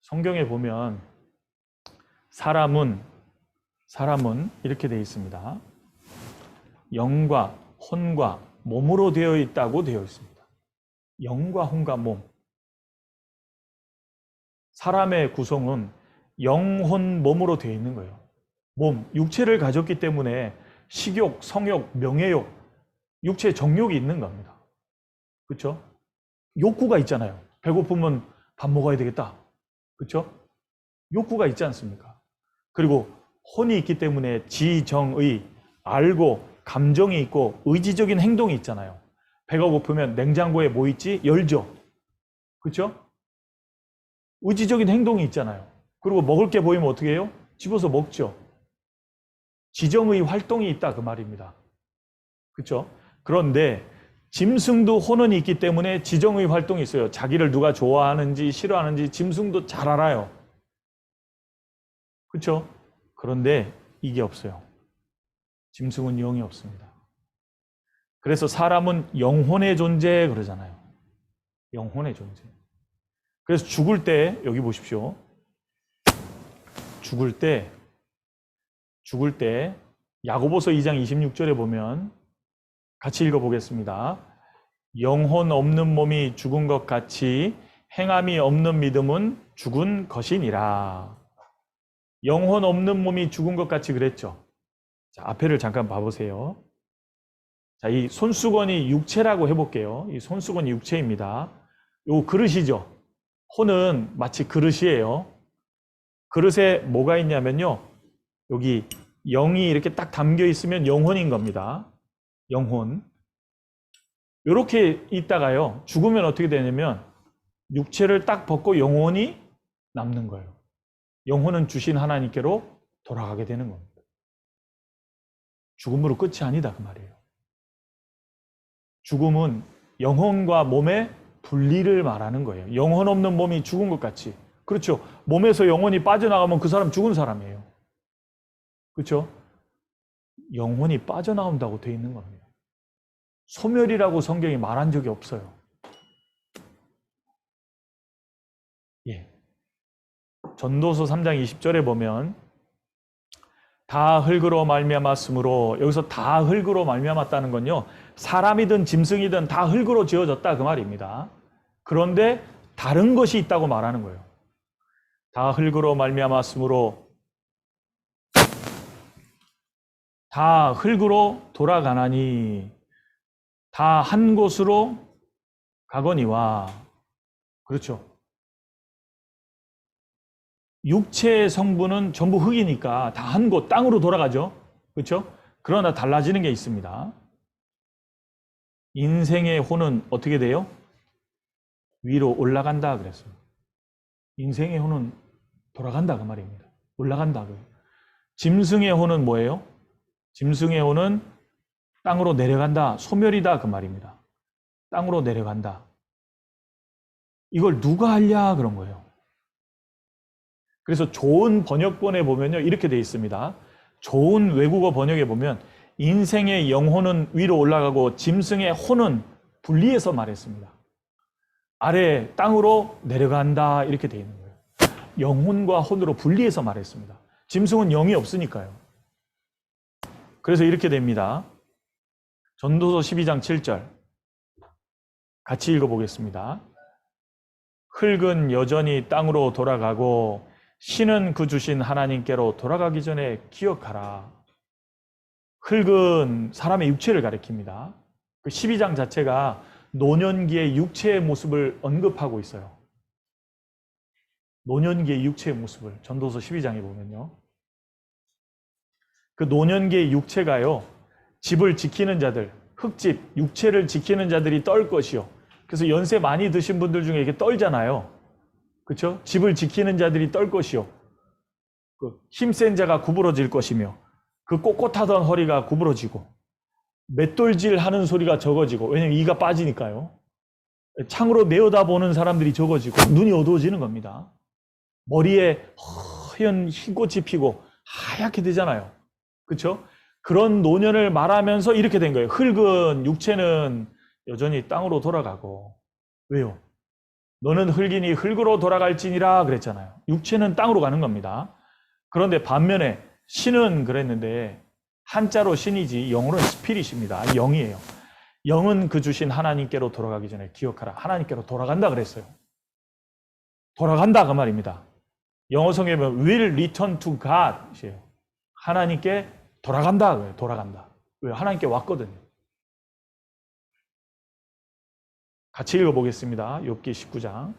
성경에 보면 사람은 이렇게 되어 있습니다. 영과 혼과 몸으로 되어 있다고 되어 있습니다. 영과 혼과 몸. 사람의 구성은 영혼 몸으로 되어 있는 거예요. 몸, 육체를 가졌기 때문에 식욕, 성욕, 명예욕, 육체 정욕이 있는 겁니다. 그렇죠? 욕구가 있잖아요. 배고프면 밥 먹어야 되겠다. 그렇죠? 욕구가 있지 않습니까? 그리고 혼이 있기 때문에 지정의, 알고 감정이 있고 의지적인 행동이 있잖아요. 배가 고프면 냉장고에 뭐 있지? 열죠. 그렇죠? 의지적인 행동이 있잖아요. 그리고 먹을 게 보이면 어떻게 해요? 집어서 먹죠. 지정의 활동이 있다 그 말입니다. 그렇죠? 그런데 짐승도 혼은 있기 때문에 지정의 활동이 있어요. 자기를 누가 좋아하는지 싫어하는지 짐승도 잘 알아요. 그렇죠? 그런데 이게 없어요. 짐승은 영이 없습니다. 그래서 사람은 영혼의 존재 그러잖아요. 영혼의 존재. 그래서 죽을 때 여기 보십시오. 죽을 때 야고보서 2장 26절에 보면 같이 읽어보겠습니다. 영혼 없는 몸이 죽은 것 같이 행함이 없는 믿음은 죽은 것이니라. 영혼 없는 몸이 죽은 것 같이 그랬죠. 자, 앞에를 잠깐 봐보세요. 자, 이 손수건이 육체라고 해볼게요. 이 손수건이 육체입니다. 요 그릇이죠. 혼은 마치 그릇이에요. 그릇에 뭐가 있냐면요. 여기 영이 이렇게 딱 담겨 있으면 영혼인 겁니다. 영혼. 이렇게 있다가요. 죽으면 어떻게 되냐면 육체를 딱 벗고 영혼이 남는 거예요. 영혼은 주신 하나님께로 돌아가게 되는 겁니다. 죽음으로 끝이 아니다 그 말이에요. 죽음은 영혼과 몸의 분리를 말하는 거예요. 영혼 없는 몸이 죽은 것 같이. 그렇죠. 몸에서 영혼이 빠져나가면 그 사람 죽은 사람이에요. 그렇죠? 영혼이 빠져나온다고 되어 있는 겁니다. 소멸이라고 성경이 말한 적이 없어요. 예. 전도서 3장 20절에 보면 다 흙으로 말미암았으므로, 여기서 다 흙으로 말미암았다는 건요, 사람이든 짐승이든 다 흙으로 지어졌다 그 말입니다. 그런데 다른 것이 있다고 말하는 거예요. 다 흙으로 말미암았으므로 다 흙으로 돌아가나니 다 한 곳으로 가거니와. 그렇죠. 육체의 성분은 전부 흙이니까 다 한 곳 땅으로 돌아가죠. 그렇죠? 그러나 달라지는 게 있습니다. 인생의 혼은 어떻게 돼요? 위로 올라간다 그랬어요. 인생의 혼은 돌아간다 그 말입니다. 올라간다. 짐승의 혼은 뭐예요? 짐승의 혼은 땅으로 내려간다, 소멸이다 그 말입니다. 땅으로 내려간다. 이걸 누가 알랴 그런 거예요. 그래서 좋은 번역본에 보면요 이렇게 돼 있습니다. 좋은 외국어 번역에 보면 인생의 영혼은 위로 올라가고 짐승의 혼은 분리해서 말했습니다. 아래 땅으로 내려간다 이렇게 돼 있는 거예요. 영혼과 혼으로 분리해서 말했습니다. 짐승은 영이 없으니까요. 그래서 이렇게 됩니다. 전도서 12장 7절 같이 읽어보겠습니다. 흙은 여전히 땅으로 돌아가고 신은 그 주신 하나님께로 돌아가기 전에 기억하라. 흙은 사람의 육체를 가리킵니다. 그 12장 자체가 노년기의 육체의 모습을 언급하고 있어요. 노년기의 육체의 모습을 전도서 12장에 보면요. 그 노년기의 육체가요. 집을 지키는 자들, 흙집, 육체를 지키는 자들이 떨 것이요. 그래서 연세 많이 드신 분들 중에 이렇게 떨잖아요. 그렇죠? 집을 지키는 자들이 떨 것이요. 그 힘센 자가 구부러질 것이며 그 꼿꼿하던 허리가 구부러지고 맷돌질 하는 소리가 적어지고 왜냐면 이가 빠지니까요. 창으로 내어다보는 사람들이 적어지고 눈이 어두워지는 겁니다. 머리에 허연 흰꽃이 피고 하얗게 되잖아요. 그렇죠? 그런 노년을 말하면서 이렇게 된 거예요. 흙은 육체는 여전히 땅으로 돌아가고 왜요? 너는 흙이니 흙으로 돌아갈지니라 그랬잖아요. 육체는 땅으로 가는 겁니다. 그런데 반면에 신은 그랬는데 한자로 신이지 영어로는 스피릿입니다. 영이에요. 영은 그 주신 하나님께로 돌아가기 전에 기억하라. 하나님께로 돌아간다 그랬어요. 돌아간다 그 말입니다. 영어 성경에 보면 will return to God. 하나님께 돌아간다. 그래요. 돌아간다. 왜? 하나님께 왔거든요. 같이 읽어보겠습니다. 욥기 19장.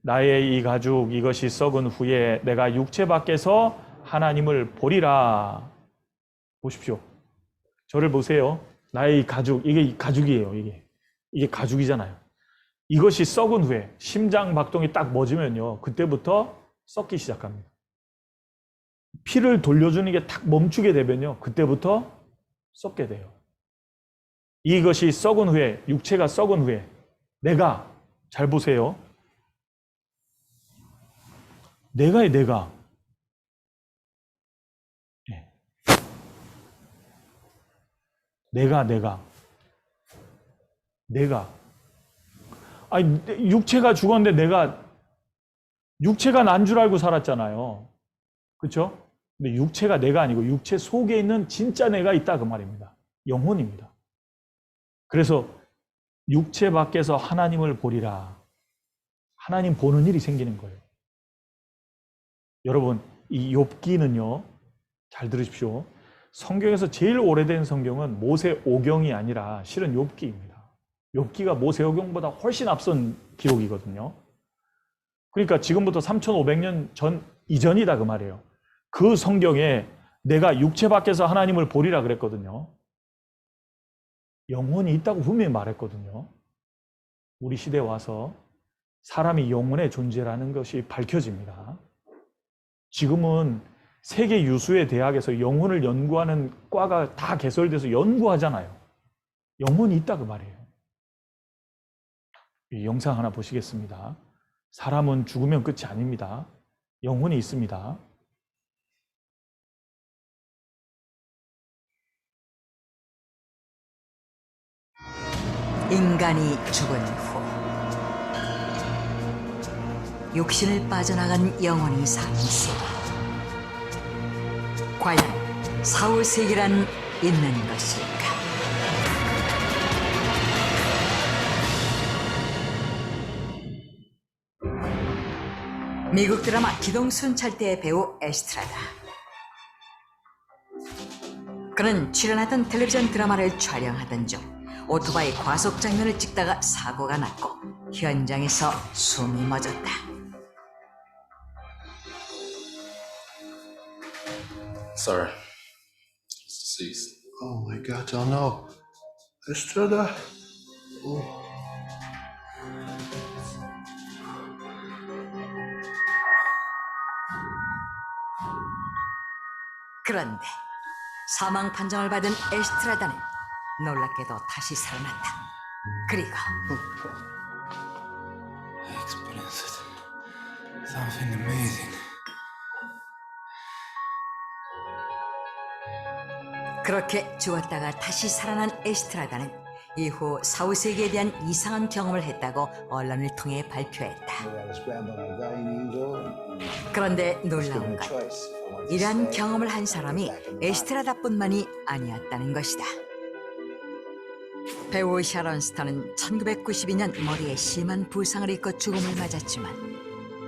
나의 이 가죽 이것이 썩은 후에 내가 육체 밖에서 하나님을 보리라. 보십시오. 저를 보세요. 나의 이 가죽, 이게 가죽이에요. 이게 가죽이잖아요. 이것이 썩은 후에 심장 박동이 딱 멎으면요. 그때부터 썩기 시작합니다. 피를 돌려주는 게 딱 멈추게 되면요. 그때부터 썩게 돼요. 이것이 썩은 후에, 육체가 썩은 후에 내가, 잘 보세요. 내가요, 내가. 네. 내가. 아니, 육체가 죽었는데 육체가 난 줄 알고 살았잖아요. 그렇죠? 근데 육체가 내가 아니고 육체 속에 있는 진짜 내가 있다 그 말입니다. 영혼입니다. 그래서 육체 밖에서 하나님을 보리라. 하나님 보는 일이 생기는 거예요. 여러분, 이 욥기는요. 잘 들으십시오. 성경에서 제일 오래된 성경은 모세오경이 아니라 실은 욥기입니다. 욥기가 모세오경보다 훨씬 앞선 기록이거든요. 그러니까 지금부터 3,500년 전 이전이다 그 말이에요. 그 성경에 내가 육체 밖에서 하나님을 보리라 그랬거든요. 영혼이 있다고 분명히 말했거든요. 우리 시대에 와서 사람이 영혼의 존재라는 것이 밝혀집니다. 지금은 세계 유수의 대학에서 영혼을 연구하는 과가 다 개설돼서 연구하잖아요. 영혼이 있다 그 말이에요. 이 영상 하나 보시겠습니다. 사람은 죽으면 끝이 아닙니다. 영혼이 있습니다. 인간이 죽은 후 육신을 빠져나간 영혼이 사는 세계. 과연 사후세계란 있는 것일까? 미국 드라마 기동순찰대의 배우 에스트라다. 그는 출연하던 텔레비전 드라마를 촬영하던 중 오토바이 과속 장면을 찍다가 사고가 났고 현장에서 숨이 멎었다. Sorry. He's deceased. Oh my God, oh no. Estrada. Oh. 그런데 사망 판정을 받은 에스트라다는 놀랍게도 다시 살아났다. 그리고 I experienced something amazing. 그렇게 죽었다가 다시 살아난 에스트라다는 이후 사후세계에 대한 이상한 경험을 했다고 언론을 통해 발표했다. 그런데 놀라운 건 이러한 경험을 한 사람이 에스트라다뿐만이 아니었다는 것이다. 배우 샤론 스톤은 1992년 머리에 심한 부상을 입고 죽음을 맞았지만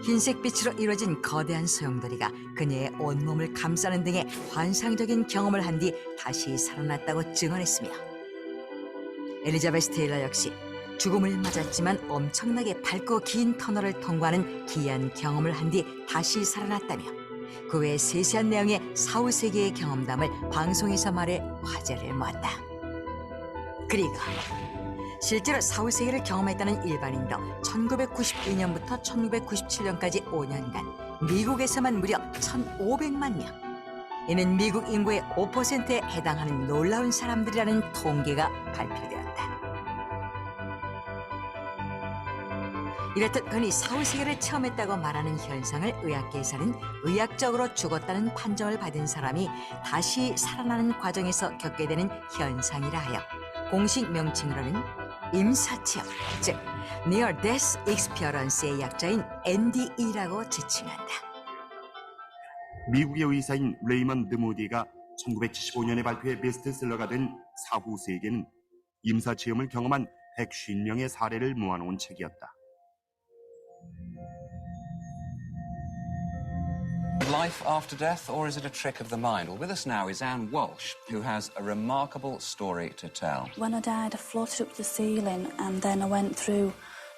흰색 빛으로 이루어진 거대한 소용돌이가 그녀의 온몸을 감싸는 등의 환상적인 경험을 한 뒤 다시 살아났다고 증언했으며 엘리자베스 테일러 역시 죽음을 맞았지만 엄청나게 밝고 긴 터널을 통과하는 기이한 경험을 한 뒤 다시 살아났다며 그 외 세세한 내용의 사후세계의 경험담을 방송에서 말해 화제를 모았다. 그리고 실제로 사후세계를 경험했다는 일반인도 1992년부터 1997년까지 5년간 미국에서만 무려 1,500만 명. 이는 미국 인구의 5%에 해당하는 놀라운 사람들이라는 통계가 발표되었다. 이렇듯 흔히 사후세계를 체험했다고 말하는 현상을 의학계에서는 의학적으로 죽었다는 판정을 받은 사람이 다시 살아나는 과정에서 겪게 되는 현상이라 하여 공식 명칭으로는 임사체험, 즉 Near Death Experience의 약자인 NDE라고 지칭한다. 미국의 의사인 레이먼드 무디가 1975년에 발표해 베스트셀러가 된 사후세계는 임사체험을 경험한 150명의 사례를 모아놓은 책이었다. Life after death, or is it a trick of the mind? Well, with us now is Anne Walsh, who has a remarkable story to tell. When I died, I floated up to the ceiling and then I went through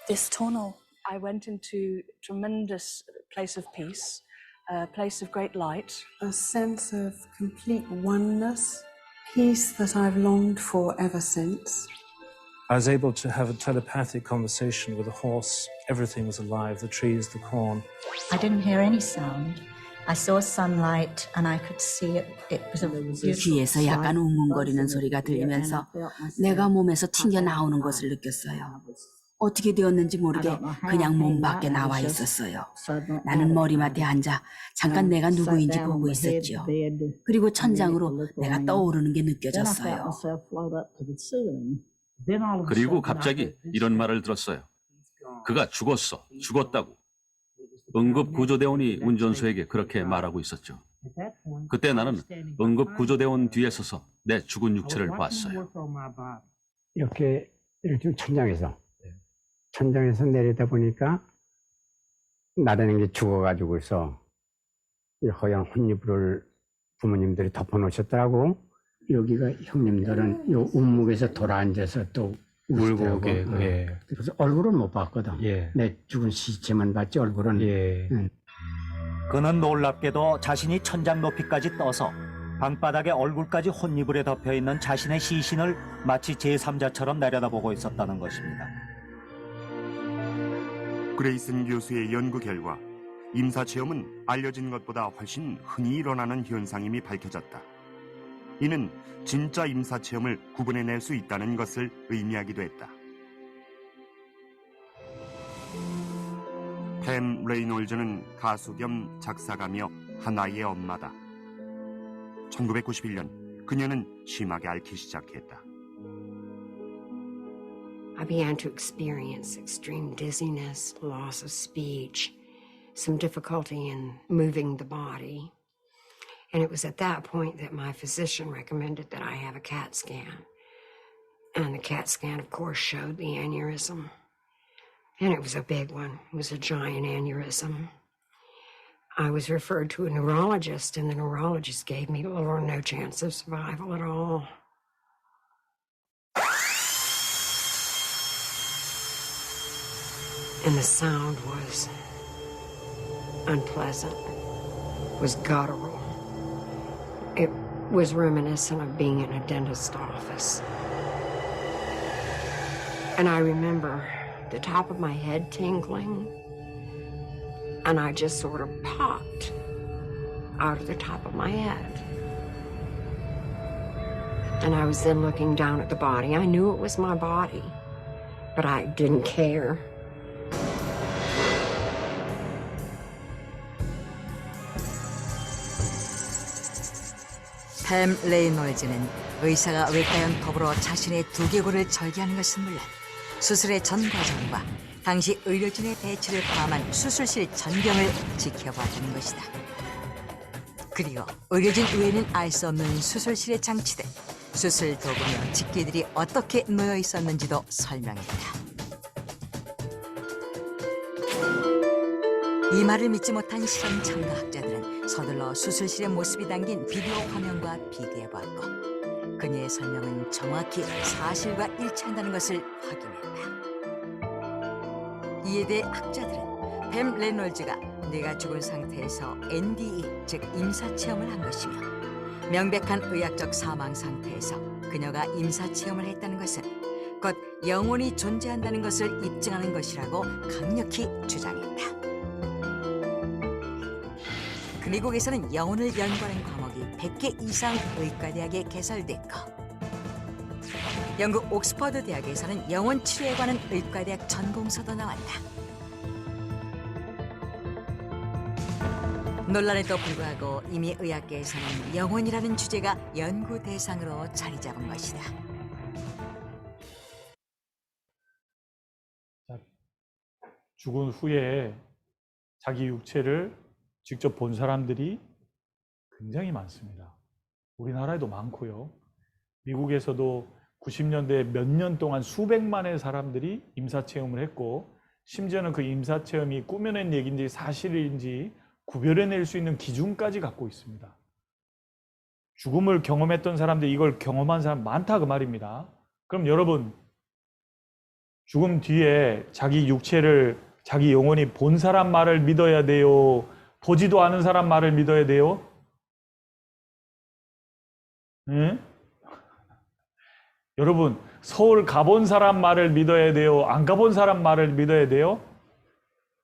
this tunnel. I went into a tremendous place of peace, a place of great light. A sense of complete oneness, peace that I've longed for ever since. I was able to have a telepathic conversation with a horse. Everything was alive, the trees, the corn. I didn't hear any sound. I saw sunlight and I could see it. It was a 귀에서 약간 웅웅거리는 소리가 들리면서 내가 몸에서 튕겨 나오는 것을 느꼈어요. 어떻게 되었는지 모르게 그냥 몸 밖에 나와 있었어요. 나는 머리맡에 앉아 잠깐 내가 누구인지 보고 있었죠. 그리고 천장으로 내가 떠오르는 게 느껴졌어요. 그리고 갑자기 이런 말을 들었어요. 그가 죽었다고. 응급구조대원이 운전수에게 그렇게 말하고 있었죠. 그때 나는 응급구조대원 뒤에 서서 내 죽은 육체를 봤어요. 이렇게 천장에서 내리다 보니까 나라는 게 죽어가지고서 허연 혼이불을 부모님들이 덮어놓으셨더라고. 여기가 형님들은 요 운목에서 돌아앉아서 또 울고 그래서 얼굴은 못 봤거든. 내 죽은 시체만 봤지 얼굴은. 그는 놀랍게도 자신이 천장 높이까지 떠서 방바닥에 얼굴까지 혼이불에 덮여있는 자신의 시신을 마치 제3자처럼 내려다보고 있었다는 것입니다. 그레이슨 교수의 연구 결과 임사체험은 알려진 것보다 훨씬 흔히 일어나는 현상임이 밝혀졌다. 이는 진짜 임사체험을 구분해낼 수 있다는 것을 의미하기도 했다. 팸 레이놀즈는 가수 겸 작사가며 하나의 엄마다. 1991년 그녀는 심하게 앓기 시작했다. I began to experience extreme dizziness, loss of speech, some difficulty in moving the body. And it was at that point that my physician recommended that I have a CAT scan. And the CAT scan, of course, showed the aneurysm. And it was a big one. It was a giant aneurysm. I was referred to a neurologist, and the neurologist gave me little or no chance of survival at all. And the sound was unpleasant, was guttural. was reminiscent of being in a dentist's office. And I remember the top of my head tingling, and I just sort of popped out of the top of my head. And I was then looking down at the body. I knew it was my body, but I didn't care. 팸 레이놀즈는 의사가 외과연 톱으로 자신의 두개골을 절개하는 것은 물론 수술의 전 과정과 당시 의료진의 대처를 포함한 수술실 전경을 지켜봤다는 것이다. 그리고 의료진 외에는 알 수 없는 수술실의 장치들, 수술 도구며 집게들이 어떻게 놓여 있었는지도 설명했다. 이 말을 믿지 못한 실험 참가학자들은 서둘러 수술실의 모습이 담긴 비디오 화면과 비교해보았고 그녀의 설명은 정확히 사실과 일치한다는 것을 확인했다. 이에 대해 학자들은 팸 레놀즈가 뇌가 죽은 상태에서 NDE, 즉 임사체험을 한 것이며 명백한 의학적 사망 상태에서 그녀가 임사체험을 했다는 것은 곧 영혼이 존재한다는 것을 입증하는 것이라고 강력히 주장했다. 그 미국에서는 영혼을 연구하는 과목이 100개 이상 의과대학에 개설됐고 영국 옥스퍼드 대학에서는 영혼 치료에 관한 의과대학 전공서도 나왔다. 논란에도 불구하고 이미 의학계에서는 영혼이라는 주제가 연구 대상으로 자리 잡은 것이다. 죽은 후에 자기 육체를 직접 본 사람들이 굉장히 많습니다. 우리나라에도 많고요. 미국에서도 90년대에 몇 년 동안 수백만의 사람들이 임사체험을 했고 심지어는 그 임사체험이 꾸며낸 얘기인지 사실인지 구별해낼 수 있는 기준까지 갖고 있습니다. 죽음을 경험했던 사람들이 이걸 경험한 사람 많다 그 말입니다. 그럼 여러분 죽음 뒤에 자기 육체를 자기 영혼이 본 사람 말을 믿어야 돼요? 보지도 않은 사람 말을 믿어야 돼요? 응? 여러분 서울 가본 사람 말을 믿어야 돼요? 안 가본 사람 말을 믿어야 돼요?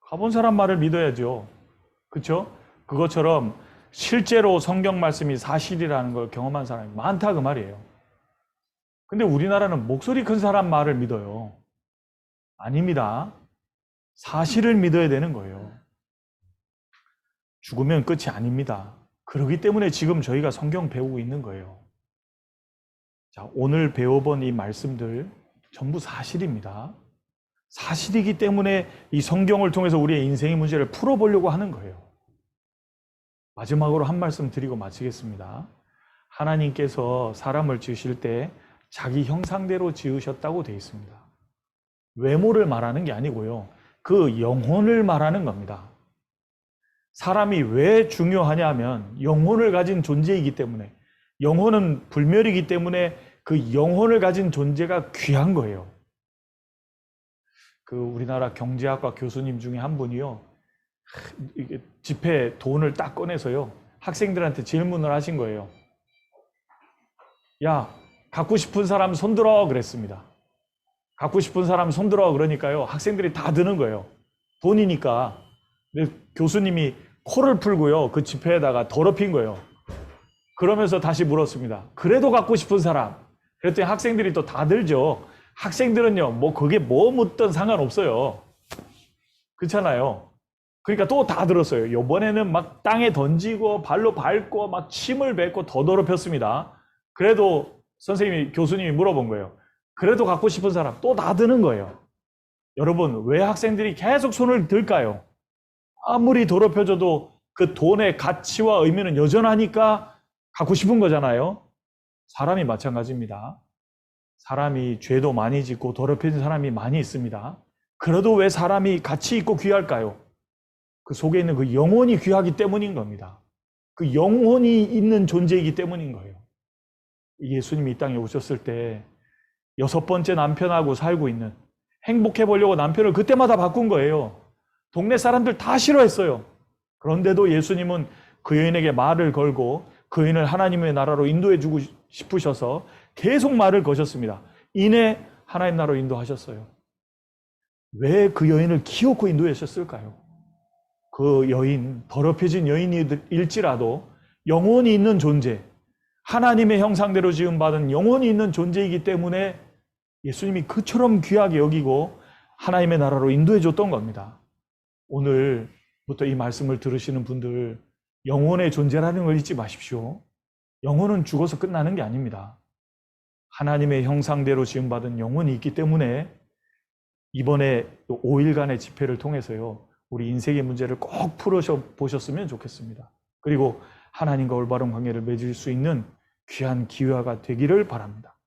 가본 사람 말을 믿어야죠. 그렇죠? 그것처럼 실제로 성경 말씀이 사실이라는 걸 경험한 사람이 많다 그 말이에요. 근데 우리나라는 목소리 큰 사람 말을 믿어요. 아닙니다. 사실을 믿어야 되는 거예요. 죽으면 끝이 아닙니다. 그렇기 때문에 지금 저희가 성경 배우고 있는 거예요. 자, 오늘 배워본 이 말씀들 전부 사실입니다. 사실이기 때문에 이 성경을 통해서 우리의 인생의 문제를 풀어보려고 하는 거예요. 마지막으로 한 말씀 드리고 마치겠습니다. 하나님께서 사람을 지으실 때 자기 형상대로 지으셨다고 되어 있습니다. 외모를 말하는 게 아니고요. 그 영혼을 말하는 겁니다. 사람이 왜 중요하냐면 영혼을 가진 존재이기 때문에, 영혼은 불멸이기 때문에 그 영혼을 가진 존재가 귀한 거예요. 그 우리나라 경제학과 교수님 중에 한 분이요, 이게 지폐 돈을 딱 꺼내서요 학생들한테 질문을 하신 거예요. 야, 갖고 싶은 사람 손들어 그랬습니다. 갖고 싶은 사람 손들어 그러니까요 학생들이 다 드는 거예요. 돈이니까. 근데 교수님이 코를 풀고요 그 지폐에다가 더럽힌 거예요. 그러면서 다시 물었습니다. 그래도 갖고 싶은 사람. 그랬더니 학생들이 또 다 들죠. 학생들은요 뭐 그게 뭐 묻든 상관없어요. 그렇잖아요. 그러니까 또 다 들었어요. 이번에는 막 땅에 던지고 발로 밟고 막 침을 뱉고 더 더럽혔습니다. 그래도 선생님이, 교수님이 물어본 거예요. 그래도 갖고 싶은 사람. 또 다 드는 거예요. 여러분, 왜 학생들이 계속 손을 들까요? 아무리 더럽혀져도 그 돈의 가치와 의미는 여전하니까 갖고 싶은 거잖아요. 사람이 마찬가지입니다. 사람이 죄도 많이 짓고 더럽혀진 사람이 많이 있습니다. 그래도 왜 사람이 가치 있고 귀할까요? 그 속에 있는 그 영혼이 귀하기 때문인 겁니다. 그 영혼이 있는 존재이기 때문인 거예요. 예수님이 이 땅에 오셨을 때 6번째 남편하고 살고 있는, 행복해 보려고 남편을 그때마다 바꾼 거예요. 동네 사람들 다 싫어했어요. 그런데도 예수님은 그 여인에게 말을 걸고 그 여인을 하나님의 나라로 인도해 주고 싶으셔서 계속 말을 거셨습니다. 이내 하나님 나라로 인도하셨어요. 왜 그 여인을 기어코 인도하셨을까요? 그 여인, 더럽혀진 여인일지라도 영혼이 있는 존재, 하나님의 형상대로 지음받은 영혼이 있는 존재이기 때문에 예수님이 그처럼 귀하게 여기고 하나님의 나라로 인도해 줬던 겁니다. 오늘부터 이 말씀을 들으시는 분들, 영혼의 존재라는 걸 잊지 마십시오. 영혼은 죽어서 끝나는 게 아닙니다. 하나님의 형상대로 지음받은 영혼이 있기 때문에 이번에 5일간의 집회를 통해서요, 우리 인생의 문제를 꼭 풀어보셨으면 좋겠습니다. 그리고 하나님과 올바른 관계를 맺을 수 있는 귀한 기회가 되기를 바랍니다.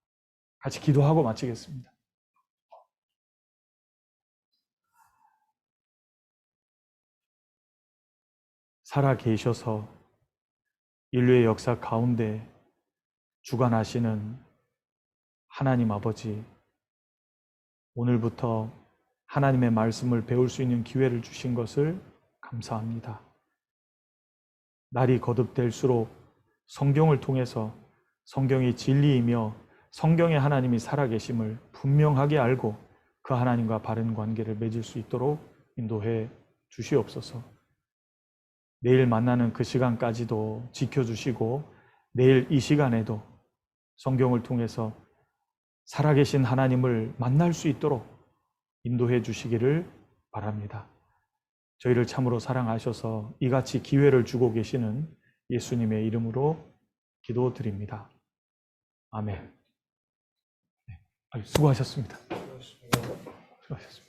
같이 기도하고 마치겠습니다. 살아 계셔서 인류의 역사 가운데 주관하시는 하나님 아버지, 오늘부터 하나님의 말씀을 배울 수 있는 기회를 주신 것을 감사합니다. 날이 거듭될수록 성경을 통해서 성경이 진리이며 성경의 하나님이 살아계심을 분명하게 알고 그 하나님과 바른 관계를 맺을 수 있도록 인도해 주시옵소서. 내일 만나는 그 시간까지도 지켜주시고 내일 이 시간에도 성경을 통해서 살아계신 하나님을 만날 수 있도록 인도해 주시기를 바랍니다. 저희를 참으로 사랑하셔서 이같이 기회를 주고 계시는 예수님의 이름으로 기도드립니다. 아멘. 수고하셨습니다. 수고하셨습니다.